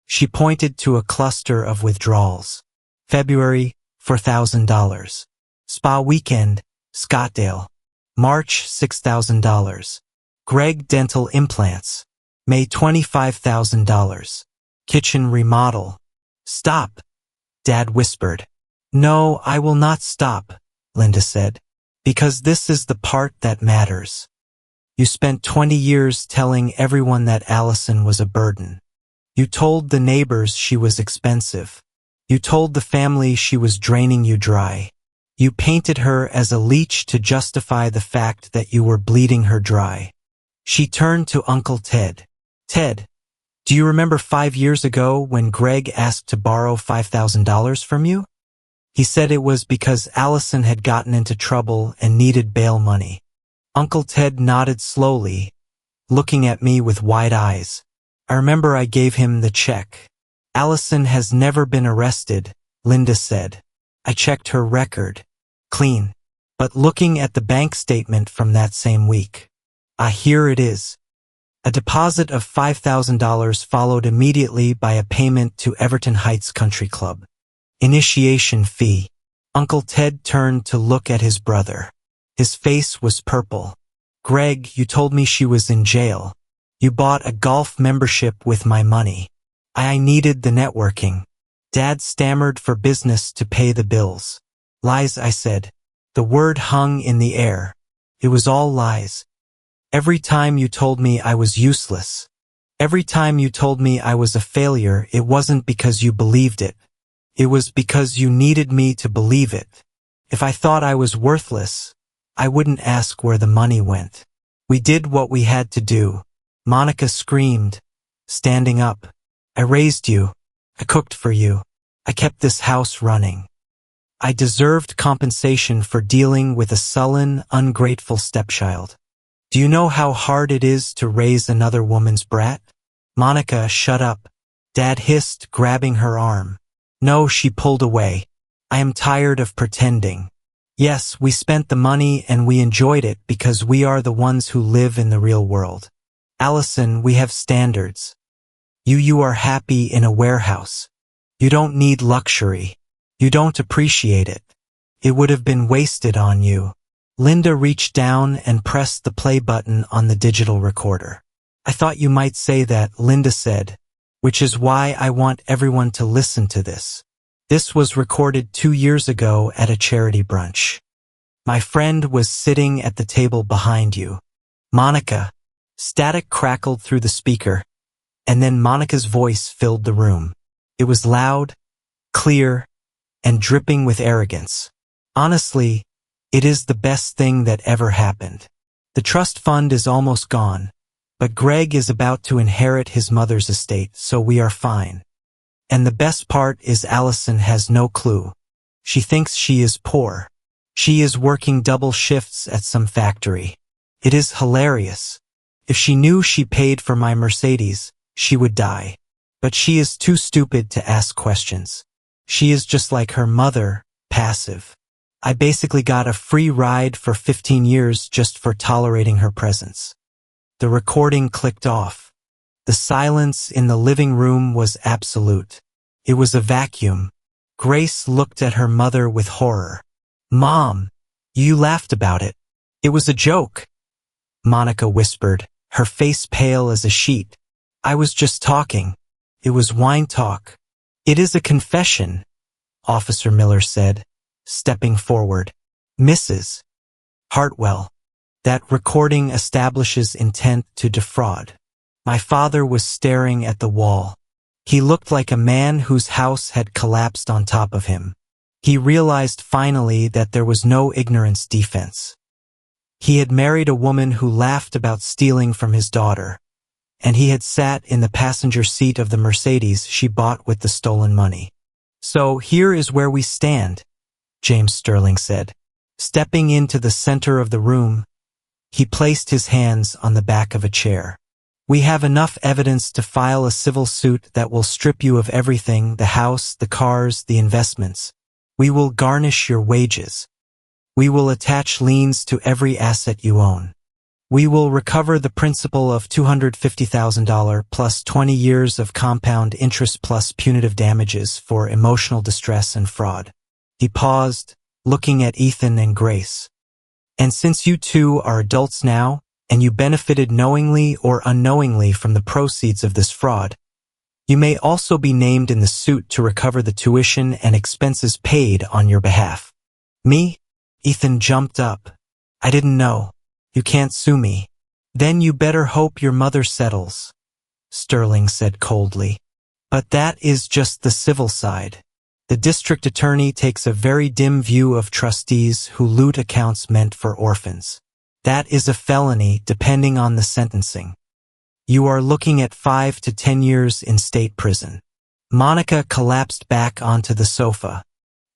She pointed to a cluster of withdrawals. February, $4,000. Spa weekend, Scottsdale. March, $6,000. Greg dental implants. May, $25,000. Kitchen remodel. "Stop." Dad whispered. No, I will not stop, Linda said, because this is the part that matters. You spent 20 years telling everyone that Allison was a burden. You told the neighbors she was expensive. You told the family she was draining you dry. You painted her as a leech to justify the fact that you were bleeding her dry. She turned to Uncle Ted. Ted, do you remember 5 years ago when Greg asked to borrow $5,000 from you? He said it was because Allison had gotten into trouble and needed bail money. Uncle Ted nodded slowly, looking at me with wide eyes. I remember I gave him the check. Allison has never been arrested, Linda said. I checked her record. Clean. But looking at the bank statement from that same week. Here it is. A deposit of $5,000 followed immediately by a payment to Everton Heights Country Club. Initiation fee. Uncle Ted turned to look at his brother. His face was purple. Greg, you told me she was in jail. You bought a golf membership with my money. I needed the networking. Dad stammered for business to pay the bills. Lies, I said. The word hung in the air. It was all lies. Every time you told me I was useless. Every time you told me I was a failure, it wasn't because you believed it. It was because you needed me to believe it. If I thought I was worthless, I wouldn't ask where the money went. We did what we had to do. Monica screamed, standing up. I raised you. I cooked for you. I kept this house running. I deserved compensation for dealing with a sullen, ungrateful stepchild. Do you know how hard it is to raise another woman's brat? Monica, shut up. Dad hissed, grabbing her arm. No, she pulled away. I am tired of pretending. Yes, we spent the money and we enjoyed it because we are the ones who live in the real world. Allison, we have standards. You are happy in a warehouse. You don't need luxury. You don't appreciate it. It would have been wasted on you. Linda reached down and pressed the play button on the digital recorder. I thought you might say that, Linda said, which is why I want everyone to listen to this. This was recorded 2 years ago at a charity brunch. My friend was sitting at the table behind you. Monica. Static crackled through the speaker, and then Monica's voice filled the room. It was loud, clear, and dripping with arrogance. Honestly, it is the best thing that ever happened. The trust fund is almost gone, but Greg is about to inherit his mother's estate, so we are fine. And the best part is Allison has no clue. She thinks she is poor. She is working double shifts at some factory. It is hilarious. If she knew she paid for my Mercedes, she would die. But she is too stupid to ask questions. She is just like her mother, passive. I basically got a free ride for 15 years just for tolerating her presence. The recording clicked off. The silence in the living room was absolute. It was a vacuum. Grace looked at her mother with horror. Mom, you laughed about it. It was a joke. Monica whispered, her face pale as a sheet. I was just talking. It was wine talk. It is a confession, Officer Miller said, stepping forward. Mrs. Hartwell, that recording establishes intent to defraud. My father was staring at the wall. He looked like a man whose house had collapsed on top of him. He realized finally that there was no ignorance defense. He had married a woman who laughed about stealing from his daughter, and he had sat in the passenger seat of the Mercedes she bought with the stolen money. So here is where we stand, James Sterling said. Stepping into the center of the room, he placed his hands on the back of a chair. We have enough evidence to file a civil suit that will strip you of everything, the house, the cars, the investments. We will garnish your wages. We will attach liens to every asset you own. We will recover the principal of $250,000 plus 20 years of compound interest plus punitive damages for emotional distress and fraud. He paused, looking at Ethan and Grace. And since you two are adults now, and you benefited knowingly or unknowingly from the proceeds of this fraud, You may also be named in the suit to recover the tuition and expenses paid on your behalf. Me? Ethan jumped up. I didn't know. You can't sue me. Then you better hope your mother settles, Sterling said coldly. But that is just the civil side. The district attorney takes a very dim view of trustees who loot accounts meant for orphans. That is a felony depending on the sentencing. You are looking at 5 to 10 years in state prison. Monica collapsed back onto the sofa.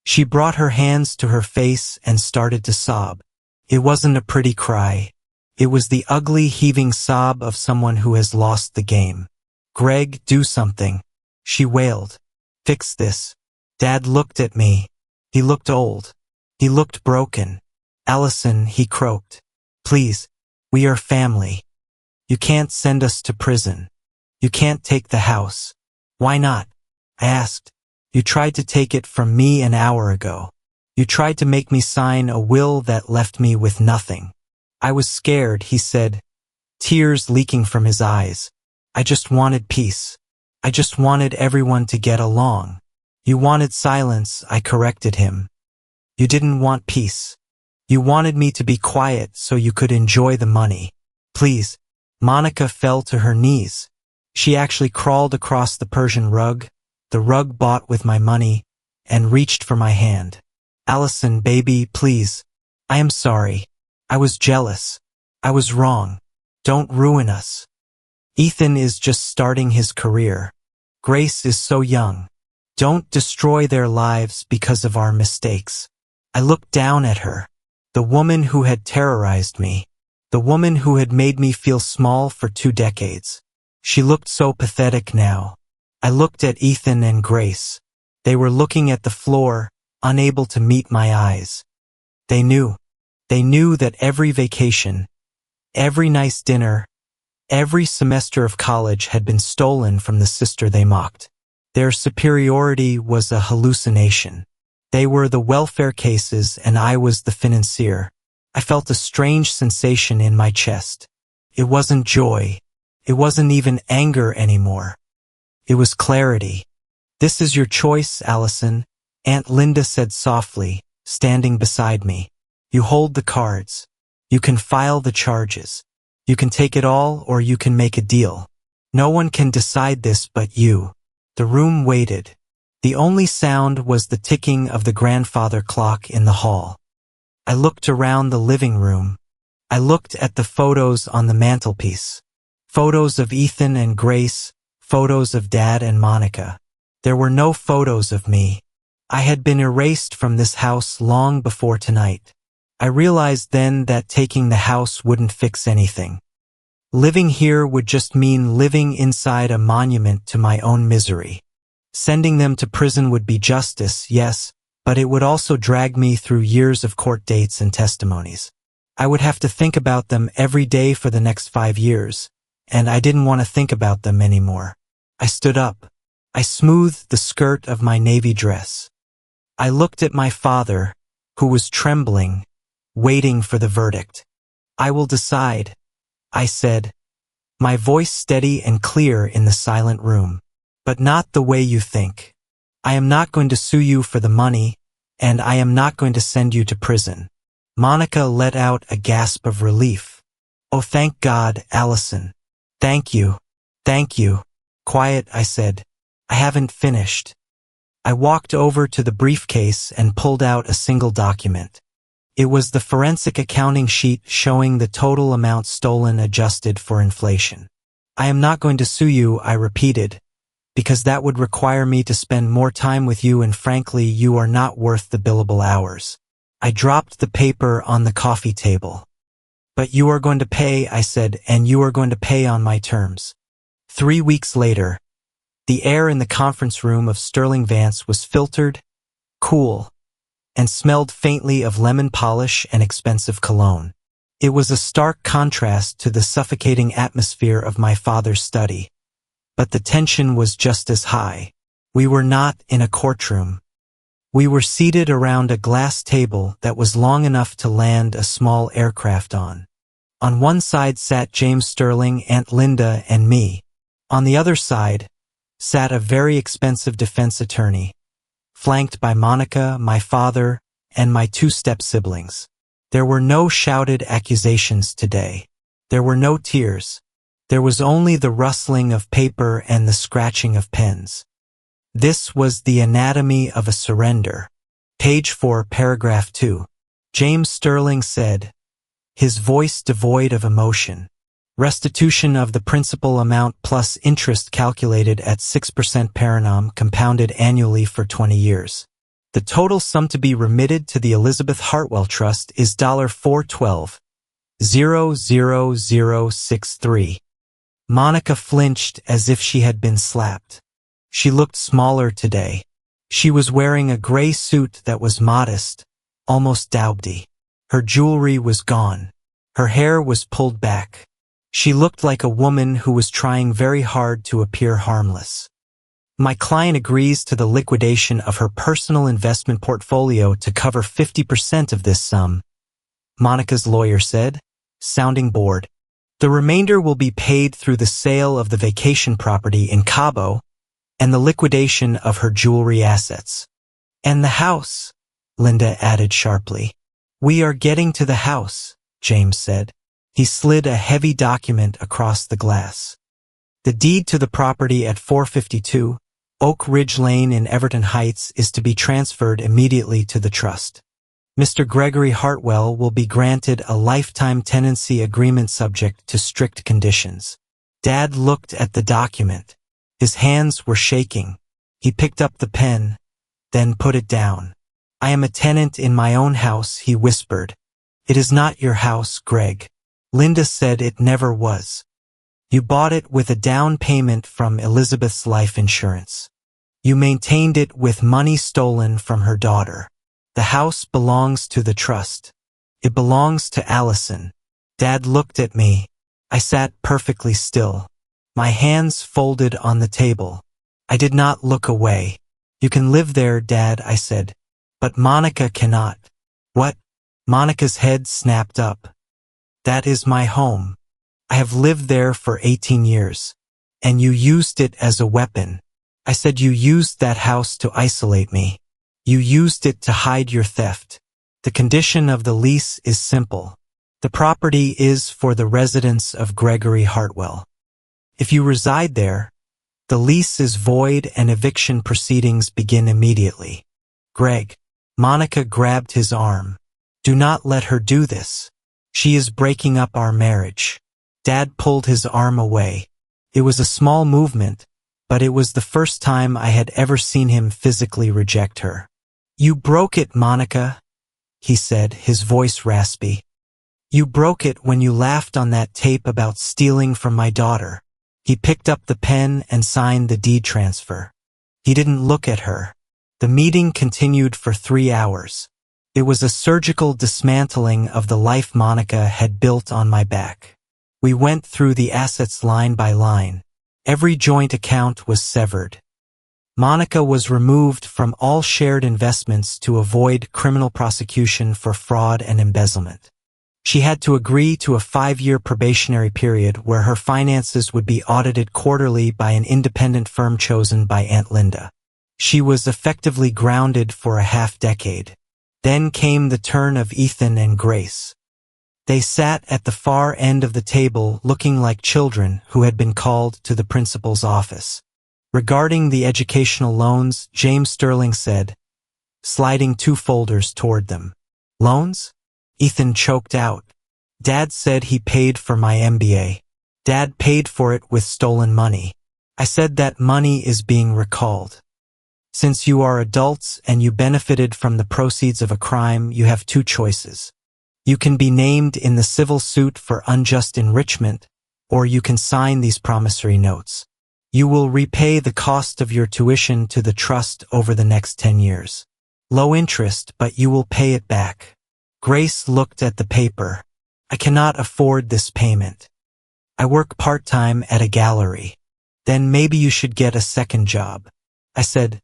She brought her hands to her face and started to sob. It wasn't a pretty cry. It was the ugly, heaving sob of someone who has lost the game. Greg, do something, she wailed. Fix this. Dad looked at me. He looked old. He looked broken. Allison, he croaked. Please, we are family. You can't send us to prison. You can't take the house. Why not? I asked. You tried to take it from me an hour ago. You tried to make me sign a will that left me with nothing. I was scared, he said, tears leaking from his eyes. I just wanted peace. I just wanted everyone to get along. You wanted silence, I corrected him. You didn't want peace. You wanted me to be quiet so you could enjoy the money. Please. Monica fell to her knees. She actually crawled across the Persian rug, the rug bought with my money, and reached for my hand. Allison, baby, please. I am sorry. I was jealous. I was wrong. Don't ruin us. Ethan is just starting his career. Grace is so young. Don't destroy their lives because of our mistakes. I looked down at her, the woman who had terrorized me, the woman who had made me feel small for 2 decades. She looked so pathetic now. I looked at Ethan and Grace. They were looking at the floor, unable to meet my eyes. They knew that every vacation, every nice dinner, every semester of college had been stolen from the sister they mocked. Their superiority was a hallucination. They were the welfare cases and I was the financier. I felt a strange sensation in my chest. It wasn't joy. It wasn't even anger anymore. It was clarity. This is your choice, Allison, Aunt Linda said softly, standing beside me. You hold the cards. You can file the charges. You can take it all or you can make a deal. No one can decide this but you. The room waited. The only sound was the ticking of the grandfather clock in the hall. I looked around the living room. I looked at the photos on the mantelpiece. Photos of Ethan and Grace, photos of Dad and Monica. There were no photos of me. I had been erased from this house long before tonight. I realized then that taking the house wouldn't fix anything. Living here would just mean living inside a monument to my own misery. Sending them to prison would be justice, yes, but it would also drag me through years of court dates and testimonies. I would have to think about them every day for the next 5 years, and I didn't want to think about them anymore. I stood up. I smoothed the skirt of my navy dress. I looked at my father, who was trembling, waiting for the verdict. I will decide, I said, my voice steady and clear in the silent room. But not the way you think. I am not going to sue you for the money, and I am not going to send you to prison. Monica let out a gasp of relief. Oh, thank God, Allison. Thank you. Thank you. Quiet, I said. I haven't finished. I walked over to the briefcase and pulled out a single document. It was the forensic accounting sheet showing the total amount stolen adjusted for inflation. I am not going to sue you, I repeated, because that would require me to spend more time with you and frankly, you are not worth the billable hours. I dropped the paper on the coffee table. But you are going to pay, I said, and you are going to pay on my terms. 3 weeks later, the air in the conference room of Sterling Vance was filtered, cool, and smelled faintly of lemon polish and expensive cologne. It was a stark contrast to the suffocating atmosphere of my father's study. But the tension was just as high. We were not in a courtroom. We were seated around a glass table that was long enough to land a small aircraft on. On one side sat James Sterling, Aunt Linda, and me. On the other side, sat a very expensive defense attorney, flanked by Monica, my father, and my two step-siblings. There were no shouted accusations today. There were no tears. There was only the rustling of paper and the scratching of pens. This was the anatomy of a surrender. Page 4, paragraph 2. James Sterling said, his voice devoid of emotion. Restitution of the principal amount plus interest calculated at 6% per annum compounded annually for 20 years. The total sum to be remitted to the Elizabeth Hartwell Trust is $412,00063. Monica flinched as if she had been slapped. She looked smaller today. She was wearing a gray suit that was modest, almost dowdy. Her jewelry was gone. Her hair was pulled back. She looked like a woman who was trying very hard to appear harmless. My client agrees to the liquidation of her personal investment portfolio to cover 50% of this sum, Monica's lawyer said, sounding bored. The remainder will be paid through the sale of the vacation property in Cabo and the liquidation of her jewelry assets. And the house, Linda added sharply. We are getting to the house, James said. He slid a heavy document across the glass. The deed to the property at 452 Oak Ridge Lane in Everton Heights is to be transferred immediately to the trust. Mr. Gregory Hartwell will be granted a lifetime tenancy agreement subject to strict conditions. Dad looked at the document. His hands were shaking. He picked up the pen, then put it down. I am a tenant in my own house, he whispered. It is not your house, Greg. Linda said it never was. You bought it with a down payment from Elizabeth's life insurance. You maintained it with money stolen from her daughter. The house belongs to the trust. It belongs to Allison. Dad looked at me. I sat perfectly still. My hands folded on the table. I did not look away. You can live there, Dad, I said. But Monica cannot. What? Monica's head snapped up. That is my home. I have lived there for 18 years. And you used it as a weapon. I said you used that house to isolate me. You used it to hide your theft. The condition of the lease is simple. The property is for the residence of Gregory Hartwell. If you reside there, the lease is void and eviction proceedings begin immediately. Greg. Monica grabbed his arm. Do not let her do this. She is breaking up our marriage. Dad pulled his arm away. It was a small movement, but it was the first time I had ever seen him physically reject her. You broke it, Monica, he said, his voice raspy. You broke it when you laughed on that tape about stealing from my daughter. He picked up the pen and signed the deed transfer. He didn't look at her. The meeting continued for 3 hours. It was a surgical dismantling of the life Monica had built on my back. We went through the assets line by line. Every joint account was severed. Monica was removed from all shared investments to avoid criminal prosecution for fraud and embezzlement. She had to agree to a 5-year probationary period where her finances would be audited quarterly by an independent firm chosen by Aunt Linda. She was effectively grounded for a half-decade. Then came the turn of Ethan and Grace. They sat at the far end of the table looking like children who had been called to the principal's office. Regarding the educational loans, James Sterling said, sliding 2 folders toward them. Loans? Ethan choked out. Dad said he paid for my MBA. Dad paid for it with stolen money. I said that money is being recalled. Since you are adults and you benefited from the proceeds of a crime, you have 2 choices. You can be named in the civil suit for unjust enrichment, or you can sign these promissory notes. You will repay the cost of your tuition to the trust over the next 10 years. Low interest, but you will pay it back. Grace looked at the paper. I cannot afford this payment. I work part-time at a gallery. Then maybe you should get a second job. I said,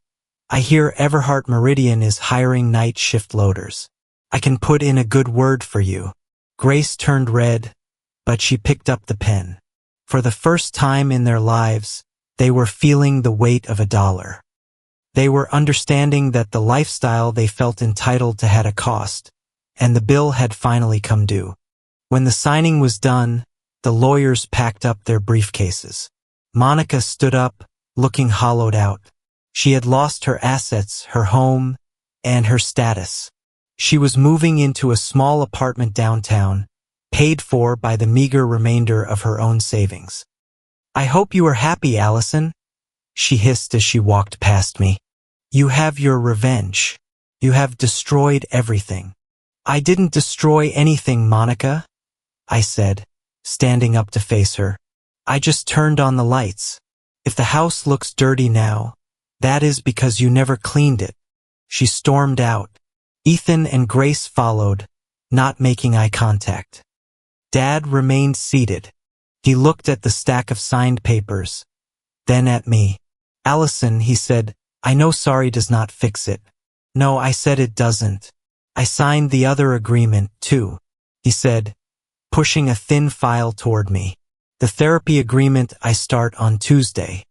I hear Everhart Meridian is hiring night shift loaders. I can put in a good word for you. Grace turned red, but she picked up the pen. For the first time in their lives, They were feeling the weight of $1. They were understanding that the lifestyle they felt entitled to had a cost, and the bill had finally come due. When the signing was done, the lawyers packed up their briefcases. Monica stood up, looking hollowed out. She had lost her assets, her home, and her status. She was moving into a small apartment downtown, paid for by the meager remainder of her own savings. "I hope you are happy, Allison," she hissed as she walked past me. "You have your revenge. You have destroyed everything." "I didn't destroy anything, Monica," I said, standing up to face her. "I just turned on the lights. If the house looks dirty now, that is because you never cleaned it." She stormed out. Ethan and Grace followed, not making eye contact. Dad remained seated. He looked at the stack of signed papers, then at me. "Allison," he said, "I know sorry does not fix it." "No," I said, "it doesn't. I signed the other agreement, too," he said, pushing a thin file toward me. "The therapy agreement I start on Tuesday.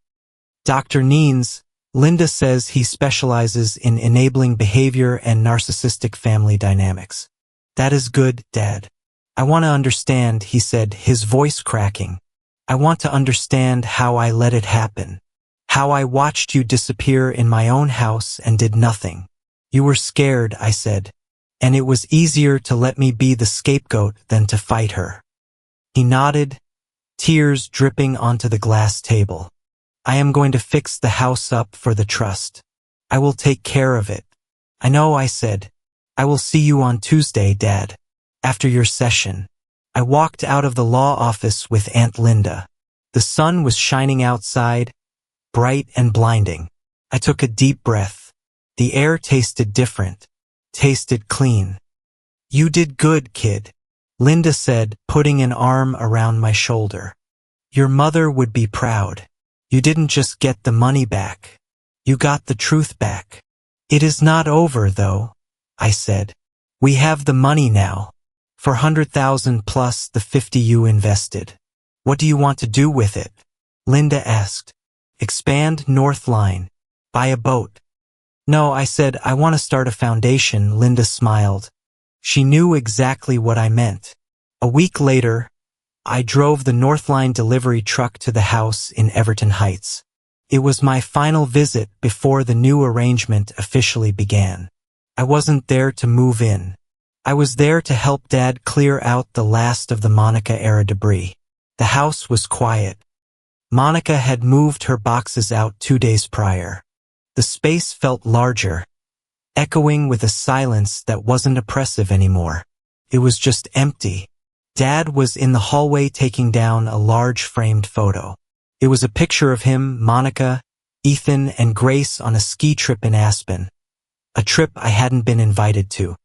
Dr. Neens, Linda says he specializes in enabling behavior and narcissistic family dynamics." "That is good, Dad. I want to understand," he said, his voice cracking. "I want to understand how I let it happen. How I watched you disappear in my own house and did nothing." "You were scared," I said, "and it was easier to let me be the scapegoat than to fight her." He nodded, tears dripping onto the glass table. "I am going to fix the house up for the trust. I will take care of it." "I know," I said. "I will see you on Tuesday, Dad, after your session." I walked out of the law office with Aunt Linda. The sun was shining outside, bright and blinding. I took a deep breath. The air tasted different, tasted clean. "You did good, kid," Linda said, putting an arm around my shoulder. "Your mother would be proud. You didn't just get the money back. You got the truth back." "It is not over, though," I said. "We have the money now. 400,000 plus the 50 you invested. What do you want to do with it?" Linda asked. "Expand North Line. Buy a boat." "No," I said, "I want to start a foundation." Linda smiled. She knew exactly what I meant. A week later, I drove the Northline delivery truck to the house in Everton Heights. It was my final visit before the new arrangement officially began. I wasn't there to move in. I was there to help Dad clear out the last of the Monica-era debris. The house was quiet. Monica had moved her boxes out 2 days prior. The space felt larger, echoing with a silence that wasn't oppressive anymore. It was just empty. Dad was in the hallway taking down a large framed photo. It was a picture of him, Monica, Ethan, and Grace on a ski trip in Aspen, a trip I hadn't been invited to.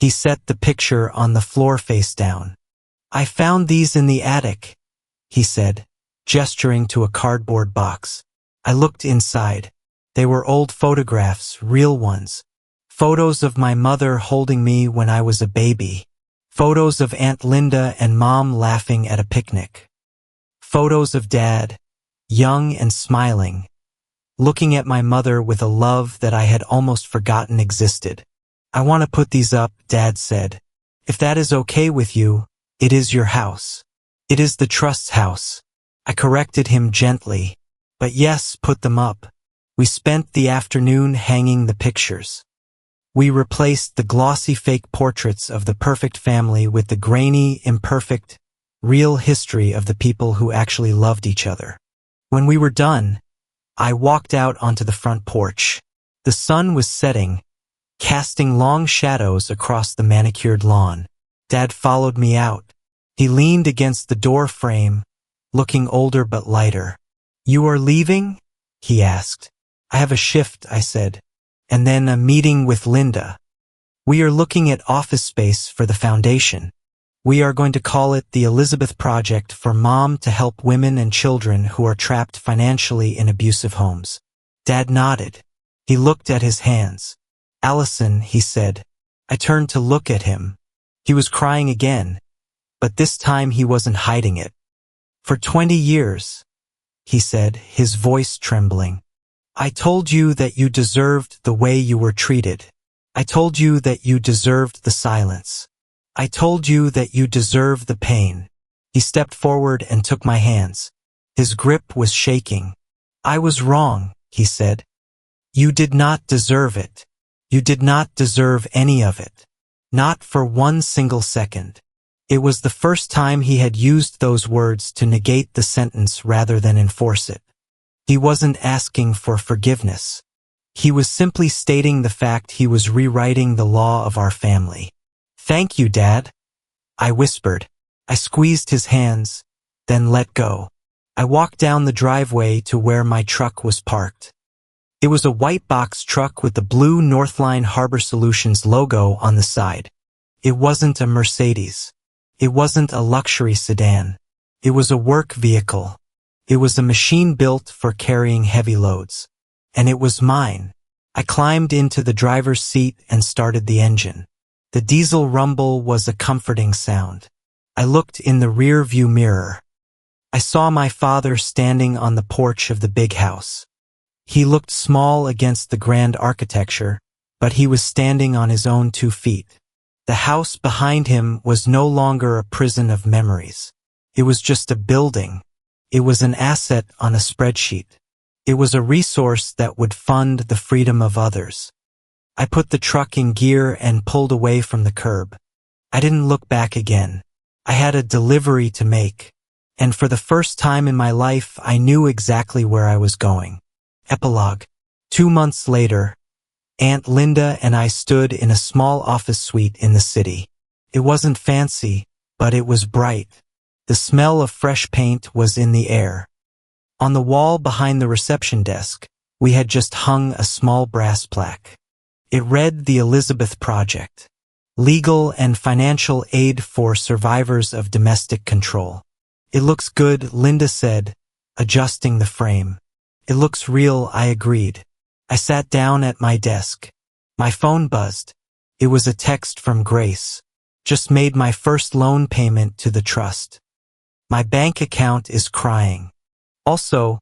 He set the picture on the floor face down. "I found these in the attic," he said, gesturing to a cardboard box. I looked inside. They were old photographs, real ones. Photos of my mother holding me when I was a baby. Photos of Aunt Linda and Mom laughing at a picnic. Photos of Dad, young and smiling, looking at my mother with a love that I had almost forgotten existed. "I want to put these up," Dad said. "If that is okay with you, it is your house. It is the trust's house." I corrected him gently. "But yes, put them up." We spent the afternoon hanging the pictures. We replaced the glossy fake portraits of the perfect family with the grainy, imperfect, real history of the people who actually loved each other. When we were done, I walked out onto the front porch. The sun was setting, casting long shadows across the manicured lawn. Dad followed me out. He leaned against the door frame, looking older but lighter. "You are leaving?" he asked. "I have a shift," I said. "And then a meeting with Linda. We are looking at office space for the foundation. We are going to call it the Elizabeth Project for Mom to help women and children who are trapped financially in abusive homes." Dad nodded. He looked at his hands. "Allison," he said. I turned to look at him. He was crying again, but this time he wasn't hiding it. For 20 years, he said, his voice trembling. I told you that you deserved the way you were treated. I told you that you deserved the silence. I told you that you deserved the pain. He stepped forward and took my hands. His grip was shaking. I was wrong, he said. You did not deserve it. You did not deserve any of it. Not for one single second. It was the first time he had used those words to negate the sentence rather than enforce it. He wasn't asking for forgiveness. He was simply stating the fact he was rewriting the law of our family. Thank you, Dad, I whispered. I squeezed his hands, then let go. I walked down the driveway to where my truck was parked. It was a white box truck with the blue Northline Harbor Solutions logo on the side. It wasn't a Mercedes. It wasn't a luxury sedan. It was a work vehicle. It was a machine built for carrying heavy loads. And it was mine. I climbed into the driver's seat and started the engine. The diesel rumble was a comforting sound. I looked in the rear view mirror. I saw my father standing on the porch of the big house. He looked small against the grand architecture, but he was standing on his own 2 feet. The house behind him was no longer a prison of memories. It was just a building. It was an asset on a spreadsheet. It was a resource that would fund the freedom of others. I put the truck in gear and pulled away from the curb. I didn't look back again. I had a delivery to make, and for the first time in my life, I knew exactly where I was going. Epilogue. 2 months later, Aunt Linda and I stood in a small office suite in the city. It wasn't fancy, but it was bright. The smell of fresh paint was in the air. On the wall behind the reception desk, we had just hung a small brass plaque. It read the Elizabeth Project, legal and financial aid for survivors of domestic control. It looks good, Linda said, adjusting the frame. It looks real, I agreed. I sat down at my desk. My phone buzzed. It was a text from Grace. Just made my first loan payment to the trust. My bank account is crying. Also,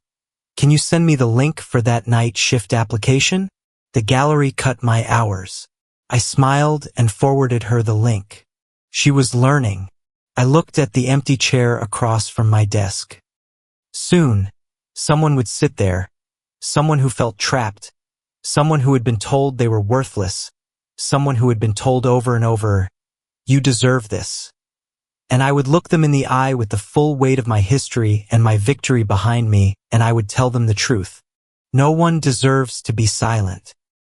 can you send me the link for that night shift application? The gallery cut my hours. I smiled and forwarded her the link. She was learning. I looked at the empty chair across from my desk. Soon, someone would sit there. Someone who felt trapped. Someone who had been told they were worthless. Someone who had been told over and over, you deserve this. And I would look them in the eye with the full weight of my history and my victory behind me, and I would tell them the truth. No one deserves to be silent.